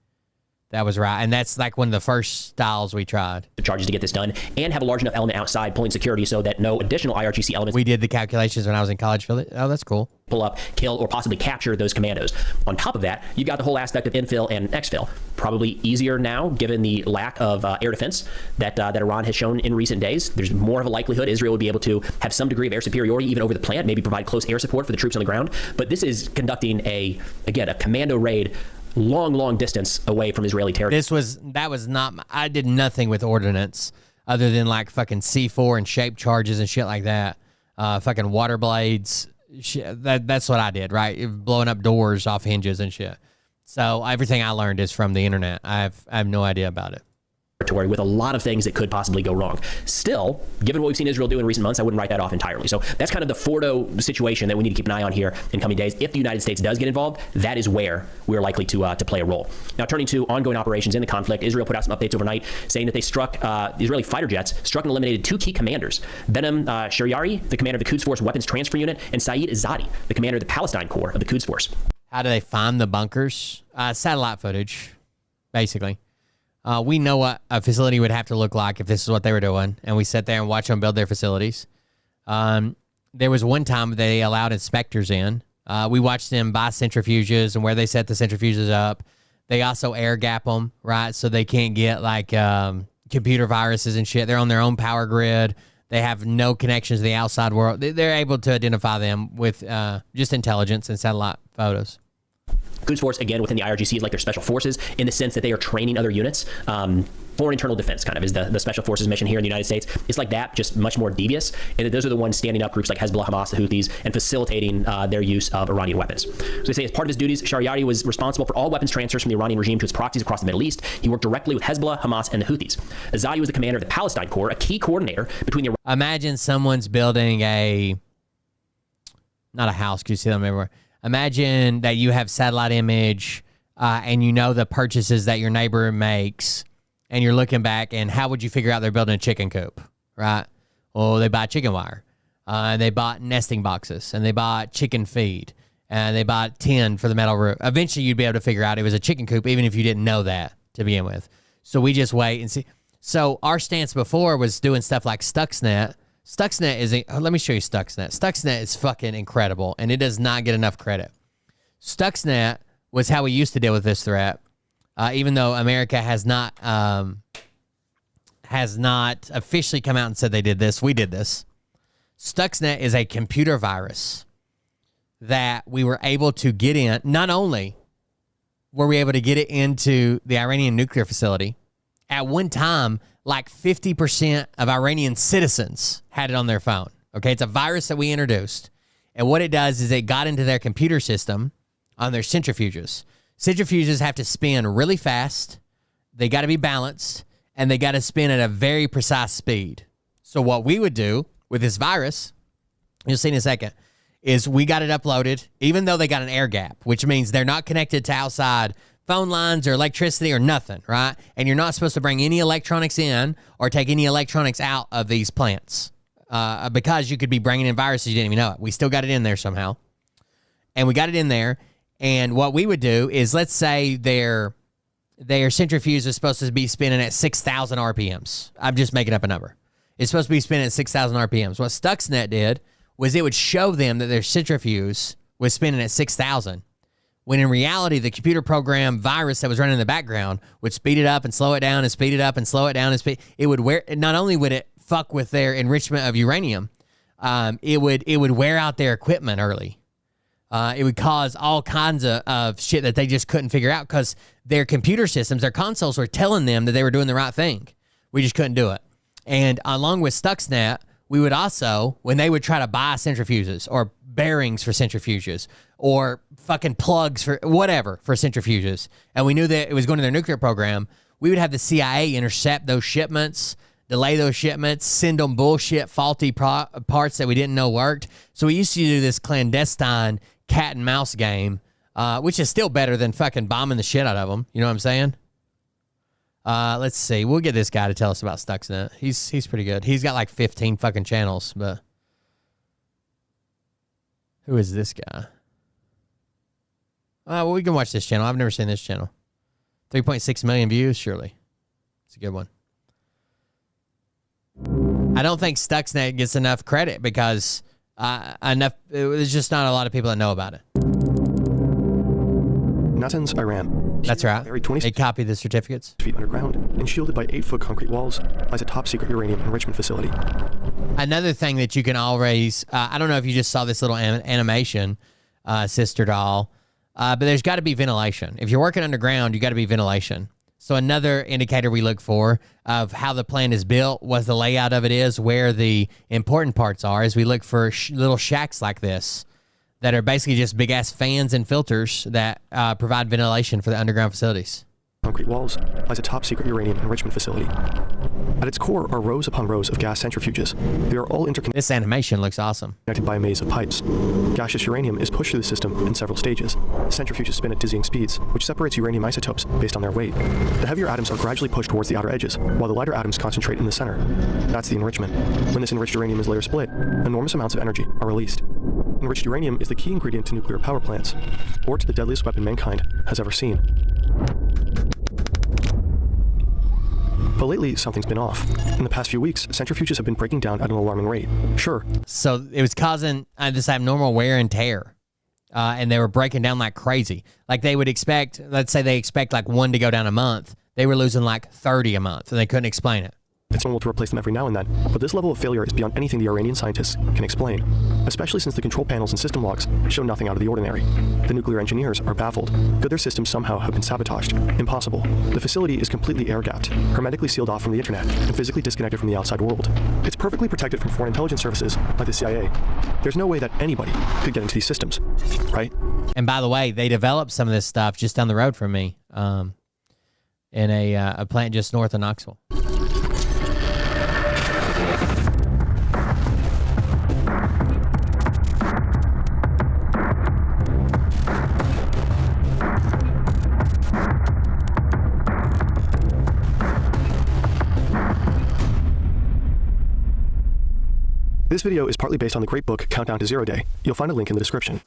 that was right. And that's like one of the first styles we tried. The charges to get this done and have a large enough element outside pulling security so that no additional IRGC elements. We did the calculations when I was in college. Oh, that's cool. Pull up, kill, or possibly capture those commandos. On top of that, you've got the whole aspect of infill and exfil. Probably easier now, given the lack of air defense that Iran has shown in recent days. There's more of a likelihood Israel would be able to have some degree of air superiority even over the plant, maybe provide close air support for the troops on the ground. But this is conducting a commando raid long distance away from Israeli territory. I did nothing with ordnance other than like fucking C4 and shape charges and shit like that. Fucking water blades. That's what I did, right? Blowing up doors off hinges and shit. So everything I learned is from the internet. I have no idea about it. With a lot of things that could possibly go wrong. Still, given what we've seen Israel do in recent months, I wouldn't write that off entirely. So that's kind of the Fordo situation that we need to keep an eye on here in coming days. If the United States does get involved, that is where we're likely to play a role. Now, turning to ongoing operations in the conflict, Israel put out some updates overnight saying that they struck, the Israeli fighter jets struck and eliminated two key commanders. Benem Shariari, the commander of the Quds Force Weapons Transfer Unit, and Saeed Izzadi, the commander of the Palestine Corps of the Quds Force. How do they find the bunkers? Satellite footage, basically. We know what a facility would have to look like if this is what they were doing, and we sat there and watched them build their facilities. There was one time they allowed inspectors in. We watched them buy centrifuges and where they set the centrifuges up. They also air gap them, right, so they can't get like computer viruses and shit. They're on their own power grid. They have no connections to the outside world. They're able to identify them with just intelligence and satellite photos. Quds Force, again, within the IRGC is like their special forces in the sense that they are training other units. Foreign internal defense kind of is the special forces mission here in the United States. It's like that, just much more devious. And those are the ones standing up groups like Hezbollah, Hamas, the Houthis, and facilitating their use of Iranian weapons. So they say as part of his duties, Shariari was responsible for all weapons transfers from the Iranian regime to its proxies across the Middle East. He worked directly with Hezbollah, Hamas, and the Houthis. Izzadi was the commander of the Palestine Corps, a key coordinator between the... Imagine someone's building not a house, because you see them everywhere. Imagine that you have satellite image and you know the purchases that your neighbor makes, and you're looking back, and how would you figure out they're building a chicken coop, right? Well, they buy chicken wire. They bought nesting boxes, and they bought chicken feed, and they bought tin for the metal roof. Eventually, you'd be able to figure out it was a chicken coop, even if you didn't know that to begin with. So we just wait and see. So our stance before was doing stuff like Stuxnet. Stuxnet is let me show you Stuxnet. Stuxnet is fucking incredible, and it does not get enough credit. Stuxnet was how we used to deal with this threat, even though America has not officially come out and said they did this. We did this. Stuxnet is a computer virus that we were able to get in. Not only were we able to get it into the Iranian nuclear facility, at one time, like 50% of Iranian citizens had it on their phone. Okay, it's a virus that we introduced. And what it does is it got into their computer system on their centrifuges. Centrifuges have to spin really fast. They got to be balanced, and they got to spin at a very precise speed. So what we would do with this virus, you'll see in a second, is we got it uploaded, even though they got an air gap, which means they're not connected to outside phone lines or electricity or nothing, right? And you're not supposed to bring any electronics in or take any electronics out of these plants because you could be bringing in viruses you didn't even know it. We still got it in there somehow. And we got it in there. And what we would do is, let's say their centrifuge is supposed to be spinning at 6,000 RPMs. I'm just making up a number. It's supposed to be spinning at 6,000 RPMs. What Stuxnet did was it would show them that their centrifuge was spinning at 6,000. When in reality, the computer program virus that was running in the background would speed it up and slow it down and speed it up and slow it down and speed. It would not only would it fuck with their enrichment of uranium, it would wear out their equipment early. It would cause all kinds of shit that they just couldn't figure out because their computer systems, their consoles were telling them that they were doing the right thing. We just couldn't do it. And along with Stuxnet, we would also, when they would try to buy centrifuges or bearings for centrifuges or fucking plugs for whatever for centrifuges, and we knew that it was going to their nuclear program, we would have the CIA intercept those shipments, delay those shipments, send them bullshit, faulty parts that we didn't know worked. So we used to do this clandestine cat and mouse game, which is still better than fucking bombing the shit out of them. You know what I'm saying? Let's see. We'll get this guy to tell us about Stuxnet. He's pretty good. He's got like 15 fucking channels, but who is this guy? Well, we can watch this channel. I've never seen this channel. 3.6 million views, surely. It's a good one. I don't think Stuxnet gets enough credit because there's just not a lot of people that know about it. Natanz, Iran. That's right. Buried 26 they copied the certificates. feet underground and shielded by 8-foot concrete walls lies a top-secret uranium enrichment facility. Another thing that you can always, I don't know if you just saw this little animation, Sister Doll, but there's got to be ventilation. If you're working underground, you got to be ventilation. So another indicator we look for of how the plant is built, what the layout of it is, where the important parts are, is we look for little shacks like this that are basically just big-ass fans and filters that provide ventilation for the underground facilities. Concrete walls lies a top-secret uranium enrichment facility. At its core are rows upon rows of gas centrifuges. They are all interconnected. This animation looks awesome. Connected by a maze of pipes. Gaseous uranium is pushed through the system in several stages. Centrifuges spin at dizzying speeds, which separates uranium isotopes based on their weight. The heavier atoms are gradually pushed towards the outer edges, while the lighter atoms concentrate in the center. That's the enrichment. When this enriched uranium is layer split, enormous amounts of energy are released. Enriched uranium is the key ingredient to nuclear power plants, or to the deadliest weapon mankind has ever seen. But lately, something's been off. In the past few weeks, centrifuges have been breaking down at an alarming rate. Sure. So it was causing this abnormal wear and tear. And they were breaking down like crazy. Like they would expect, let's say they expect like 1 to go down a month. They were losing like 30 a month, and they couldn't explain it. It's normal to replace them every now and then, but this level of failure is beyond anything the Iranian scientists can explain, especially since the control panels and system logs show nothing out of the ordinary. The nuclear engineers are baffled. Could their systems somehow have been sabotaged? Impossible. The facility is completely air-gapped, hermetically sealed off from the internet, and physically disconnected from the outside world. It's perfectly protected from foreign intelligence services, like the CIA. There's no way that anybody could get into these systems, right? And by the way, they developed some of this stuff just down the road from me, in a plant just north of Knoxville. This video is partly based on the great book Countdown to Zero Day. You'll find a link in the description.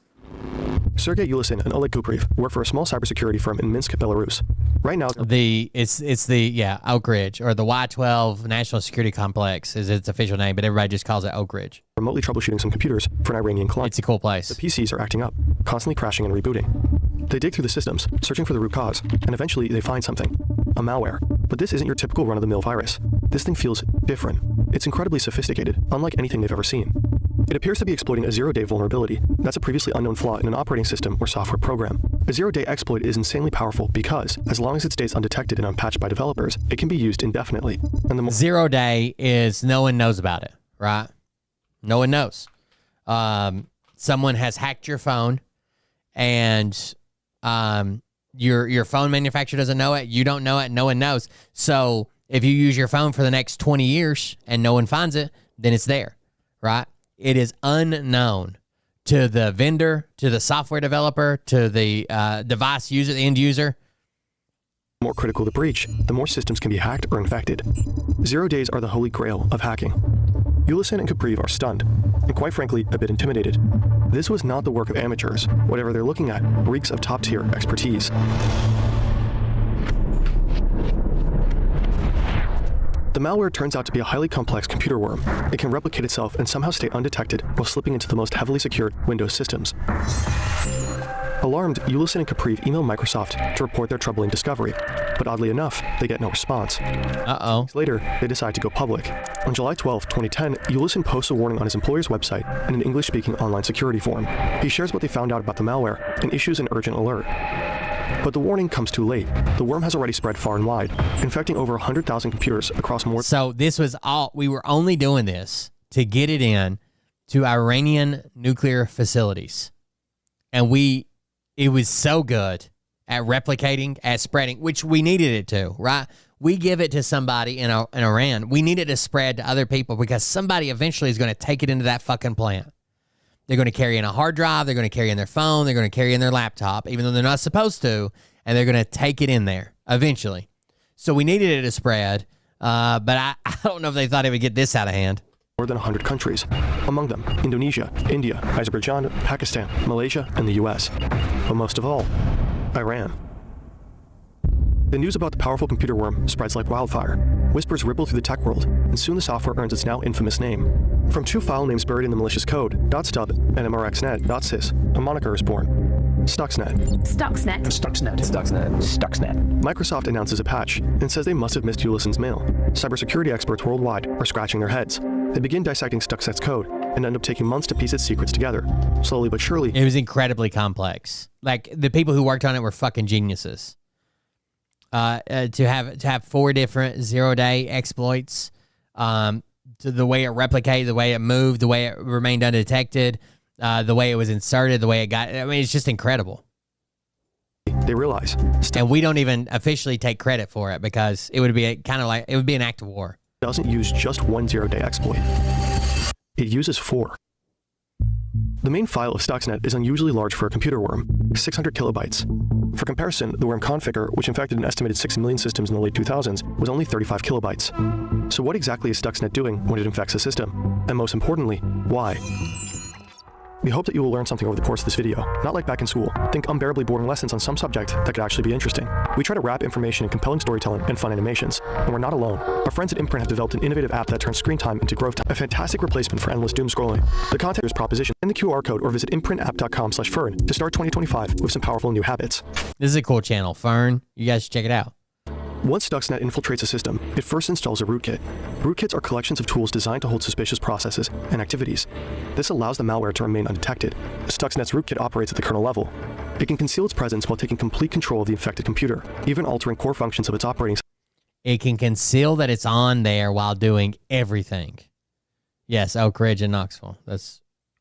Sergey Ulysin and Oleg Kupriv work for a small cybersecurity firm in Minsk, Belarus. Right now, it's the Oak Ridge, or the Y12 National Security Complex is its official name, but everybody just calls it Oak Ridge. Remotely troubleshooting some computers for an Iranian client. It's a cool place. The PCs are acting up, constantly crashing and rebooting. They dig through the systems, searching for the root cause, and eventually they find something. A malware. But this isn't your typical run-of-the-mill virus. This thing feels different. It's incredibly sophisticated, unlike anything they've ever seen. It appears to be exploiting a zero-day vulnerability. That's a previously unknown flaw in an operating system or software program. A zero-day exploit is insanely powerful because, as long as it stays undetected and unpatched by developers, it can be used indefinitely. And the 0 day is no one knows about it, right? No one knows. Someone has hacked your phone, and your phone manufacturer doesn't know it. You don't know it. No one knows. So if you use your phone for the next 20 years and no one finds it, then it's there, right? It is unknown to the vendor, to the software developer, to the device user, the end user. The more critical the breach, the more systems can be hacked or infected. 0 days are the holy grail of hacking. Ulysin and Kupriv are stunned, and quite frankly, a bit intimidated. This was not the work of amateurs. Whatever they're looking at reeks of top-tier expertise. The malware turns out to be a highly complex computer worm. It can replicate itself and somehow stay undetected while slipping into the most heavily secured Windows systems. Alarmed, Ulysin and Kupriv email Microsoft to report their troubling discovery, but oddly enough, they get no response. Later, they decide to go public. On July 12, 2010, Ulysin posts a warning on his employer's website and an English-speaking online security forum. He shares what they found out about the malware and issues an urgent alert. But the warning comes too late. The worm has already spread far and wide, infecting over 100,000 computers across more. So this was all, we were only doing this to get it in to Iranian nuclear facilities. And it was so good at replicating, at spreading, which we needed it to, right? We give it to somebody in Iran. We need it to spread to other people because somebody eventually is going to take it into that fucking plant. They're going to carry in a hard drive. They're going to carry in their phone. They're going to carry in their laptop, even though they're not supposed to. And they're going to take it in there eventually. So we needed it to spread. But I don't know if they thought it would get this out of hand. More than 100 countries, among them Indonesia, India, Azerbaijan, Pakistan, Malaysia, and the US. But most of all, Iran. The news about the powerful computer worm spreads like wildfire. Whispers ripple through the tech world, and soon the software earns its now infamous name. From two file names buried in the malicious code, .stub and mrxnet.sys, a moniker is born. Stuxnet. Stuxnet. Stuxnet. Stuxnet. Stuxnet. Microsoft announces a patch and says they must have missed Ulison's mail. Cybersecurity experts worldwide are scratching their heads. They begin dissecting Stuxnet's code and end up taking months to piece its secrets together. Slowly but surely. It was incredibly complex. Like, the people who worked on it were fucking geniuses. To have 4 different zero-day exploits, to the way it replicated, the way it moved, the way it remained undetected, the way it was inserted, the way it got. I mean, it's just incredible. They realize, and we don't even officially take credit for it because it would be kind of like it would be an act of war. Doesn't use just one zero-day exploit. It uses 4. The main file of Stuxnet is unusually large for a computer worm, 600 kilobytes. For comparison, the worm Configure, which infected an estimated 6 million systems in the late 2000s, was only 35 kilobytes. So what exactly is Stuxnet doing when it infects a system? And most importantly, why? We hope that you will learn something over the course of this video, not like back in school. Think unbearably boring lessons on some subject that could actually be interesting. We try to wrap information in compelling storytelling and fun animations, and we're not alone. Our friends at Imprint have developed an innovative app that turns screen time into growth time, a fantastic replacement for endless doom scrolling. The content is proposition in the QR code or visit imprintapp.com/Fern to start 2025 with some powerful new habits. This is a cool channel, Fern. You guys should check it out. Once Stuxnet infiltrates a system, it first installs a rootkit. Rootkits are collections of tools designed to hold suspicious processes and activities. This allows the malware to remain undetected. Stuxnet's rootkit operates at the kernel level. It can conceal its presence while taking complete control of the infected computer, even altering core functions of its operating system. It can conceal that it's on there while doing everything. Yes, Oak Ridge and Knoxville.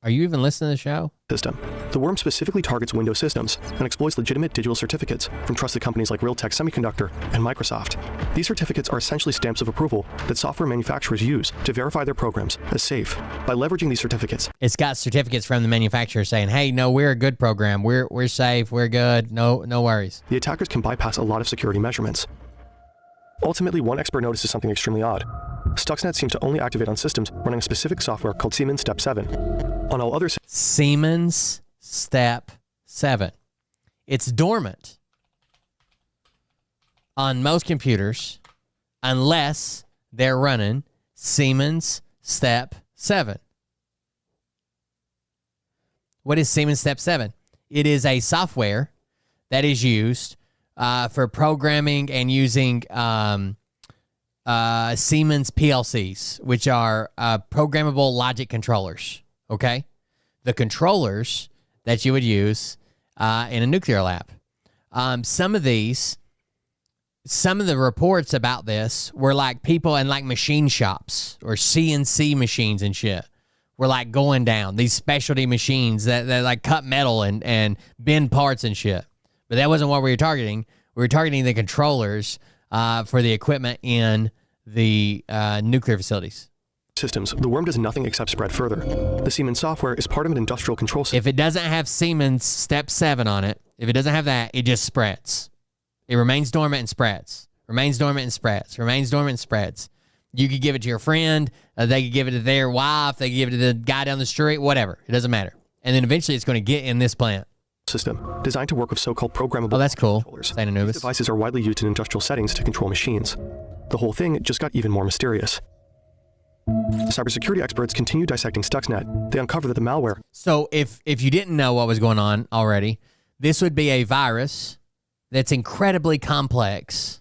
Are you even listening to the show? The worm specifically targets Windows systems and exploits legitimate digital certificates from trusted companies like Realtek Semiconductor and Microsoft. These certificates are essentially stamps of approval that software manufacturers use to verify their programs as safe. By leveraging these certificates, it's got certificates from the manufacturer saying, "Hey, no, we're a good program. We're safe. We're good. No worries." The attackers can bypass a lot of security measurements. Ultimately, one expert notices something extremely odd. Stuxnet seems to only activate on systems running a specific software called Siemens Step 7. On all other Siemens Step 7. It's dormant on most computers unless they're running Siemens Step 7. What is Siemens Step 7? It is a software that is used for programming and using Siemens PLCs, which are programmable logic controllers, okay? The controllers that you would use in a nuclear lab. Some of the reports about this were like people in like machine shops or CNC machines and shit were like going down. These specialty machines that like cut metal and bend parts and shit. But that wasn't what we were targeting. We were targeting the controllers for the equipment in the nuclear facilities. Systems. The worm does nothing except spread further. The Siemens software is part of an industrial control system. If it doesn't have Siemens Step 7 on it, if it doesn't have that, it just spreads. It remains dormant and spreads. Remains dormant and spreads. Remains dormant and spreads. You could give it to your friend. They could give it to their wife. They could give it to the guy down the street. Whatever. It doesn't matter. And then eventually it's going to get in this plant. System designed to work with so-called programmable. Oh, that's cool. These devices are widely used in industrial settings to control machines. The whole thing just got even more mysterious. Cybersecurity experts continue dissecting Stuxnet. They uncover that the malware. So if you didn't know what was going on already, this would be a virus that's incredibly complex,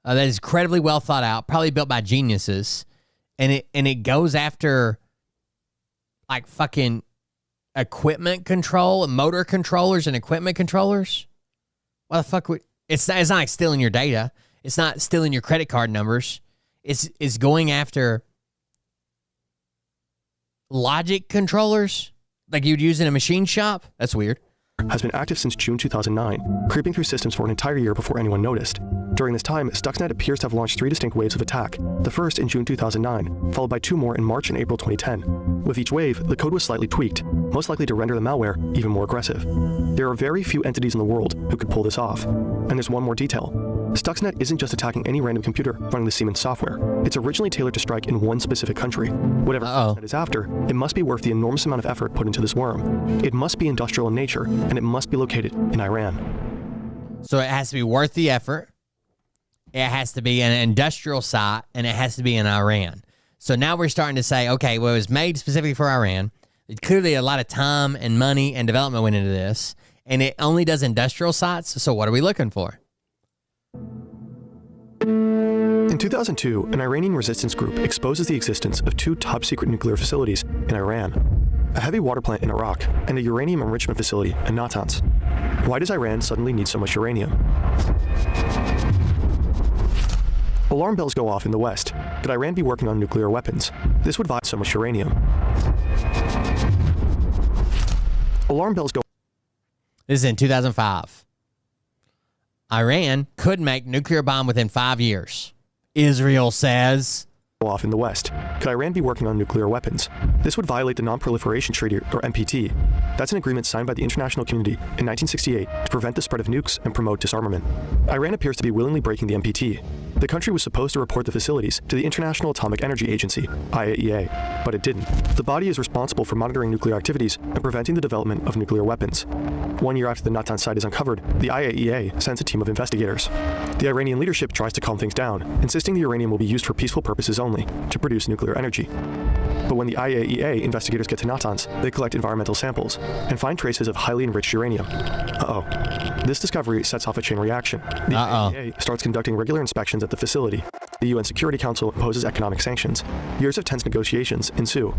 that is incredibly well thought out, probably built by geniuses, and it goes after like fucking equipment control, motor controllers and equipment controllers. Why the fuck would it's not like stealing your data. It's not stealing your credit card numbers. It's going after logic controllers like you'd use in a machine shop? That's weird. Has been active since June 2009, creeping through systems for an entire year before anyone noticed. During this time, Stuxnet appears to have launched 3 distinct waves of attack, the first in June 2009, followed by 2 more in March and April 2010. With each wave, the code was slightly tweaked, most likely to render the malware even more aggressive. There are very few entities in the world who could pull this off. And there's one more detail. Stuxnet isn't just attacking any random computer running the Siemens software. It's originally tailored to strike in one specific country. Whatever Stuxnet is after, it must be worth the enormous amount of effort put into this worm. It must be industrial in nature, and it must be located in Iran. So it has to be worth the effort. It has to be an industrial site, and it has to be in Iran. So now we're starting to say, okay, well, it was made specifically for Iran. Clearly a lot of time and money and development went into this, and it only does industrial sites. So what are we looking for? In 2002, an Iranian resistance group exposes the existence of 2 top-secret nuclear facilities in Iran, a heavy water plant in Iraq, and a uranium enrichment facility in Natanz. Why does Iran suddenly need so much uranium? Alarm bells go off in the West. Could Iran be working on nuclear weapons? This would violate so much uranium. Alarm bells go. This is in 2005. Iran could make nuclear bomb within 5 years. Israel says. Off in the West. Could Iran be working on nuclear weapons? This would violate the Non-Proliferation Treaty, or NPT. That's an agreement signed by the international community in 1968 to prevent the spread of nukes and promote disarmament. Iran appears to be willingly breaking the NPT. The country was supposed to report the facilities to the International Atomic Energy Agency, IAEA, but it didn't. The body is responsible for monitoring nuclear activities and preventing the development of nuclear weapons. 1 year after the Natanz site is uncovered, the IAEA sends a team of investigators. The Iranian leadership tries to calm things down, insisting the uranium will be used for peaceful purposes only, to produce nuclear energy. But when the IAEA investigators get to Natanz, they collect environmental samples and find traces of highly enriched uranium. This discovery sets off a chain reaction. The IAEA starts conducting regular inspections at the facility. The UN Security Council imposes economic sanctions. Years of tense negotiations ensue.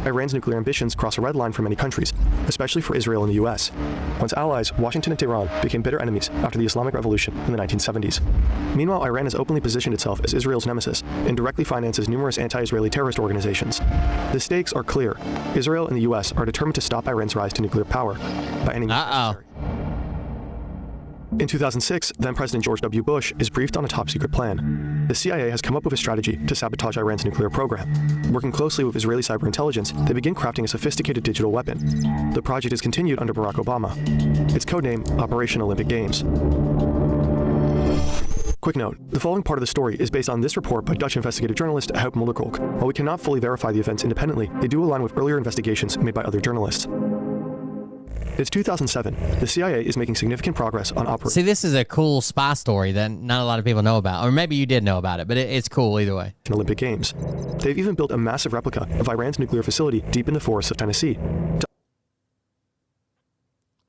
Iran's nuclear ambitions cross a red line for many countries, especially for Israel and the US. Once allies, Washington and Tehran became bitter enemies after the Islamic Revolution in the 1970s. Meanwhile, Iran has openly positioned itself as Israel's nemesis and directly finances numerous anti-Israeli terrorist organizations. The stakes are clear. Israel and the US are determined to stop Iran's rise to nuclear power by any means necessary. In 2006, then-President George W. Bush is briefed on a top-secret plan. The CIA has come up with a strategy to sabotage Iran's nuclear program. Working closely with Israeli cyber intelligence, they begin crafting a sophisticated digital weapon. The project is continued under Barack Obama. Its codename, Operation Olympic Games. Quick note, the following part of the story is based on this report by Dutch investigative journalist Hout Mulderkolk. While we cannot fully verify the events independently, they do align with earlier investigations made by other journalists. It's 2007. The CIA is making significant progress on Operation. See, this is a cool spy story that not a lot of people know about. Or maybe you did know about it, but it's cool either way. Olympic Games. They've even built a massive replica of Iran's nuclear facility deep in the forests of Tennessee.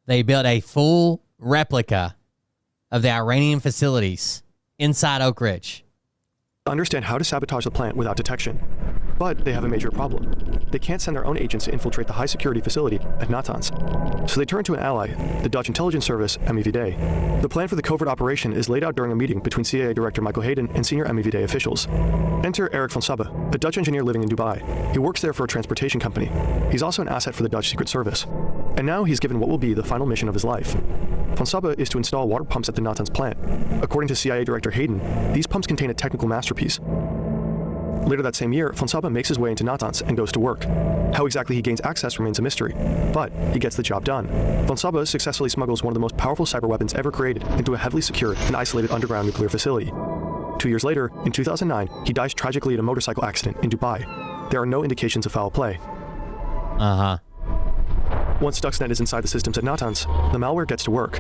They built a full replica of the Iranian facilities inside Oak Ridge. Understand how to sabotage the plant without detection. But they have a major problem. They can't send their own agents to infiltrate the high-security facility at Natanz. So they turn to an ally, the Dutch intelligence service, MEVD. The plan for the covert operation is laid out during a meeting between CIA Director Michael Hayden and senior MEVD officials. Enter Eric von Sabbe, a Dutch engineer living in Dubai. He works there for a transportation company. He's also an asset for the Dutch Secret Service. And now he's given what will be the final mission of his life. Von Sabbe is to install water pumps at the Natanz plant. According to CIA Director Hayden, these pumps contain a technical masterpiece. Later that same year, von Sabbe makes his way into Natanz and goes to work. How exactly he gains access remains a mystery, but he gets the job done. Von Sabbe successfully smuggles one of the most powerful cyber weapons ever created into a heavily secured and isolated underground nuclear facility. 2 years later, in 2009, he dies tragically in a motorcycle accident in Dubai. There are no indications of foul play. Once Stuxnet is inside the systems at Natanz, the malware gets to work.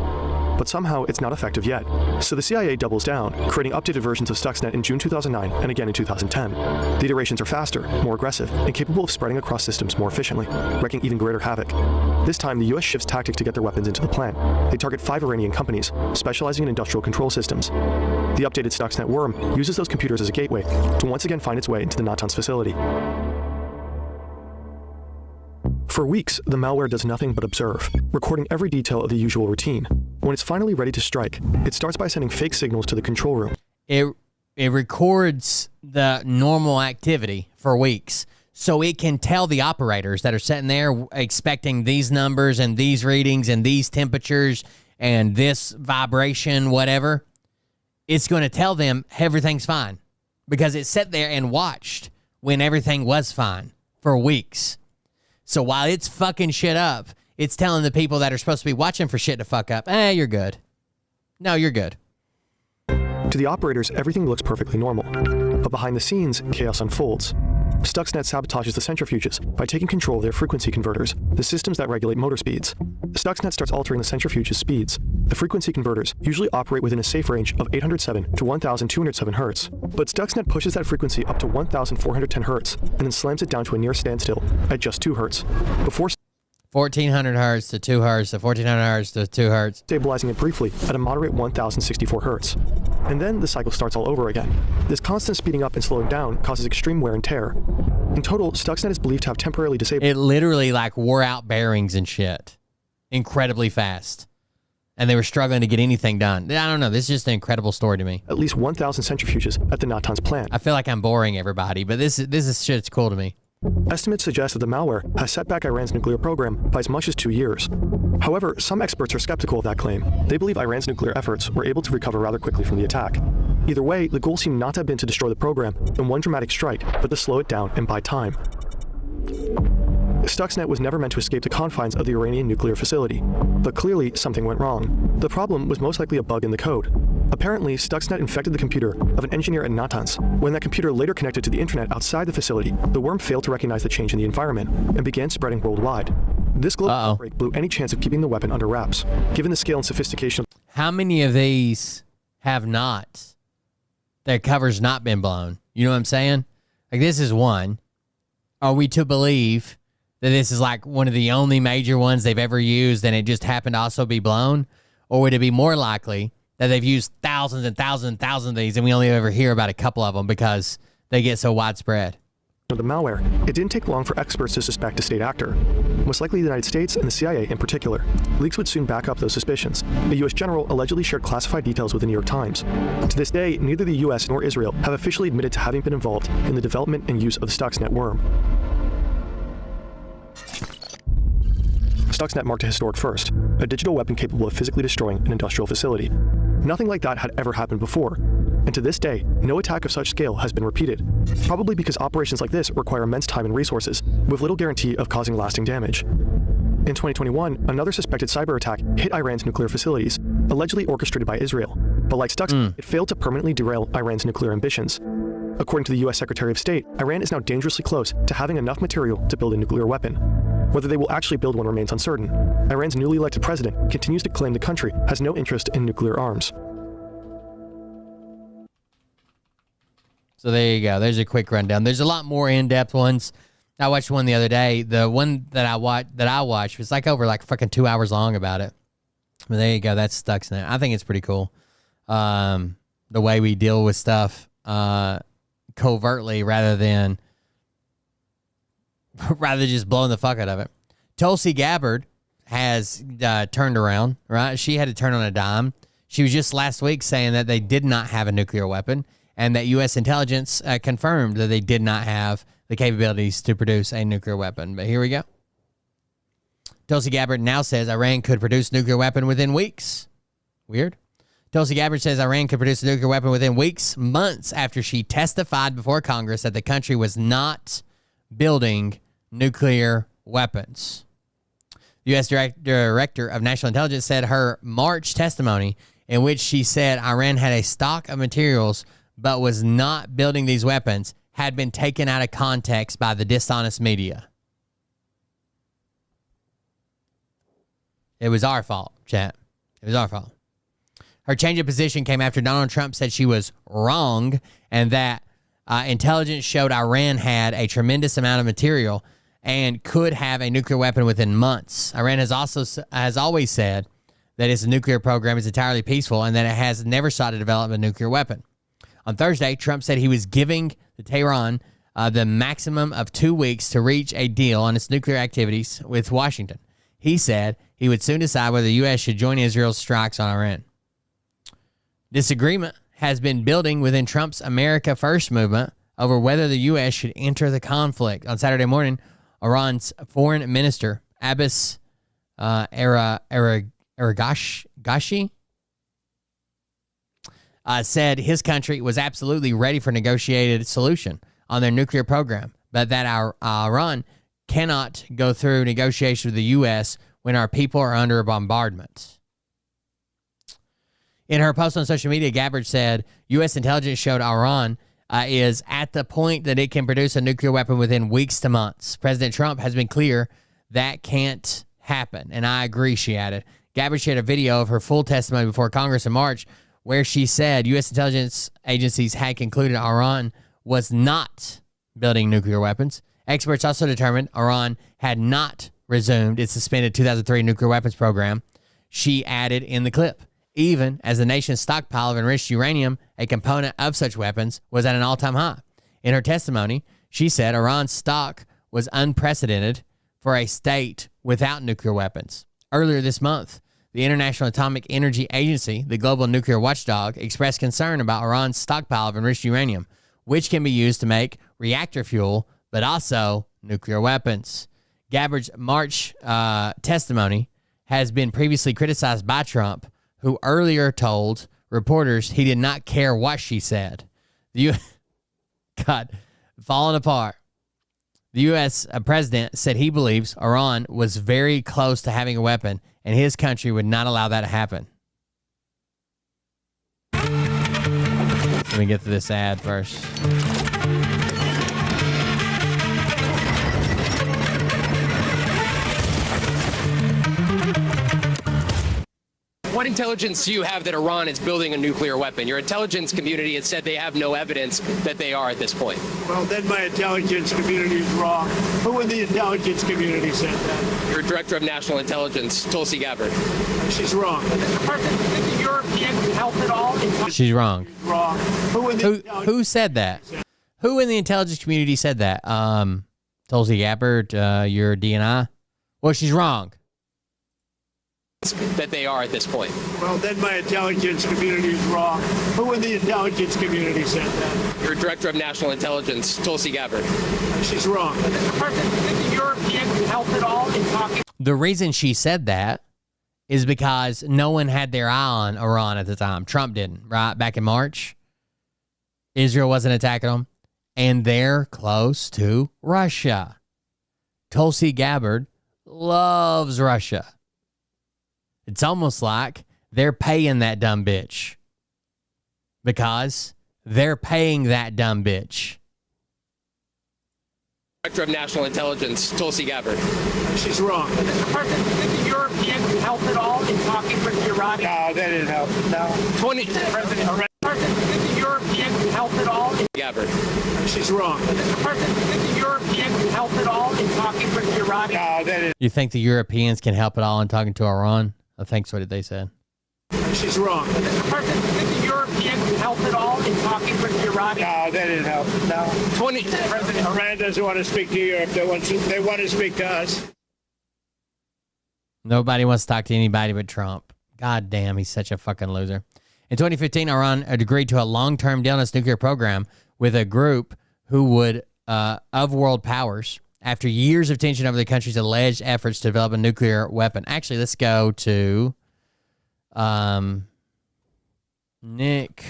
But somehow it's not effective yet. So the CIA doubles down, creating updated versions of Stuxnet in June 2009 and again in 2010. The iterations are faster, more aggressive, and capable of spreading across systems more efficiently, wreaking even greater havoc. This time, the US shifts tactic to get their weapons into the plant. They target 5 Iranian companies, specializing in industrial control systems. The updated Stuxnet worm uses those computers as a gateway to once again find its way into the Natanz facility. For weeks, the malware does nothing but observe, recording every detail of the usual routine. When it's finally ready to strike, it starts by sending fake signals to the control room. It records the normal activity for weeks. so it can tell the operators that are sitting there expecting these numbers and these readings and these temperatures and this vibration, whatever. It's going to tell them everything's fine because it sat there and watched when everything was fine for weeks. So while it's fucking shit up, it's telling the people that are supposed to be watching for shit to fuck up, you're good. No, you're good. To the operators, everything looks perfectly normal. But behind the scenes, chaos unfolds. Stuxnet sabotages the centrifuges by taking control of their frequency converters, the systems that regulate motor speeds. Stuxnet starts altering the centrifuge's speeds. The frequency converters usually operate within a safe range of 807 to 1207 Hz. But Stuxnet pushes that frequency up to 1410 Hz and then slams it down to a near standstill at just 2 Hz. Before 1400 hertz to 2 hertz to 1400 hertz to 2 hertz. Stabilizing it briefly at a moderate 1064 hertz. And then the cycle starts all over again. This constant speeding up and slowing down causes extreme wear and tear. In total, Stuxnet is believed to have temporarily disabled... It literally like wore out bearings and shit. Incredibly fast. And they were struggling to get anything done. I don't know. This is just an incredible story to me. At least 1,000 centrifuges at the Natanz plant. I feel like I'm boring everybody, but this is shit that's cool to me. Estimates suggest that the malware has set back Iran's nuclear program by as much as 2 years. However, some experts are skeptical of that claim. They believe Iran's nuclear efforts were able to recover rather quickly from the attack. Either way, the goal seemed not to have been to destroy the program in one dramatic strike, but to slow it down and buy time. Stuxnet was never meant to escape the confines of the Iranian nuclear facility, but clearly something went wrong. The problem was most likely a bug in the code. Apparently, Stuxnet infected the computer of an engineer at Natanz. When that computer later connected to the internet outside the facility, the worm failed to recognize the change in the environment and began spreading worldwide. This global outbreak blew any chance of keeping the weapon under wraps, given the scale and sophistication. How many of these have not? Their cover's not been blown. You know what I'm saying? Like, this is one. Are we to believe that this is like one of the only major ones they've ever used and it just happened to also be blown? Or would it be more likely that they've used thousands and thousands and thousands of these and we only ever hear about a couple of them because they get so widespread? The malware, it didn't take long for experts to suspect a state actor, most likely the United States and the CIA in particular. Leaks would soon back up those suspicions. The U.S. general allegedly shared classified details with the New York Times. To this day, neither the U.S. nor Israel have officially admitted to having been involved in the development and use of the Stuxnet worm. Stuxnet marked a historic first, a digital weapon capable of physically destroying an industrial facility. Nothing like that had ever happened before, and to this day, no attack of such scale has been repeated, probably because operations like this require immense time and resources, with little guarantee of causing lasting damage. In 2021, another suspected cyber attack hit Iran's nuclear facilities, allegedly orchestrated by Israel, but like Stuxnet, it failed to permanently derail Iran's nuclear ambitions. According to the U.S. Secretary of State, Iran is now dangerously close to having enough material to build a nuclear weapon. Whether they will actually build one remains uncertain. Iran's newly elected president continues to claim the country has no interest in nuclear arms. So there you go. There's a quick rundown. There's a lot more in-depth ones. I watched one the other day. The one that I watched was like over like fucking 2 hours long about it. But there you go. That's Stuxnet. I think it's pretty cool. The way we deal with stuff covertly rather than just blowing the fuck out of it. Tulsi Gabbard has turned around, right? She had to turn on a dime. She was just last week saying that they did not have a nuclear weapon and that U.S. intelligence confirmed that they did not have the capabilities to produce a nuclear weapon. But here we go. Tulsi Gabbard now says Iran could produce a nuclear weapon within weeks. Weird. Tulsi Gabbard says Iran could produce a nuclear weapon within weeks, months after she testified before Congress that the country was not building nuclear weapons. The U.S. Director of National Intelligence said her March testimony, in which she said Iran had a stock of materials but was not building these weapons, had been taken out of context by the dishonest media. It was our fault, chat. It was our fault. Her change of position came after Donald Trump said she was wrong and that intelligence showed Iran had a tremendous amount of material and could have a nuclear weapon within months. Iran has always said that its nuclear program is entirely peaceful and that it has never sought to develop a nuclear weapon. On Thursday, Trump said he was giving Tehran the maximum of 2 weeks to reach a deal on its nuclear activities with Washington. He said he would soon decide whether the U.S. should join Israel's strikes on Iran. Disagreement has been building within Trump's America First movement over whether the U.S. should enter the conflict. On Saturday morning, Iran's foreign minister, Abbas Araghchi, said his country was absolutely ready for a negotiated solution on their nuclear program, but that Iran cannot go through negotiations with the U.S. when our people are under bombardment. In her post on social media, Gabbard said U.S. intelligence showed Iran is at the point that it can produce a nuclear weapon within weeks to months. President Trump has been clear that can't happen, and I agree, she added. Gabbard shared a video of her full testimony before Congress in March where she said U.S. intelligence agencies had concluded Iran was not building nuclear weapons. Experts also determined Iran had not resumed its suspended 2003 nuclear weapons program. She added in the clip, even as the nation's stockpile of enriched uranium, a component of such weapons, was at an all-time high. In her testimony, she said Iran's stock was unprecedented for a state without nuclear weapons. Earlier this month, the International Atomic Energy Agency, the global nuclear watchdog, expressed concern about Iran's stockpile of enriched uranium, which can be used to make reactor fuel, but also nuclear weapons. Gabbard's March testimony has been previously criticized by Trump, who earlier told reporters he did not care what she said. God, falling apart. The U.S. president said he believes Iran was very close to having a weapon, and his country would not allow that to happen. Let me get to this ad first. What intelligence do you have that Iran is building a nuclear weapon? Your intelligence community has said they have no evidence that they are at this point. Well, then my intelligence community is wrong. Who in the intelligence community said that? Your director of national intelligence, Tulsi Gabbard. She's wrong. Mr. President, do you think the Europeans help at all? She's wrong. Wrong. Who said that? Who in the intelligence community said that? Tulsi Gabbard, your DNI? Well, she's wrong. That they are at this point. Well, then my intelligence community is wrong. Who in the intelligence community said that? Your director of national intelligence, Tulsi Gabbard. She's wrong. Mr. President, do you think the Europeans help at all in talking? The reason she said that is because no one had their eye on Iran at the time. Trump didn't, right? Back in March, Israel wasn't attacking them, and they're close to Russia. Tulsi Gabbard loves Russia. It's almost like they're paying that dumb bitch because they're paying that dumb bitch. Director of national intelligence, Tulsi Gabbard. She's wrong. Mr. President, do you think the Europeans help at all in talking with the Iranians? No, they didn't help. No. President, do you think the Europeans help at all in Gabbard? She's wrong. Mr. President, do you think the Europeans help at all in talking with the Iranians? No, they didn't. You think the Europeans can help at all in talking to Iran? I think so, what they said. She's wrong. Mr. President, do you think the Europeans help at all in talking with the Iranians? No, they didn't help. No. President, Iran doesn't want to speak to Europe. They want to speak to us. Nobody wants to talk to anybody but Trump. God damn, he's such a fucking loser. In 2015, Iran agreed to a long-term deal on its nuclear program with a group who would, of world powers, after years of tension over the country's alleged efforts to develop a nuclear weapon. Actually, let's go to Nick.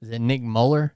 Is it Nick Mueller?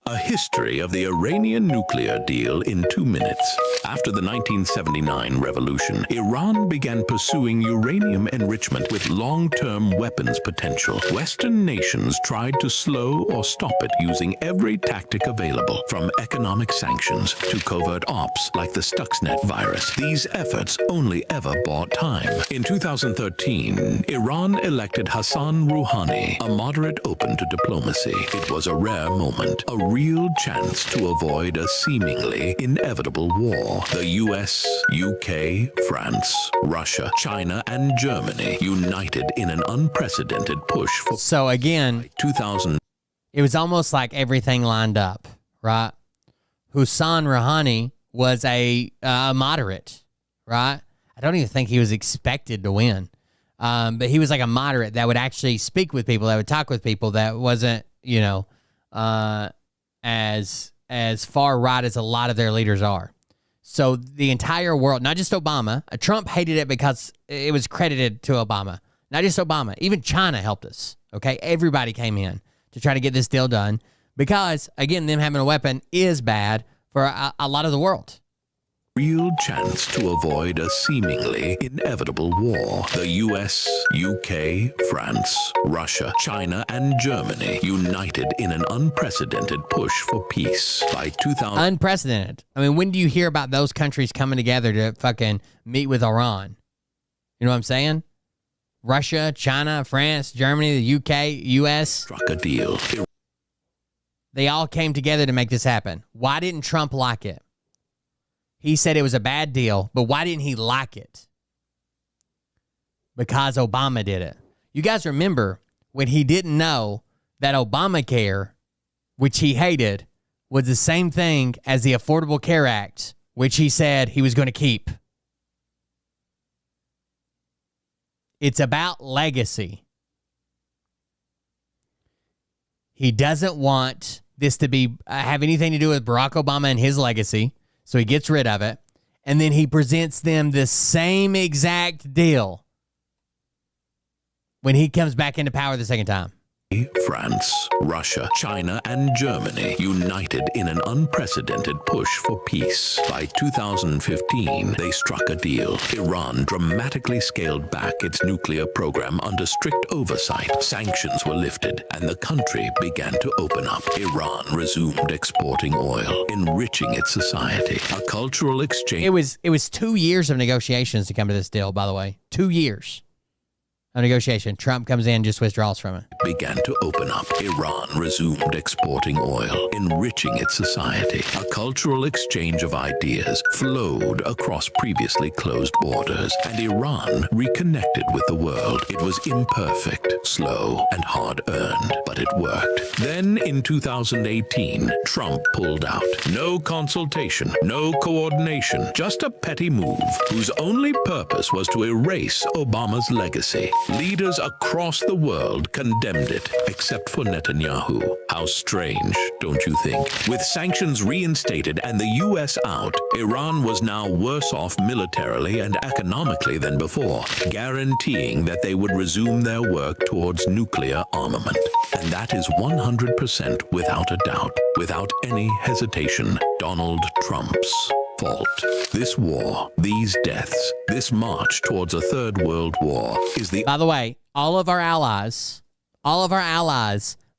A history of the Iranian nuclear deal in 2 minutes. After the 1979 revolution, Iran began pursuing uranium enrichment with long-term weapons potential. Western nations tried to slow or stop it using every tactic available, from economic sanctions to covert ops like the Stuxnet virus. These efforts only ever bought time. In 2013, Iran elected Hassan Rouhani, a moderate open to diplomacy. It was a rare moment, a real chance to avoid a seemingly inevitable war. The US, UK, France, Russia, China, and Germany united in an unprecedented push for... So again, 2000. it was almost like everything lined up, right? Hassan Rouhani was a moderate, right? I don't even think he was expected to win. But he was like a moderate that would actually speak with people, that would talk with people, that wasn't, as far right as a lot of their leaders are. So the entire world, not just Obama, Trump hated it because it was credited to Obama. Not just Obama, even China helped us, okay? Everybody came in to try to get this deal done because, again, them having a weapon is bad for a lot of the world. Real chance to avoid a seemingly inevitable war. The US, UK, France, Russia, China, and Germany united in an unprecedented push for peace by 2000. Unprecedented. I mean, when do you hear about those countries coming together to fucking meet with Iran? You know what I'm saying? Russia, China, France, Germany, the UK, US. Struck a deal. They all came together to make this happen. Why didn't Trump like it? He said it was a bad deal, but why didn't he like it? Because Obama did it. You guys remember when he didn't know that Obamacare, which he hated, was the same thing as the Affordable Care Act, which he said he was going to keep. It's about legacy. He doesn't want this to be have anything to do with Barack Obama and his legacy. So he gets rid of it, and then he presents them the same exact deal when he comes back into power the second time. France, Russia, China, and Germany united in an unprecedented push for peace. By 2015, they struck a deal. Iran dramatically scaled back its nuclear program under strict oversight. Sanctions were lifted, and the country began to open up. Iran resumed exporting oil, enriching its society. A cultural exchange. It was 2 years of negotiations to come to this deal, by the way. 2 years. A negotiation. Trump comes in, just withdraws from it. Began to open up. Iran resumed exporting oil, enriching its society. A cultural exchange of ideas flowed across previously closed borders, and Iran reconnected with the world. It was imperfect, slow, and hard-earned, but it worked. Then, in 2018, Trump pulled out. No consultation, no coordination, just a petty move whose only purpose was to erase Obama's legacy. Leaders across the world condemned it, except for Netanyahu. How strange, don't you think? With sanctions reinstated and the U.S. out, Iran was now worse off militarily and economically than before, guaranteeing that they would resume their work towards nuclear armament. And that is 100% without a doubt, without any hesitation, Donald Trump's fault. This war, these deaths, this march towards a third world war is the... By the way, all of our allies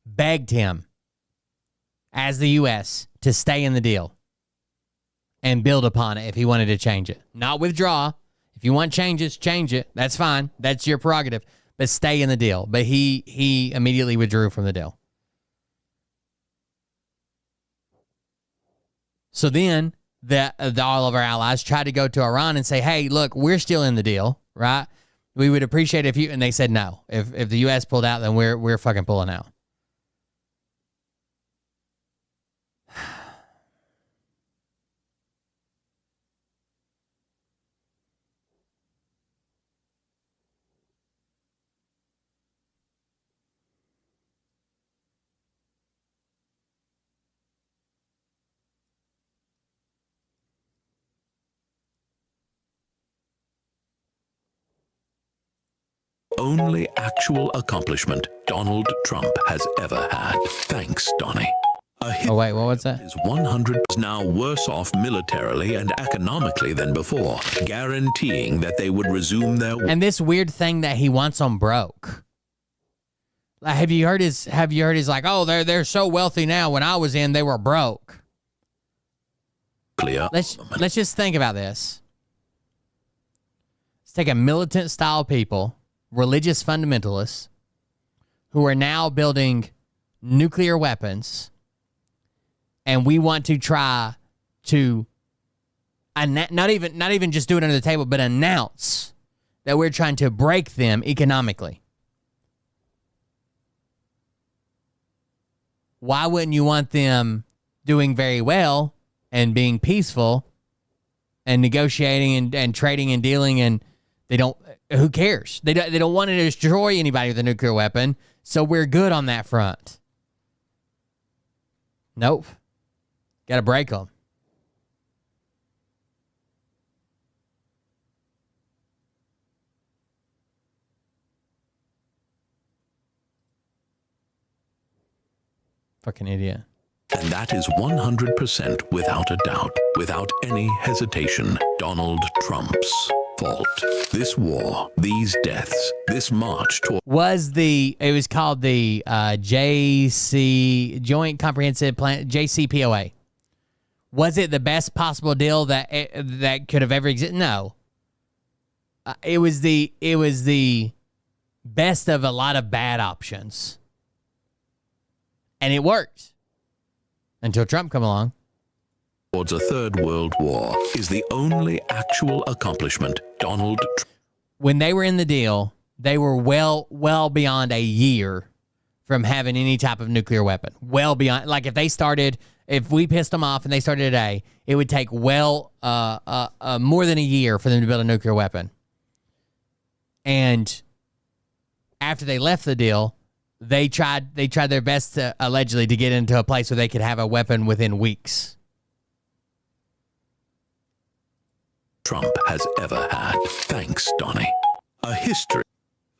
begged him, as the U.S., to stay in the deal and build upon it if he wanted to change it. Not withdraw. If you want changes, change it. That's fine. That's your prerogative. But stay in the deal. But he immediately withdrew from the deal. So then... all of our allies tried to go to Iran and say, hey, look, we're still in the deal, right? We would appreciate if you, and they said no. If the U.S. pulled out, then we're fucking pulling out. Only actual accomplishment Donald Trump has ever had. Thanks, Donnie. Oh, wait, what was that? Is 100 now worse off militarily and economically than before, guaranteeing that they would resume their... And this weird thing that he wants them broke. Like, have you heard his like, oh, they're so wealthy now. When I was in, they were broke. Clear. Let's just think about this. Let's take a militant style people, religious fundamentalists, who are now building nuclear weapons, and we want to try to not even just do it under the table, but announce that we're trying to break them economically. why wouldn't you want them doing very well and being peaceful and negotiating and trading and dealing? And they don't, who cares? They don't want to destroy anybody with a nuclear weapon. So we're good on that front. Nope. Got to break them. Fucking idiot. And that is 100% without a doubt, without any hesitation, Donald Trump's fault. This war, these deaths, this march toward... It was called the Joint Comprehensive Plan, JCPOA. Was it the best possible deal that could have ever existed? No. It was the best of a lot of bad options. And it worked. Until Trump come along. Towards a third world war is the only actual accomplishment Donald Trump... When they were in the deal, they were well beyond a year from having any type of nuclear weapon. Well beyond, like if we pissed them off and they started today, it would take more than a year for them to build a nuclear weapon. And after they left the deal, they tried their best to allegedly to get into a place where they could have a weapon within weeks. Trump has ever had. Thanks, Donnie. A history.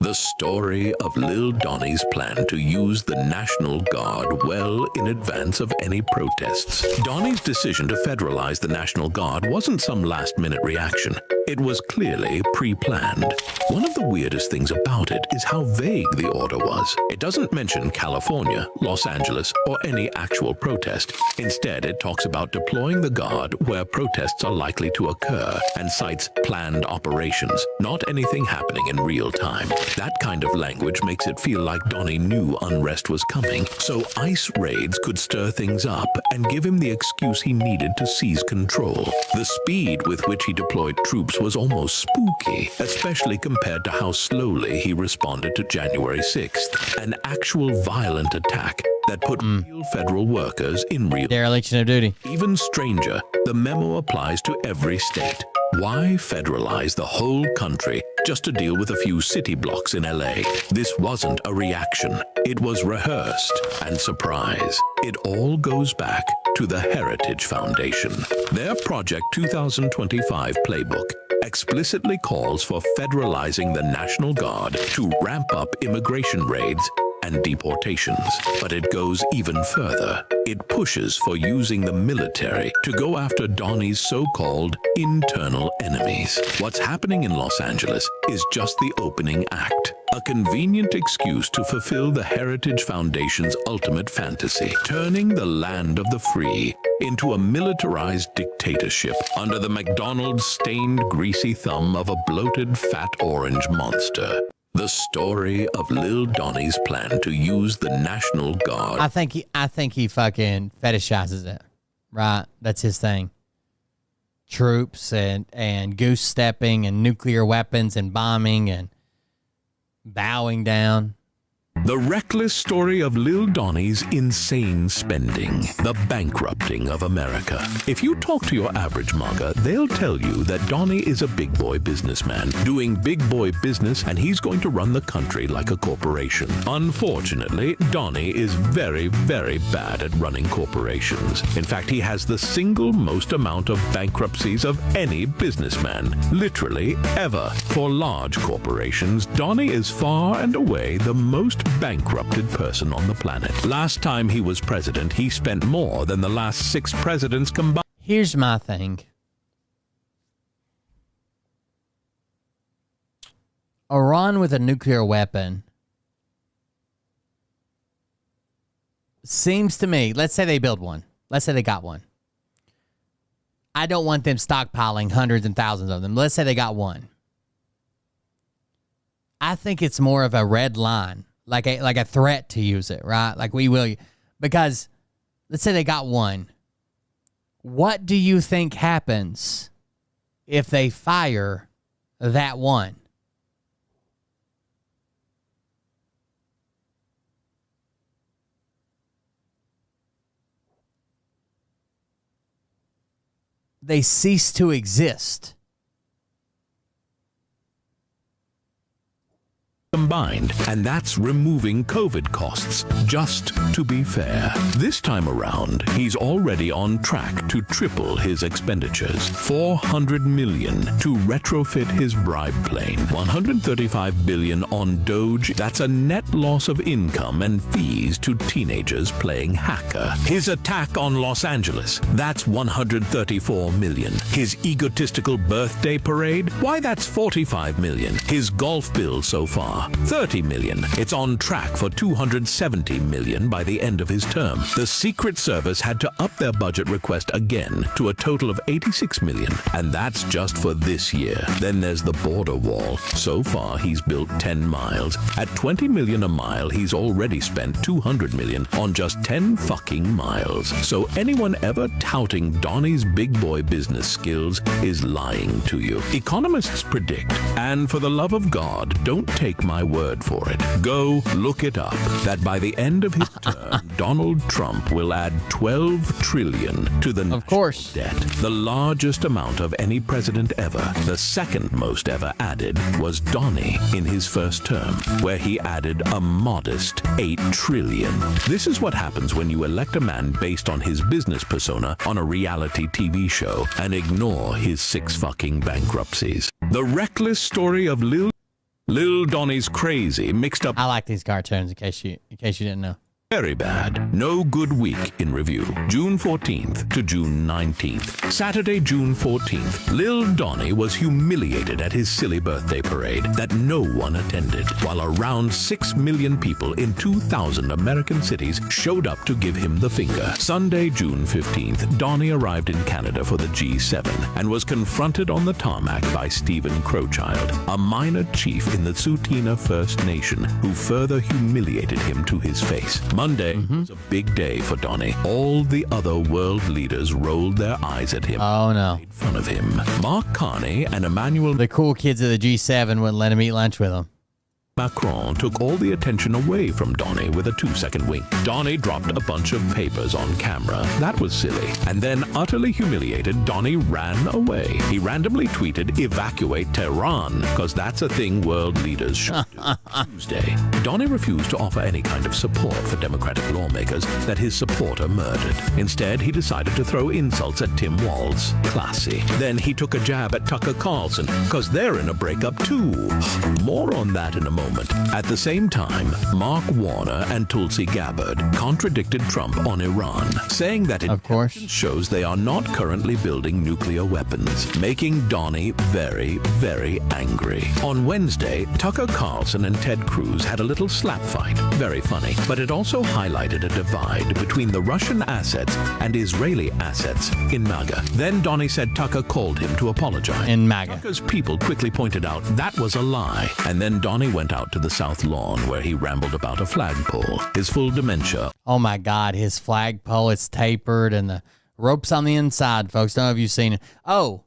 The story of Lil Donnie's plan to use the National Guard well in advance of any protests. Donnie's decision to federalize the National Guard wasn't some last-minute reaction. It was clearly pre-planned. One of the weirdest things about it is how vague the order was. It doesn't mention California, Los Angeles, or any actual protest. Instead, it talks about deploying the Guard where protests are likely to occur and cites planned operations, not anything happening in real time. That kind of language makes it feel like Donnie knew unrest was coming, so ICE raids could stir things up and give him the excuse he needed to seize control. The speed with which he deployed troops was almost spooky, especially compared to how slowly he responded to January 6th, an actual violent attack that put real federal workers in real dereliction of duty. Even stranger, the memo applies to every state. Why federalize the whole country just to deal with a few city blocks in LA? This wasn't a reaction. It was rehearsed and surprise. It all goes back to the Heritage Foundation. Their Project 2025 playbook explicitly calls for federalizing the National Guard to ramp up immigration raids and deportations. But it goes even further. It pushes for using the military to go after Donnie's so-called internal enemies. What's happening in Los Angeles is just the opening act, a convenient excuse to fulfill the Heritage Foundation's ultimate fantasy, turning the land of the free into a militarized dictatorship under the McDonald's stained greasy thumb of a bloated fat orange monster. The story of Lil Donnie's plan to use the National Guard. I think he fucking fetishizes it. Right? That's his thing. Troops and goose stepping and nuclear weapons and bombing and bowing down. The reckless story of Lil Donnie's insane spending, the bankrupting of America. If you talk to your average MAGA, they'll tell you that Donnie is a big boy businessman, doing big boy business, and he's going to run the country like a corporation. Unfortunately, Donnie is very, very bad at running corporations. In fact, he has the single most amount of bankruptcies of any businessman, literally ever. For large corporations, Donnie is far and away the most bankrupted person on the planet. Last time he was president, he spent more than the last 6 presidents combined. Here's my thing. Iran with a nuclear weapon seems to me, let's say they build one. Let's say they got one. I don't want them stockpiling hundreds and thousands of them. Let's say they got one. I think it's more of a red line. Like a threat to use it, right? Like we will, because let's say they got one. What do you think happens if they fire that one? they cease to exist. Combined, and that's removing COVID costs, just to be fair. This time around, he's already on track to triple his expenditures. $400 million to retrofit his bribe plane. $135 billion on Doge. That's a net loss of income and fees to teenagers playing hacker. His attack on Los Angeles. That's $134 million. His egotistical birthday parade. Why, that's $45 million. His golf bill so far, $30 million. It's on track for $270 million by the end of his term. The Secret Service had to up their budget request again to a total of $86 million, and that's just for this year. Then there's the border wall. So far, he's built 10 miles. At $20 million a mile, he's already spent $200 million on just 10 fucking miles. So anyone ever touting Donnie's big boy business skills is lying to you. Economists predict, and for the love of God, don't take my word for it. Go look it up, that by the end of his term, Donald Trump will add $12 trillion to the national debt. The largest amount of any president ever. The second most ever added was Donnie in his first term, where he added a modest $8 trillion. This is what happens when you elect a man based on his business persona on a reality TV show and ignore his 6 fucking bankruptcies. The reckless story of Lil Donnie's crazy mixed up. I like these cartoons in case you didn't know. Very bad. No good week in review. June 14th to June 19th. Saturday, June 14th. Lil Donnie was humiliated at his silly birthday parade that no one attended, while around 6 million people in 2,000 American cities showed up to give him the finger. Sunday, June 15th. Donnie arrived in Canada for the G7 and was confronted on the tarmac by Stephen Crowchild, a minor chief in the Tsuut'ina First Nation, who further humiliated him to his face. Monday was a big day for Donnie. All the other world leaders rolled their eyes at him. Oh, no. Made fun of him. Mark Carney and Emmanuel... The cool kids of the G7 wouldn't let him eat lunch with them. Macron took all the attention away from Donnie with a 2-second wink. Donnie dropped a bunch of papers on camera. That was silly. And then, utterly humiliated, Donnie ran away. He randomly tweeted, "Evacuate Tehran," because that's a thing world leaders should do. Tuesday, Donnie refused to offer any kind of support for Democratic lawmakers that his supporter murdered. Instead, he decided to throw insults at Tim Walz. Classy. Then he took a jab at Tucker Carlson, because they're in a breakup too. More on that in a moment. At the same time, Mark Warner and Tulsi Gabbard contradicted Trump on Iran, saying that intelligence shows they are not currently building nuclear weapons, making Donnie very, very angry. On Wednesday, Tucker Carlson and Ted Cruz had a little slap fight. Very funny. But it also highlighted a divide between the Russian assets and Israeli assets in MAGA. Then Donnie said Tucker called him to apologize. In MAGA. Tucker's people quickly pointed out that was a lie. And then Donnie went out to the South Lawn, where he rambled about a flagpole, his full dementia. Oh my God, his flagpole is tapered and the rope's on the inside, folks. Don't know if you've seen it. Oh,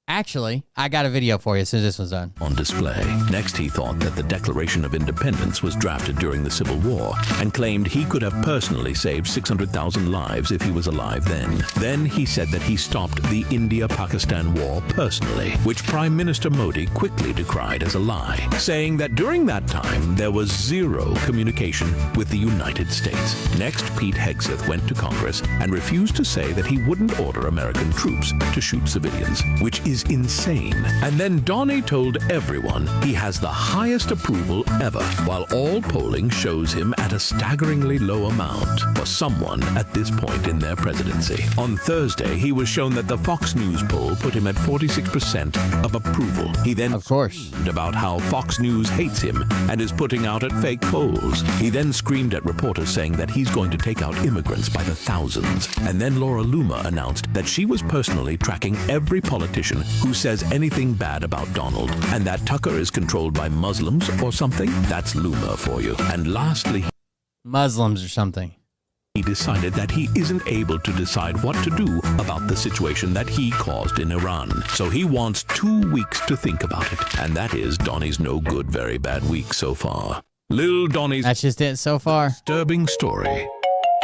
actually, I got a video for you as soon as this one's done. On display. Next, he thought that the Declaration of Independence was drafted during the Civil War and claimed he could have personally saved 600,000 lives if he was alive then. Then he said that he stopped the India-Pakistan war personally, which Prime Minister Modi quickly decried as a lie, saying that during that time there was zero communication with the United States. Next, Pete Hegseth went to Congress and refused to say that he wouldn't order American troops to shoot civilians, which is insane. And then Donnie told everyone he has the highest approval ever, while all polling shows him at a staggeringly low amount for someone at this point in their presidency. On Thursday, he was shown that the Fox News poll put him at 46% of approval. He then screamed about how Fox News hates him and is putting out at fake polls. He then screamed at reporters saying that he's going to take out immigrants by the thousands. And then Laura Loomer announced that she was personally tracking every politician who says anything bad about Donald, and that Tucker is controlled by Muslims or something. That's Loomer for you. And lastly, Muslims or something. He decided that he isn't able to decide what to do about the situation that he caused in Iran. So he wants 2 weeks to think about it. And that is Donnie's no good, very bad week so far. Lil Donnie's... That's just it so far. Disturbing story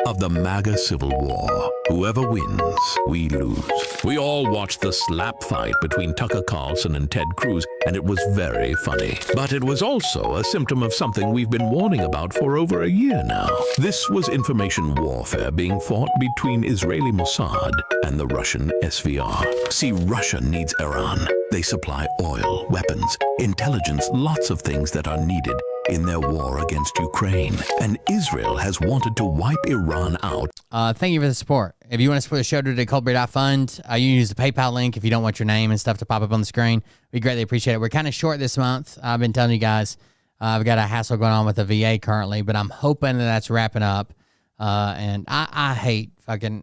of the MAGA Civil War. Whoever wins, we lose. We all watched the slap fight between Tucker Carlson and Ted Cruz, and it was very funny. But it was also a symptom of something we've been warning about for over a year now. This was information warfare being fought between Israeli Mossad and the Russian SVR. See, Russia needs Iran. They supply oil, weapons, intelligence, lots of things that are needed in their war against Ukraine. And Israel has wanted to wipe Iran out. Thank you for the support. If you want to support the show today, Coldberry.fund, you can use the PayPal link if you don't want your name and stuff to pop up on the screen. We greatly appreciate it. We're kind of short this month. I've been telling you guys, I've got a hassle going on with the VA currently, but I'm hoping that that's wrapping up. And I hate fucking...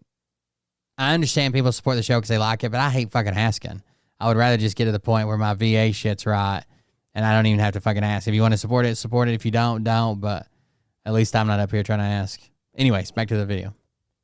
I understand people support the show because they like it, but I hate fucking asking. I would rather just get to the point where my VA shit's right, and I don't even have to fucking ask. If you want to support it, support it. If you don't, don't. But at least I'm not up here trying to ask. Anyways, back to the video.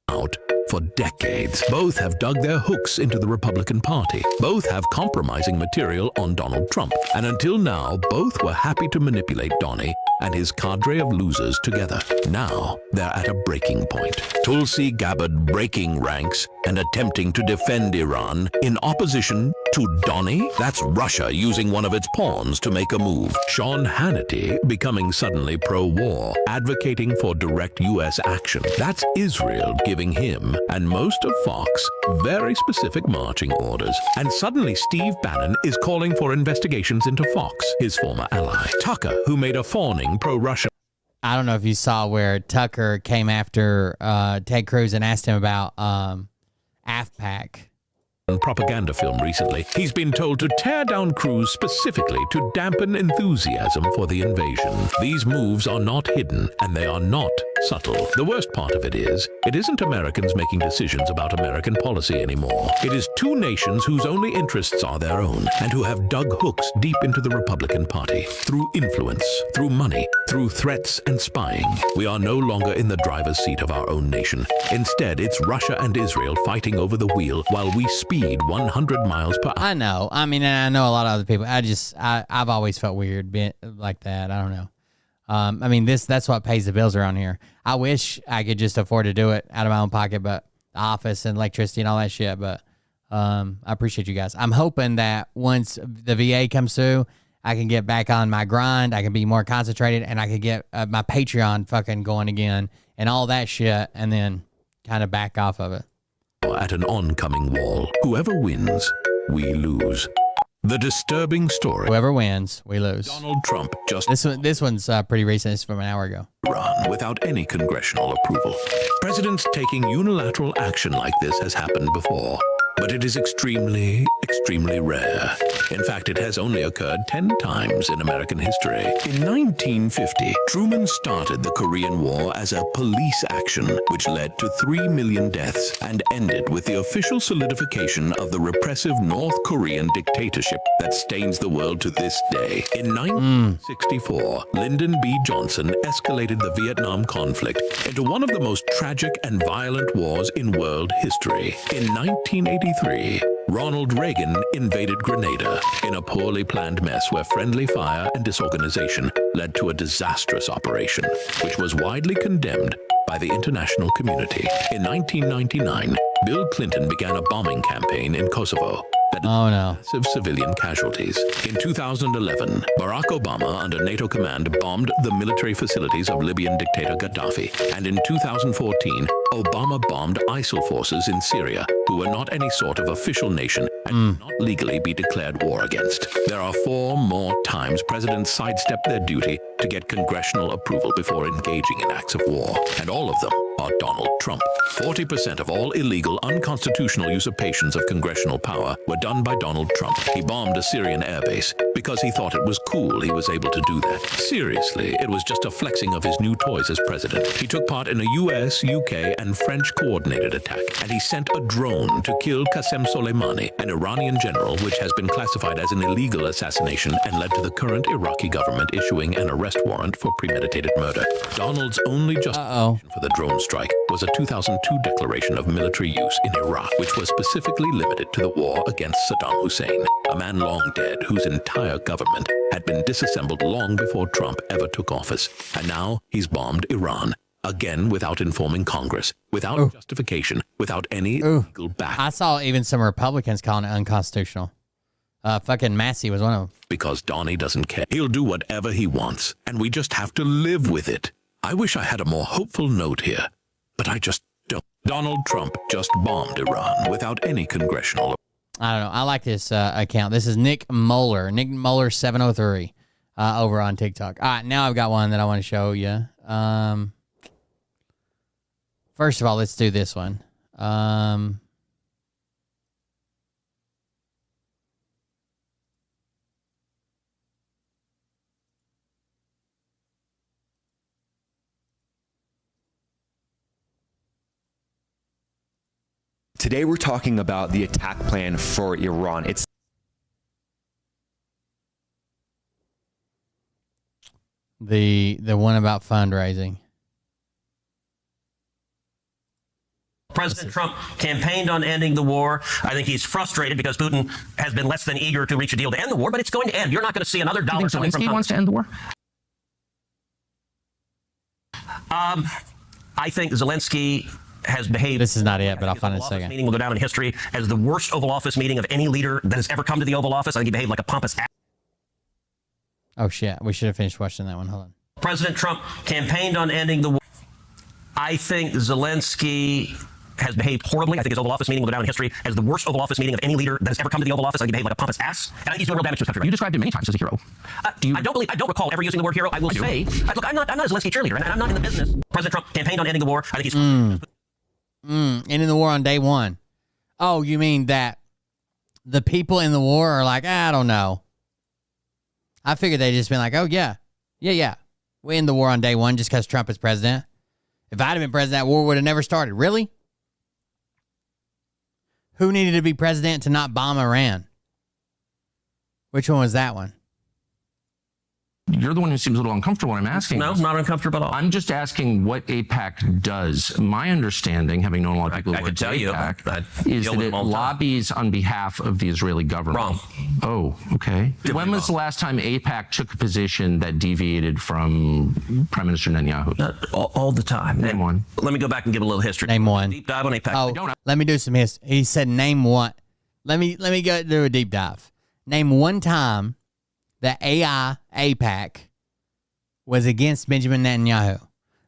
Out for decades. Both have dug their hooks into the Republican Party. Both have compromising material on Donald Trump. And until now, both were happy to manipulate Donnie and his cadre of losers together. Now, they're at a breaking point. Tulsi Gabbard breaking ranks and attempting to defend Iran in opposition to Donnie. That's Russia using one of its pawns to make a move. Sean Hannity becoming suddenly pro-war, advocating for direct U.S. action. That's Israel giving him, and most of Fox, very specific marching orders. And suddenly Steve Bannon is calling for investigations into Fox, his former ally. Tucker, who made a fawning pro-Russian. I don't know if you saw where Tucker came after Ted Cruz and asked him about AFPAC. Propaganda film recently. He's been told to tear down Cruz specifically to dampen enthusiasm for the invasion. These moves are not hidden, and they are not subtle. The worst part of it isn't Americans making decisions about American policy anymore. It is two nations whose only interests are their own, and who have dug hooks deep into the Republican Party. Through influence, through money, through threats and spying. We are no longer in the driver's seat of our own nation. Instead, it's Russia and Israel fighting over the wheel while we speed 100 miles per hour. I know. I mean, and I know a lot of other people. I've always felt weird being like that. I don't know. I mean, that's what pays the bills around here. I wish I could just afford to do it out of my own pocket, but the office and electricity and all that shit. But I appreciate you guys. I'm hoping that once the VA comes through, I can get back on my grind. I can be more concentrated, and I can get my Patreon fucking going again and all that shit, and then kind of back off of it. At an oncoming wall. Whoever wins, we lose. The disturbing story. Whoever wins, we lose. Donald Trump just... This one's pretty recent. It's from an hour ago. Iran without any congressional approval. Presidents taking unilateral action like this has happened before. But it is extremely, extremely rare. In fact, it has only occurred 10 times in American history. In 1950, Truman started the Korean War as a police action, which led to 3 million deaths and ended with the official solidification of the repressive North Korean dictatorship that stains the world to this day. In 1964, Lyndon B. Johnson escalated the Vietnam conflict into one of the most tragic and violent wars in world history. In 1983, Ronald Reagan invaded Grenada in a poorly planned mess where friendly fire and disorganization led to a disastrous operation, which was widely condemned by the international community. In 1999, Bill Clinton began a bombing campaign in Kosovo that massive civilian casualties. In 2011, Barack Obama, under NATO command, bombed the military facilities of Libyan dictator Gaddafi. And in 2014, Obama bombed ISIL forces in Syria, who were not any sort of official nation and could not legally be declared war against. There are 4 more times presidents sidestep their duty to get congressional approval before engaging in acts of war, and all of them are Donald Trump. 40% of all illegal, unconstitutional usurpations of congressional power were done by Donald Trump. He bombed a Syrian airbase because he thought it was cool he was able to do that. Seriously, it was just a flexing of his new toys as president. He took part in a US, UK, and French coordinated attack, and he sent a drone to kill Qasem Soleimani, an Iranian general, which has been classified as an illegal assassination and led to the current Iraqi government issuing an arrest warrant for premeditated murder. Donald's only justification for the drone strike was a 2002 declaration of military use in Iraq, which was specifically limited to the war against Saddam Hussein, a man long dead whose entire government had been disassembled long before Trump ever took office. And now he's bombed Iran, Again, without informing Congress, without justification, without any legal back. I saw even some Republicans calling it unconstitutional. Fucking Massey was one of them. Because Donnie doesn't care. He'll do whatever he wants, and we just have to live with it. I wish I had a more hopeful note here, but I just don't. Donald Trump just bombed Iran without any congressional. I don't know. I like this account. This is Nick Moeller. Nick Moeller 703 over on TikTok. All right, now I've got one that I want to show you. First of all, let's do this one. Today we're talking about the attack plan for Iran. It's the one about fundraising. President Trump campaigned on ending the war. I think he's frustrated because Putin has been less than eager to reach a deal to end the war, but it's going to end. You're not going to see another dollar coming from Zelensky wants to end the war? I think Zelensky has behaved. This is not it, but I'll find it in a second. Meeting will go down in history as the worst Oval Office meeting of any leader that has ever come to the Oval Office. I think he behaved like a pompous ass. Oh, shit. We should have finished watching that one. Hold on. President Trump campaigned on ending the war. I think Zelensky has behaved horribly. I think his Oval Office meeting will go down in history as the worst Oval Office meeting of any leader that has ever come to the Oval Office. I think he behaved like a pompous ass. And I think he's doing real damage to his country. You described him many times as a hero. I don't recall ever using the word hero. I will say, look, I'm not a Zelensky cheerleader, and I'm not in the business. President Trump campaigned on ending the war. I think he's ending the war on day one. Oh, you mean that the people in the war are like, I don't know. I figured they'd just been like, oh, yeah. We end the war on day one just because Trump is president. If I'd have been president, that war would have never started. Really? Who needed to be president to not bomb Iran? Which one was that one? You're the one who seems a little uncomfortable when I'm asking. No, not uncomfortable at all. I'm just asking what AIPAC does. My understanding, having known a lot of people who work at AIPAC, is that it lobbies on behalf of the Israeli government. Wrong. Oh, okay. When was the last time AIPAC took a position that deviated from Prime Minister Netanyahu? All the time. Name one. Let me go back and give a little history. Name one. Deep dive on AIPAC. Oh, let me do some history. He said name one. Let me go do a deep dive. Name one time that AIPAC was against Benjamin Netanyahu.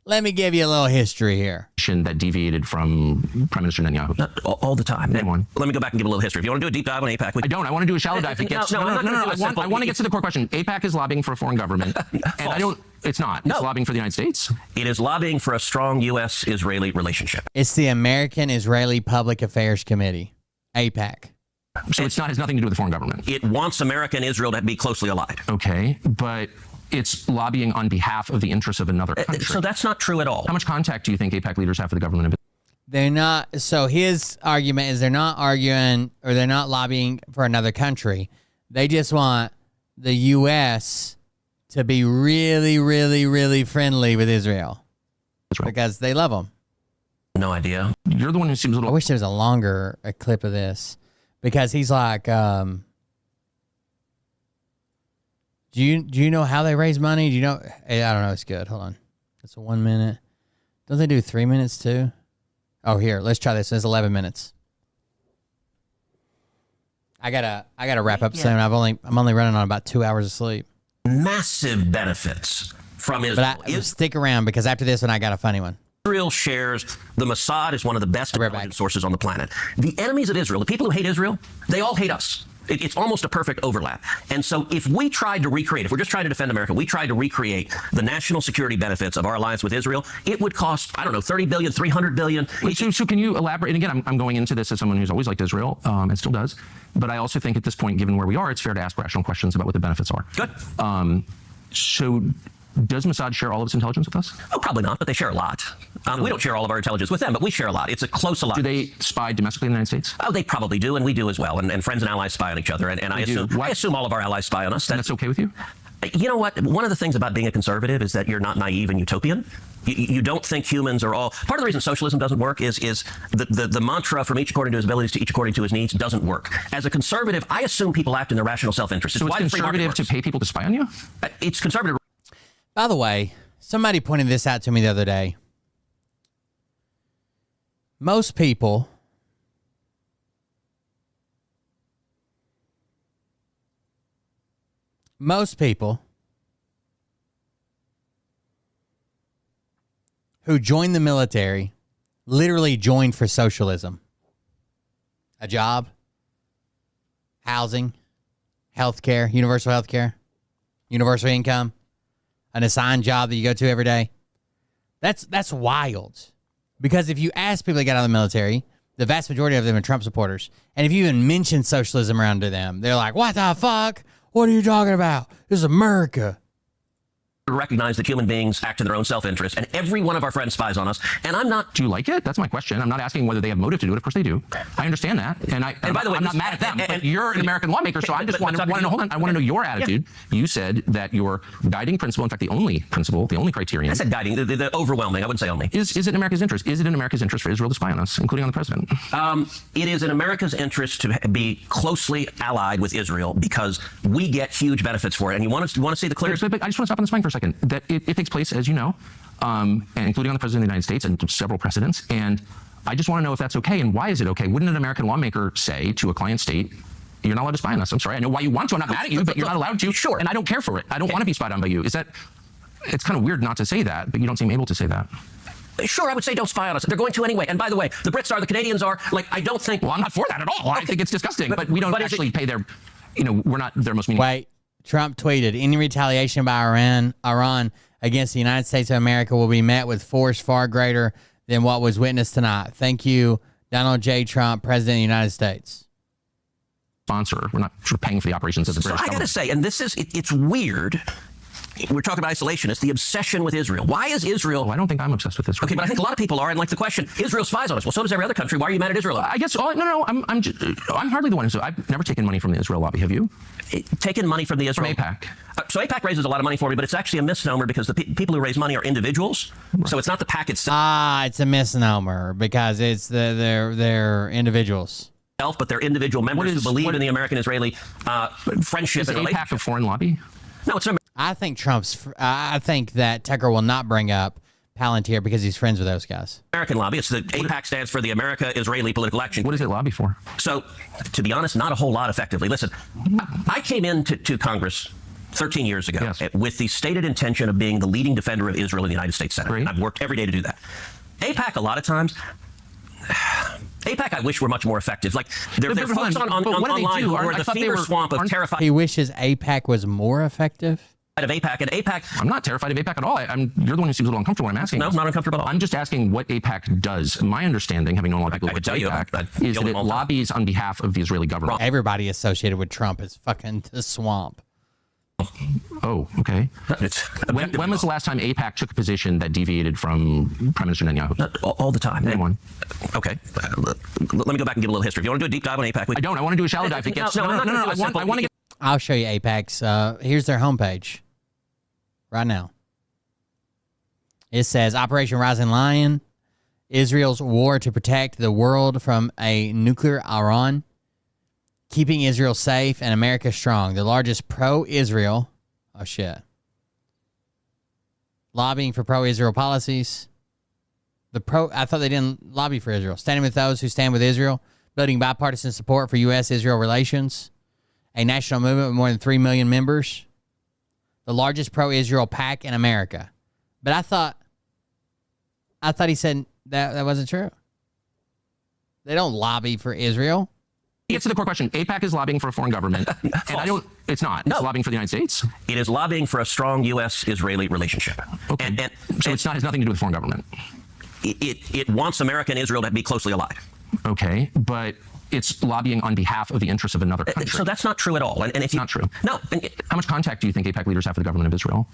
Let me give you a little history here. That deviated from Prime Minister Netanyahu. All the time. Name one. Let me go back and give a little history. If you want to do a deep dive on AIPAC, I don't. I want to do a shallow dive. I want to get to the core question. AIPAC is lobbying for a foreign government, and I don't. It's not. It's lobbying for the United States. It is lobbying for a strong U.S.-Israeli relationship. It's the American Israeli Public Affairs Committee, AIPAC. So it has nothing to do with the foreign government. It wants America and Israel to be closely allied. Okay, but it's lobbying on behalf of the interests of another country. So that's not true at all. How much contact do you think AIPAC leaders have for the government of Israel? They're not. So his argument is they're not arguing or they're not lobbying for another country. They just want the U.S. to be really, really, really friendly with Israel. Because they love them. No idea. You're the one who seems a little... I wish there was a longer clip of this. Because he's like, do you know how they raise money? Do you know? I don't know. It's good. Hold on. It's a 1 minute. Don't they do 3 minutes too? Oh, here. Let's try this. It's 11 minutes. I gotta wrap up soon. I'm only running on about 2 hours of sleep. Massive benefits from Israel. But stick around because after this one, I got a funny one. Israel shares the Mossad is one of the best intelligence sources on the planet. The enemies of Israel, the people who hate Israel, they all hate us. It's almost a perfect overlap. And so if we tried to recreate, if we're just trying to defend America, we tried to recreate the national security benefits of our alliance with Israel, it would cost, I don't know, $30 billion, $300 billion. So can you elaborate? And again, I'm going into this as someone who's always liked Israel and still does. But I also think at this point, given where we are, it's fair to ask rational questions about what the benefits are. Good. So does Mossad share all of its intelligence with us? Oh, probably not, but they share a lot. We don't share all of our intelligence with them, but we share a lot. It's a close alliance. Do they spy domestically in the United States? Oh, they probably do, and we do as well. And friends and allies spy on each other. And I assume all of our allies spy on us. That's okay with you? You know what? One of the things about being a conservative is that you're not naive and utopian. You don't think humans are all... Part of the reason socialism doesn't work is the mantra from each according to his abilities to each according to his needs doesn't work. As a conservative, I assume people act in their rational self-interest. So it's conservative to pay people to spy on you? It's conservative. By the way, somebody pointed this out to me the other day. Most people who join the military literally joined for socialism. A job, housing, healthcare, universal healthcare, universal income, an assigned job that you go to every day. That's wild. Because if you ask people that got out of the military, the vast majority of them are Trump supporters. And if you even mention socialism around to them, they're like, what the fuck? What are you talking about? This is America. Recognize that human beings act in their own self-interest, and every one of our friends spies on us. And I'm not. Do you like it? That's my question. I'm not asking whether they have motive to do it. Of course they do. I understand that, and by the way, I'm not mad at them. But you're an American lawmaker, so I just want to know. Hold on, I want to know your attitude. Yeah. You said that your guiding principle, in fact, the only principle, the only criterion. I said guiding, the overwhelming. I wouldn't say only. Is it in America's interest? Is it in America's interest for Israel to spy on us, including on the president? It is in America's interest to be closely allied with Israel because we get huge benefits for it. And you want to see the clear. But I just want to stop on this point for a second. That it takes place, as you know, and including on the president of the United States and several precedents. And I just want to know if that's okay and why is it okay? Wouldn't an American lawmaker say to a client state, you're not allowed to spy on us? I'm sorry. I know why you want to. I'm not mad at you, but you're not allowed to. Sure. And I don't care for it. I don't want to be spied on by you. It's kind of weird not to say that, but you don't seem able to say that. Sure, I would say don't spy on us. They're going to anyway. And by the way, the Brits are, the Canadians are. Like, I don't think. Well, I'm not for that at all. Okay. I think it's disgusting. But we don't actually pay their. We're not their most meaningful. Wait. Trump tweeted, any retaliation by Iran against the United States of America will be met with force far greater than what was witnessed tonight. Thank you, Donald J. Trump, President of the United States. Sponsor. We're not sort of paying for the operations of the British government. I got to say, and this is, it's weird. We're talking about isolationists, the obsession with Israel. Why is Israel... Well, I don't think I'm obsessed with Israel. Okay, but I think a lot of people are, and like the question, Israel spies on us. Well, so does every other country. Why are you mad at Israel? I guess, I'm hardly the one who... I've never taken money from the Israel lobby, have you? Taken money from the Israel... From AIPAC. So AIPAC raises a lot of money for me, but it's actually a misnomer because the people who raise money are individuals. Right. So it's not the PAC itself. It's a misnomer because it's they're individuals. But they're individual members who believe in the American-Israeli friendship. Is AIPAC a foreign lobby? No, it's not. I think that Tucker will not bring up Palantir because he's friends with those guys. American lobby. It's the AIPAC stands for the America-Israeli Political Action. What does it lobby for? So, to be honest, not a whole lot effectively. Listen, I came into Congress 13 years ago with the stated intention of being the leading defender of Israel in the United States Senate. And I've worked every day to do that. AIPAC, a lot of times... AIPAC, I wish were much more effective. Like, there are folks online who are in the fever swamp of terrified... He wishes AIPAC was more effective? Of AIPAC, and AIPAC... I'm not terrified of AIPAC at all. You're the one who seems a little uncomfortable when I'm asking. No, not uncomfortable at all. I'm just asking what AIPAC does. My understanding, having known a lot of people with AIPAC, is that it lobbies on behalf of the Israeli government. Everybody associated with Trump is fucking the swamp. Oh, okay. When was the last time AIPAC took a position that deviated from Prime Minister Netanyahu? All the time. Name one. Okay. Let me go back and give a little history. If you want to do a deep dive on AIPAC... I don't. I want to do a shallow dive. No, I want to get... I'll show you AIPAC's. Here's their homepage. Right now. It says, Operation Rising Lion, Israel's war to protect the world from a nuclear Iran, keeping Israel safe and America strong. The largest pro-Israel, lobbying for pro-Israel policies. I thought they didn't lobby for Israel. Standing with those who stand with Israel, building bipartisan support for U.S.-Israel relations, a national movement with more than 3 million members, the largest pro-Israel PAC in America. But I thought he said that wasn't true. They don't lobby for Israel. Get to the core question. AIPAC is lobbying for a foreign government. And it's not. It's lobbying for the United States. It is lobbying for a strong U.S.-Israeli relationship. Okay. And so it has nothing to do with foreign government. It wants America and Israel to be closely allied. Okay, but it's lobbying on behalf of the interests of another country. So that's not true at all. And if it's not true. No. How much contact do you think AIPAC leaders have with the government of Israel?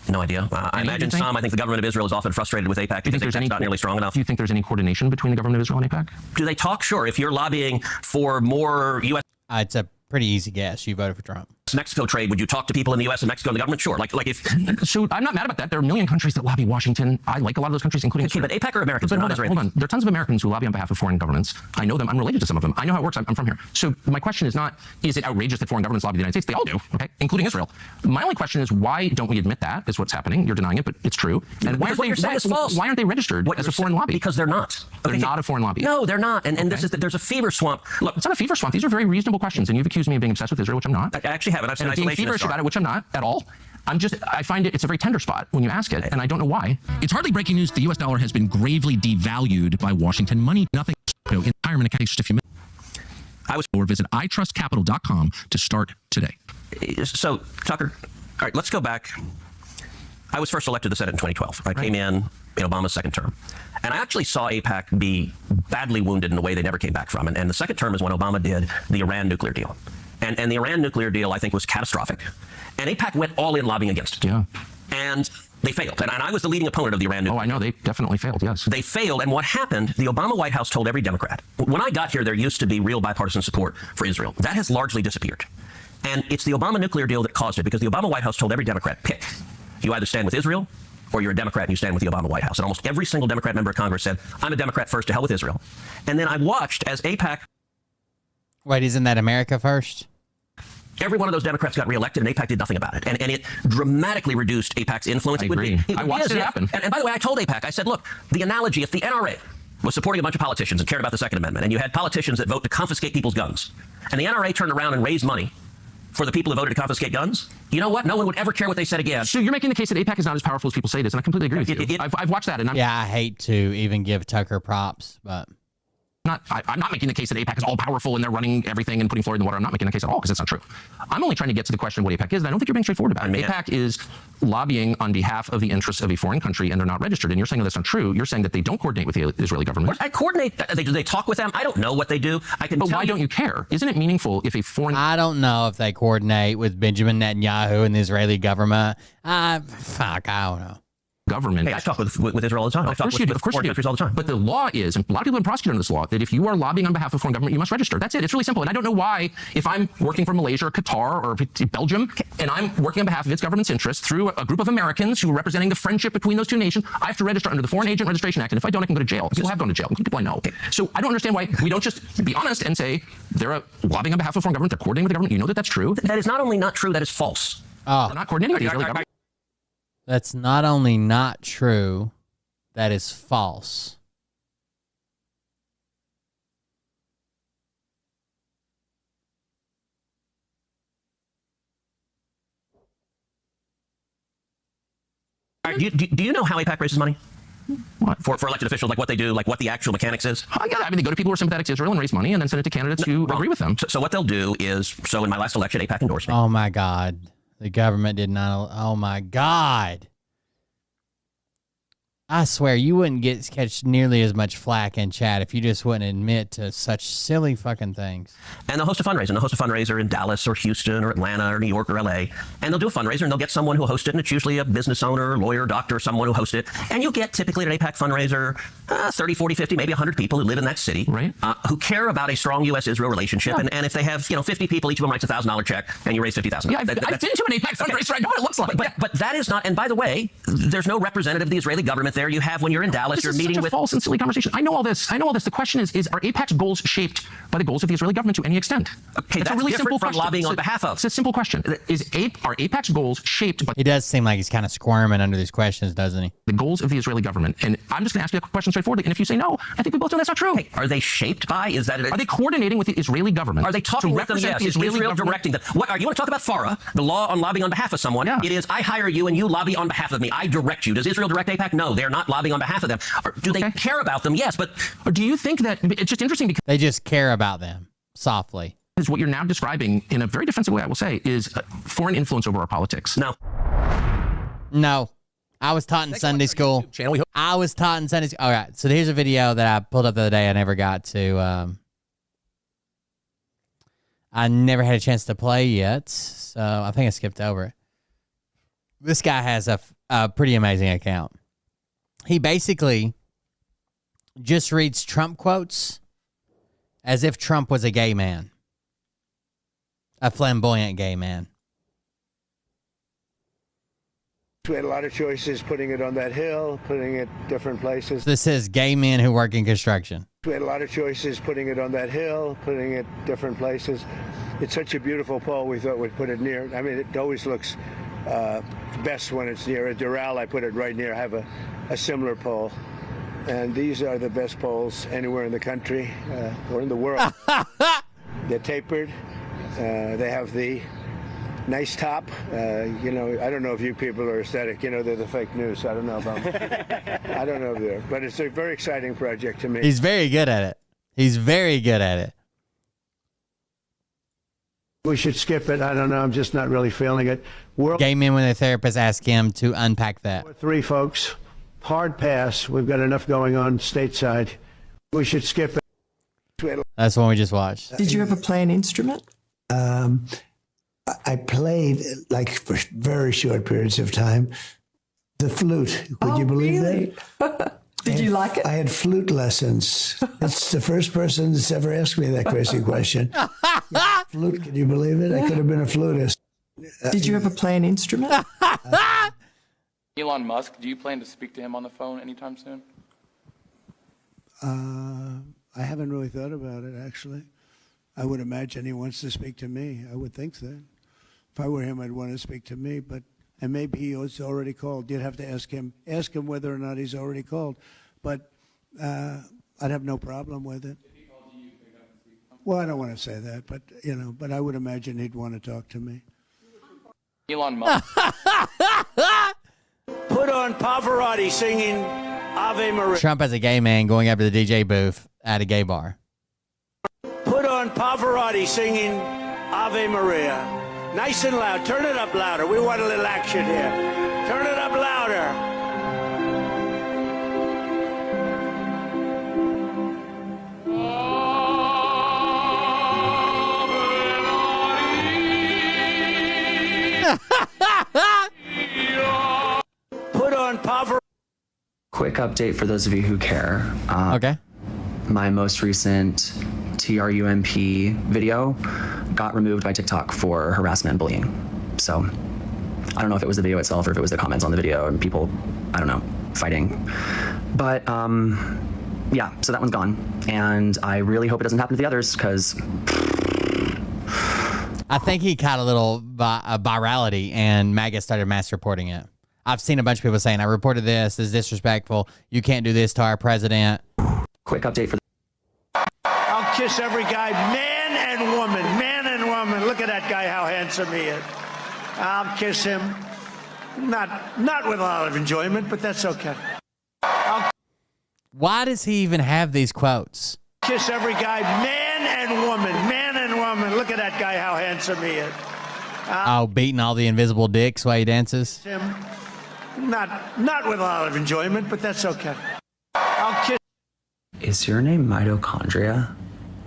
No idea. I imagine some. I think the government of Israel is often frustrated with AIPAC because it's not nearly strong enough. Do you think there's any coordination between the government of Israel and AIPAC? Do they talk? Sure. If you're lobbying for more U.S. It's a pretty easy guess. You voted for Trump. U.S.-Mexico trade, would you talk to people in the U.S. and Mexico and the government? Sure. Like if. So I'm not mad about that. There are a million countries that lobby Washington. I like a lot of those countries, including. Okay, but AIPAC are Americans. But hold on. There are tons of Americans who lobby on behalf of foreign governments. I know them. I'm related to some of them. I know how it works. I'm from here. So my question is not, is it outrageous that foreign governments lobby the United States? They all do, okay, including Israel. My only question is, why don't we admit that is what's happening? You're denying it, but it's true. And why aren't they registered as a foreign lobby? Because they're not. They're not a foreign lobby. No, they're not. And there's a fever swamp. Look, it's not a fever swamp. These are very reasonable questions, and you've accused me of being obsessed with Israel, which I'm not. I actually haven't. I've seen being feverish about it, which I'm not at all. I find it's a very tender spot when you ask it, and I don't know why. It's hardly breaking news. The U.S. dollar has been gravely devalued by Washington money. Nothing. In retirement account, just a few minutes. Or visit itrustcapital.com to start today. So, Tucker, all right, let's go back. I was first elected to the Senate in 2012. I came in Obama's second term. And I actually saw AIPAC be badly wounded in a way they never came back from. And the second term is when Obama did the Iran nuclear deal. And the Iran nuclear deal, I think, was catastrophic. And AIPAC went all in lobbying against it. Yeah. And they failed. And I was the leading opponent of the Iran nuclear deal. Oh, I know. They definitely failed, yes. They failed. And what happened, the Obama White House told every Democrat, when I got here, there used to be real bipartisan support for Israel. That has largely disappeared. And it's the Obama nuclear deal that caused it, because the Obama White House told every Democrat, pick. You either stand with Israel or you're a Democrat and you stand with the Obama White House. And almost every single Democrat member of Congress said, I'm a Democrat first, to hell with Israel. And then I watched as AIPAC... Wait, isn't that America first? Every one of those Democrats got reelected, and AIPAC did nothing about it. And it dramatically reduced AIPAC's influence. I agree. I watched it happen. And by the way, I told AIPAC, I said, look, the analogy, if the NRA was supporting a bunch of politicians and cared about the Second Amendment, and you had politicians that vote to confiscate people's guns, and the NRA turned around and raised money for the people who voted to confiscate guns, you know what? No one would ever care what they said again. So you're making the case that AIPAC is not as powerful as people say it is, and I completely agree with you. I've watched that, and I hate to even give Tucker props, but... I'm not making the case that AIPAC is all powerful and they're running everything and putting fluoride in the water. I'm not making the case at all, because that's not true. I'm only trying to get to the question of what AIPAC is, and I don't think you're being straightforward about it. AIPAC is lobbying on behalf of the interests of a foreign country, and they're not registered. And you're saying that's not true. You're saying that they don't coordinate with the Israeli government. I coordinate. Do they talk with them? I don't know what they do. But why don't you care? Isn't it meaningful if a foreign... I don't know if they coordinate with Benjamin Netanyahu and the Israeli government. I don't know. Government. Hey, I talk with Israel all the time. I talk with foreign countries all the time. But the law is, and a lot of people have been prosecuted under this law, that if you are lobbying on behalf of a foreign government, you must register. That's it. It's really simple. And I don't know why, if I'm working for Malaysia or Qatar or Belgium, and I'm working on behalf of its government's interests through a group of Americans who are representing the friendship between those two nations, I have to register under the Foreign Agent Registration Act. And if I don't, I can go to jail. People have gone to jail, including people I know. So I don't understand why we don't just be honest and say they're lobbying on behalf of a foreign government, they're coordinating with the government. You know that that's true. That is not only not true, that is false. Oh. They're not coordinating with the Israeli government. That's not only not true, that is false. All right, do you know how AIPAC raises money? What? For elected officials, like what they do, like what the actual mechanics is? I mean, they go to people who are sympathetic to Israel and raise money and then send it to candidates who agree with them. So what they'll do is, so in my last election, AIPAC endorsed me. Oh my God. The government did not, oh my God. I swear you wouldn't catch nearly as much flack in chat if you just wouldn't admit to such silly fucking things. And they'll host a fundraiser. And they'll host a fundraiser in Dallas or Houston or Atlanta or New York or LA. And they'll do a fundraiser and they'll get someone who'll host it. And it's usually a business owner, lawyer, doctor, someone who hosts it. And you'll get typically at an AIPAC fundraiser 30, 40, 50, maybe 100 people who live in that city, right? Who care about a strong U.S.-Israel relationship. Yeah. And if they have 50 people, each of them writes a $1,000 check and you raise $50,000. Yeah, I've been to an AIPAC fundraiser. I know what it looks like. But that is not, and by the way, there's no representative of the Israeli government there. You have when you're in Dallas, you're meeting with... false and silly conversation. I know all this. The question is are AIPAC's goals shaped by the goals of the Israeli government to any extent? Okay, that's a really simple question. Lobbying on behalf of. It's a simple question. Are AIPAC's goals shaped by... He does seem like he's kind of squirming under these questions, doesn't he? The goals of the Israeli government. And I'm just going to ask you a question straightforwardly. And if you say no, I think we both know that's not true. Hey, are they shaped by? Are they coordinating with the Israeli government? Are they talking with them? Yes. Is Israel directing them? You want to talk about FARA, the law on lobbying on behalf of someone? Yeah. It is, I hire you and you lobby on behalf of me. I direct you. Does Israel direct AIPAC? No, they're not lobbying on behalf of them. Or do they care about them? Yes, but... Or do you think that... It's just interesting because... They just care about them, softly. Is what you're now describing, in a very defensive way, I will say, is foreign influence over our politics. No. I was taught in Sunday school. I was taught in Sunday school. All right, so here's a video that I pulled up the other day. I never got to... I never had a chance to play yet, so I think I skipped over it. This guy has a pretty amazing account. He basically just reads Trump quotes as if Trump was a gay man, a flamboyant gay man. We had a lot of choices, putting it on that hill, putting it different places. This is gay men who work in construction. We had a lot of choices, putting it on that hill, putting it different places. It's such a beautiful pole, we thought we'd put it near. I mean, it always looks best when it's near a Doral. I put it right near. I have a similar pole. And these are the best poles anywhere in the country or in the world. They're tapered. They have the nice top. You know, I don't know if you people are aesthetic. You know, they're the fake news. I don't know about I don't know if they're. But it's a very exciting project to me. He's very good at it. He's very good at it. We should skip it. I don't know. I'm just not really feeling it. Gay men, when their therapist ask him to unpack that. 3, folks. Hard pass. We've got enough going on stateside. We should skip it. That's the one we just watched. Did you ever play an instrument? I played, like, for very short periods of time, the flute. Would you believe that? Did you like it? I had flute lessons. It's the first person that's ever asked me that crazy question. Flute, can you believe it? I could have been a flutist. Did you ever play an instrument? Elon Musk, do you plan to speak to him on the phone anytime soon? I haven't really thought about it, actually. I would imagine he wants to speak to me. I would think that. If I were him, I'd want to speak to me, and maybe he's already called. You'd have to ask him whether or not he's already called. But I'd have no problem with it. Well, I don't want to say that, but but I would imagine he'd want to talk to me. Elon Musk. Put on Pavarotti singing Ave Maria. Trump as a gay man going up to the DJ booth at a gay bar. Put on Pavarotti singing Ave Maria. Nice and loud. Turn it up louder. We want a little action here. Turn it up louder. Put on Pavarotti. Quick update for those of you who care. Okay. My most recent TRUMP video got removed by TikTok for harassment and bullying. So I don't know if it was the video itself or if it was the comments on the video and people, I don't know, fighting. But yeah, so that one's gone. And I really hope it doesn't happen to the others because I think he caught a little virality and MAGA started mass reporting it. I've seen a bunch of people saying, I reported this is disrespectful. You can't do this to our president. Quick update for I'll kiss every guy, man and woman, man and woman. Look at that guy, how handsome he is. I'll kiss him. Not with a lot of enjoyment, but that's okay. Why does he even have these quotes? Kiss every guy, man and woman, man and woman. Look at that guy, how handsome he is. Oh, beating all the invisible dicks while he dances? Him. Not with a lot of enjoyment, but that's okay. I'll kiss. Is your name Mitochondria?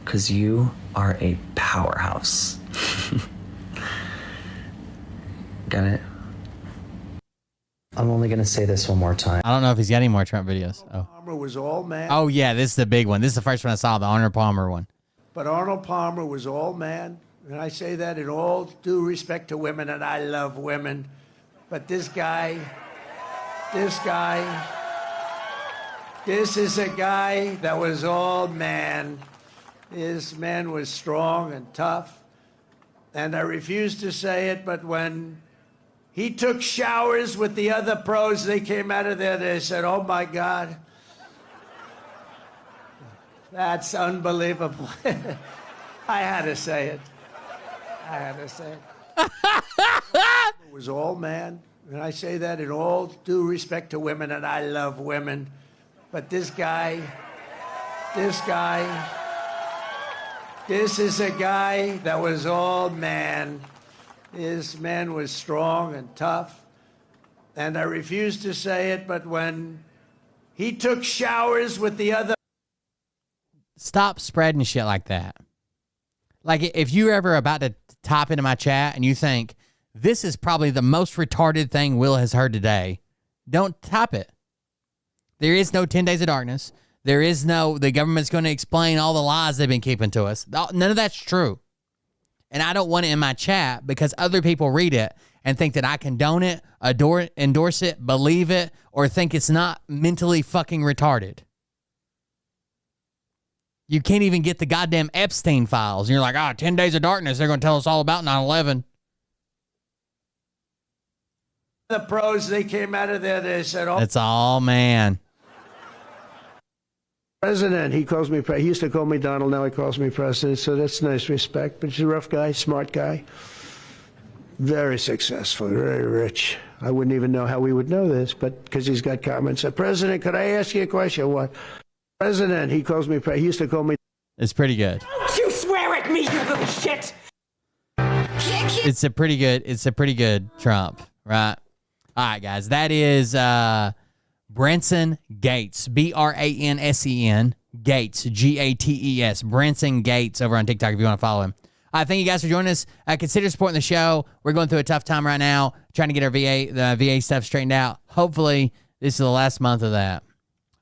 Because you are a powerhouse. Got it? I'm only going to say this one more time. I don't know if he's got any more Trump videos. Oh. Palmer was all man. Oh, yeah, this is the big one. This is the first one I saw, the Arnold Palmer one. But Arnold Palmer was all man. And I say that in all due respect to women, and I love women. But this guy, this is a guy that was all man. This man was strong and tough. And I refuse to say it, but when he took showers with the other pros, they came out of there, they said, oh my God. That's unbelievable. I had to say it. It was all man. And I say that in all due respect to women, and I love women. But this guy, this is a guy that was all man. This man was strong and tough. And I refuse to say it, but when he took showers with the other... Stop spreading shit like that. Like, if you're ever about to type into my chat and you think, this is probably the most retarded thing Will has heard today, don't type it. There is no 10 Days of Darkness. There is no, the government's going to explain all the lies they've been keeping to us. None of that's true. And I don't want it in my chat because other people read it and think that I condone it, endorse it, believe it, or think it's not mentally fucking retarded. You can't even get the goddamn Epstein files. And you're like, 10 Days of Darkness, they're going to tell us all about 9/11. The pros, they came out of there, they said, That's all, man. President, he calls me, he used to call me Donald, now he calls me president, so that's nice respect. But he's a rough guy, smart guy, very successful, very rich. I wouldn't even know how we would know this, but because he's got comments. President, could I ask you a question? What? President, he calls me, he used to call me. It's pretty good. Don't you swear at me, you little shit! It's a pretty good Trump, right? All right, guys, that is Branson Gates, Bransen Gates, Gates, Branson Gates over on TikTok if you want to follow him. Thank you guys for joining us. Consider supporting the show. We're going through a tough time right now, trying to get our the VA stuff straightened out. Hopefully, this is the last month of that.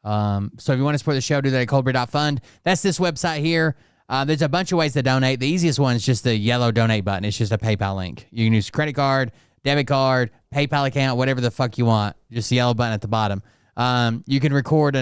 So if you want to support the show, do that at coldbeer.fund. That's this website here. There's a bunch of ways to donate. The easiest one is just the yellow donate button. It's just a PayPal link. You can use credit card, debit card, PayPal account, whatever the fuck you want. Just the yellow button at the bottom. You can record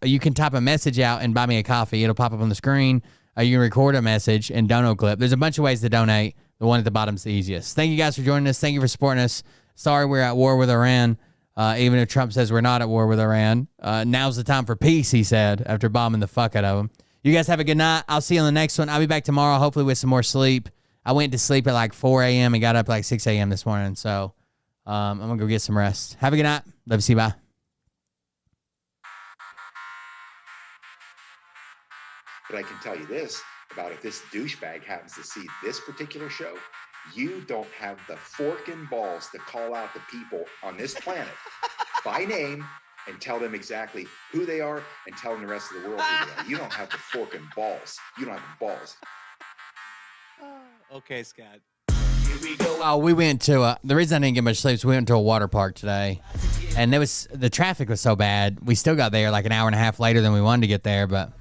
you can type a message out and buy me a coffee. It'll pop up on the screen. You can record a message and dono clip. There's a bunch of ways to donate. The one at the bottom is the easiest. Thank you guys for joining us. Thank you for supporting us. Sorry we're at war with Iran. Even if Trump says we're not at war with Iran. Now's the time for peace, he said, after bombing the fuck out of him. You guys have a good night. I'll see you on the next one. I'll be back tomorrow, hopefully with some more sleep. I went to sleep at like 4 a.m. and got up like 6 a.m. this morning. So I'm going to go get some rest. Have a good night. Love you. See you. Bye. But I can tell you this about if this douchebag happens to see this particular show, you don't have the forking balls to call out the people on this planet by name and tell them exactly who they are and tell them the rest of the world who they are. You don't have the forking balls. You don't have the balls. Okay, Scott. Oh, we went to the reason I didn't get much sleep is we went to a water park today, and the traffic was so bad. We still got there like an hour and a half later than we wanted to get there. But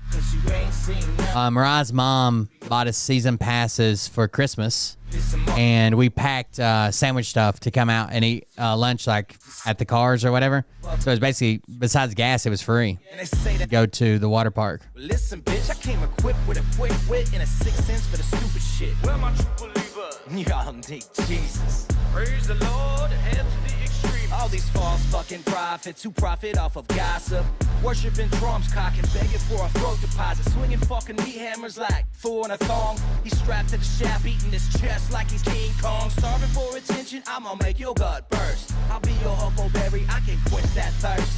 Mariah's mom bought us season passes for Christmas, and we packed sandwich stuff to come out and eat lunch like at the cars or whatever. So it was basically, besides gas, it was free to go to the water park. Listen, bitch, I came equipped with a quick wit and a 6 cents for the stupid shit. Where my true believer? Y'all need Jesus. Praise the Lord, head to the extreme. All these false fucking prophets who profit off of gossip. Worshipping drums, cocking, begging for a throat deposit. Swinging fucking meat hammers like Thor in a thong. He's strapped to the shaft, beating his chest like he's King Kong. Starving for attention, I'ma make your gut burst. I'll be your huckleberry, I can quench that thirst.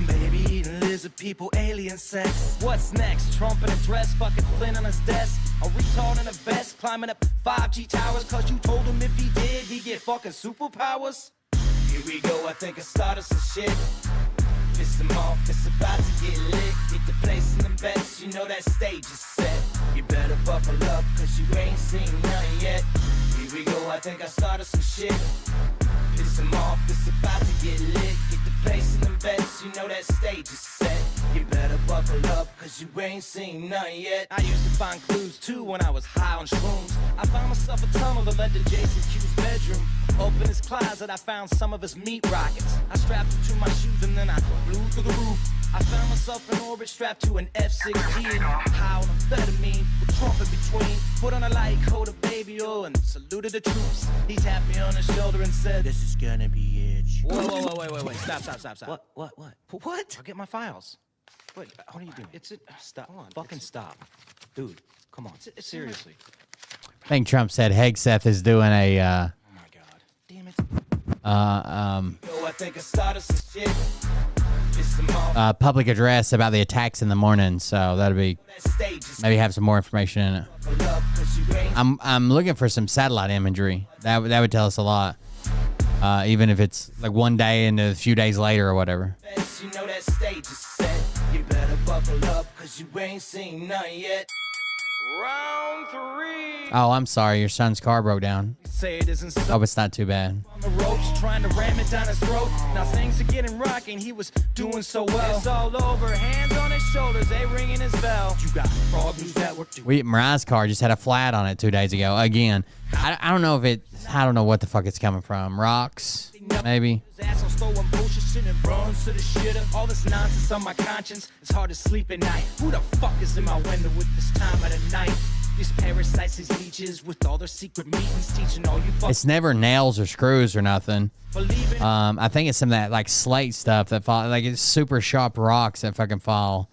Baby eating lizard people, alien sex. What's next? Trump in a dress, fucking Flynn on his desk. A retard in a vest, climbing up 5G towers. Cause you told him if he did, he'd get fucking superpowers. Here we go, I think I started some shit. Piss him off, it's about to get lit. Get the place in the bets, you know that stage is set. You better buckle up, cause you ain't seen none yet. Here we go, I think I started some shit. Piss him off, it's about to get lit. Get the place in the bets, you know that stage is set. You better buckle up, cause you ain't seen none yet. I used to find clues too when I was high on shrooms. I found myself a tunnel that led to Jason Q's bedroom. Open his closet, I found some of his meat rockets. I strapped them to my shoes and then I flew through the roof. I found myself in orbit strapped to an F-16. High on amphetamine, with Trump in between. Put on a light coat of baby oil and saluted the troops. He tapped me on the shoulder and said, "This is gonna be it." Whoa, wait. Stop. What? I'll get my files. Wait, what are you doing? Stop. Fucking stop. Dude, come on. Seriously. I think Trump said Hegseth is doing a Oh my God. Damn it. I think I started some shit. Public address about the attacks in the morning, so that'll be maybe have some more information in it. I'm looking for some satellite imagery. That would tell us a lot, even if it's like one day and a few days later or whatever. You know that stage is set. You better buckle up, cause you ain't seen none yet. Round 3. Oh, I'm sorry. Your son's car broke down. Say it isn't so. Hope it's not too bad. On the ropes, trying to ram it down his throat. Now things are getting rocking. He was doing so well. It's all over. Hands on his shoulders. They ringing his bell. You got Frog News Network. Mariah's car just had a flat on it 2 days ago. Again, I don't know if it. I don't know what the fuck it's coming from. Rocks, maybe. All this nonsense on my conscience. It's hard to sleep at night. Who the fuck is in my window with this time of the night? These parasites, these leeches, with all their secret meetings, teaching all you fuck. It's never nails or screws or nothing. I think it's some of that like slate stuff that fall. Like it's super sharp rocks that fucking fall.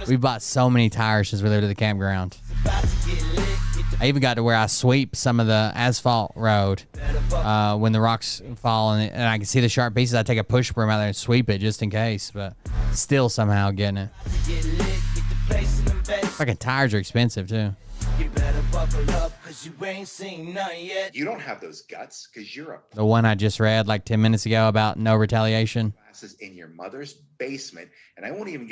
We bought so many tires since we lived at the campground. I even got to where I sweep some of the asphalt road when the rocks fall and I can see the sharp pieces. I take a push broom out there and sweep it just in case, but still somehow getting it. Fucking tires are expensive too. You better buckle up, cause you ain't seen none yet. You don't have those guts because you're a The one I just read like 10 minutes ago about no retaliation. classes in your mother's basement, and I won't even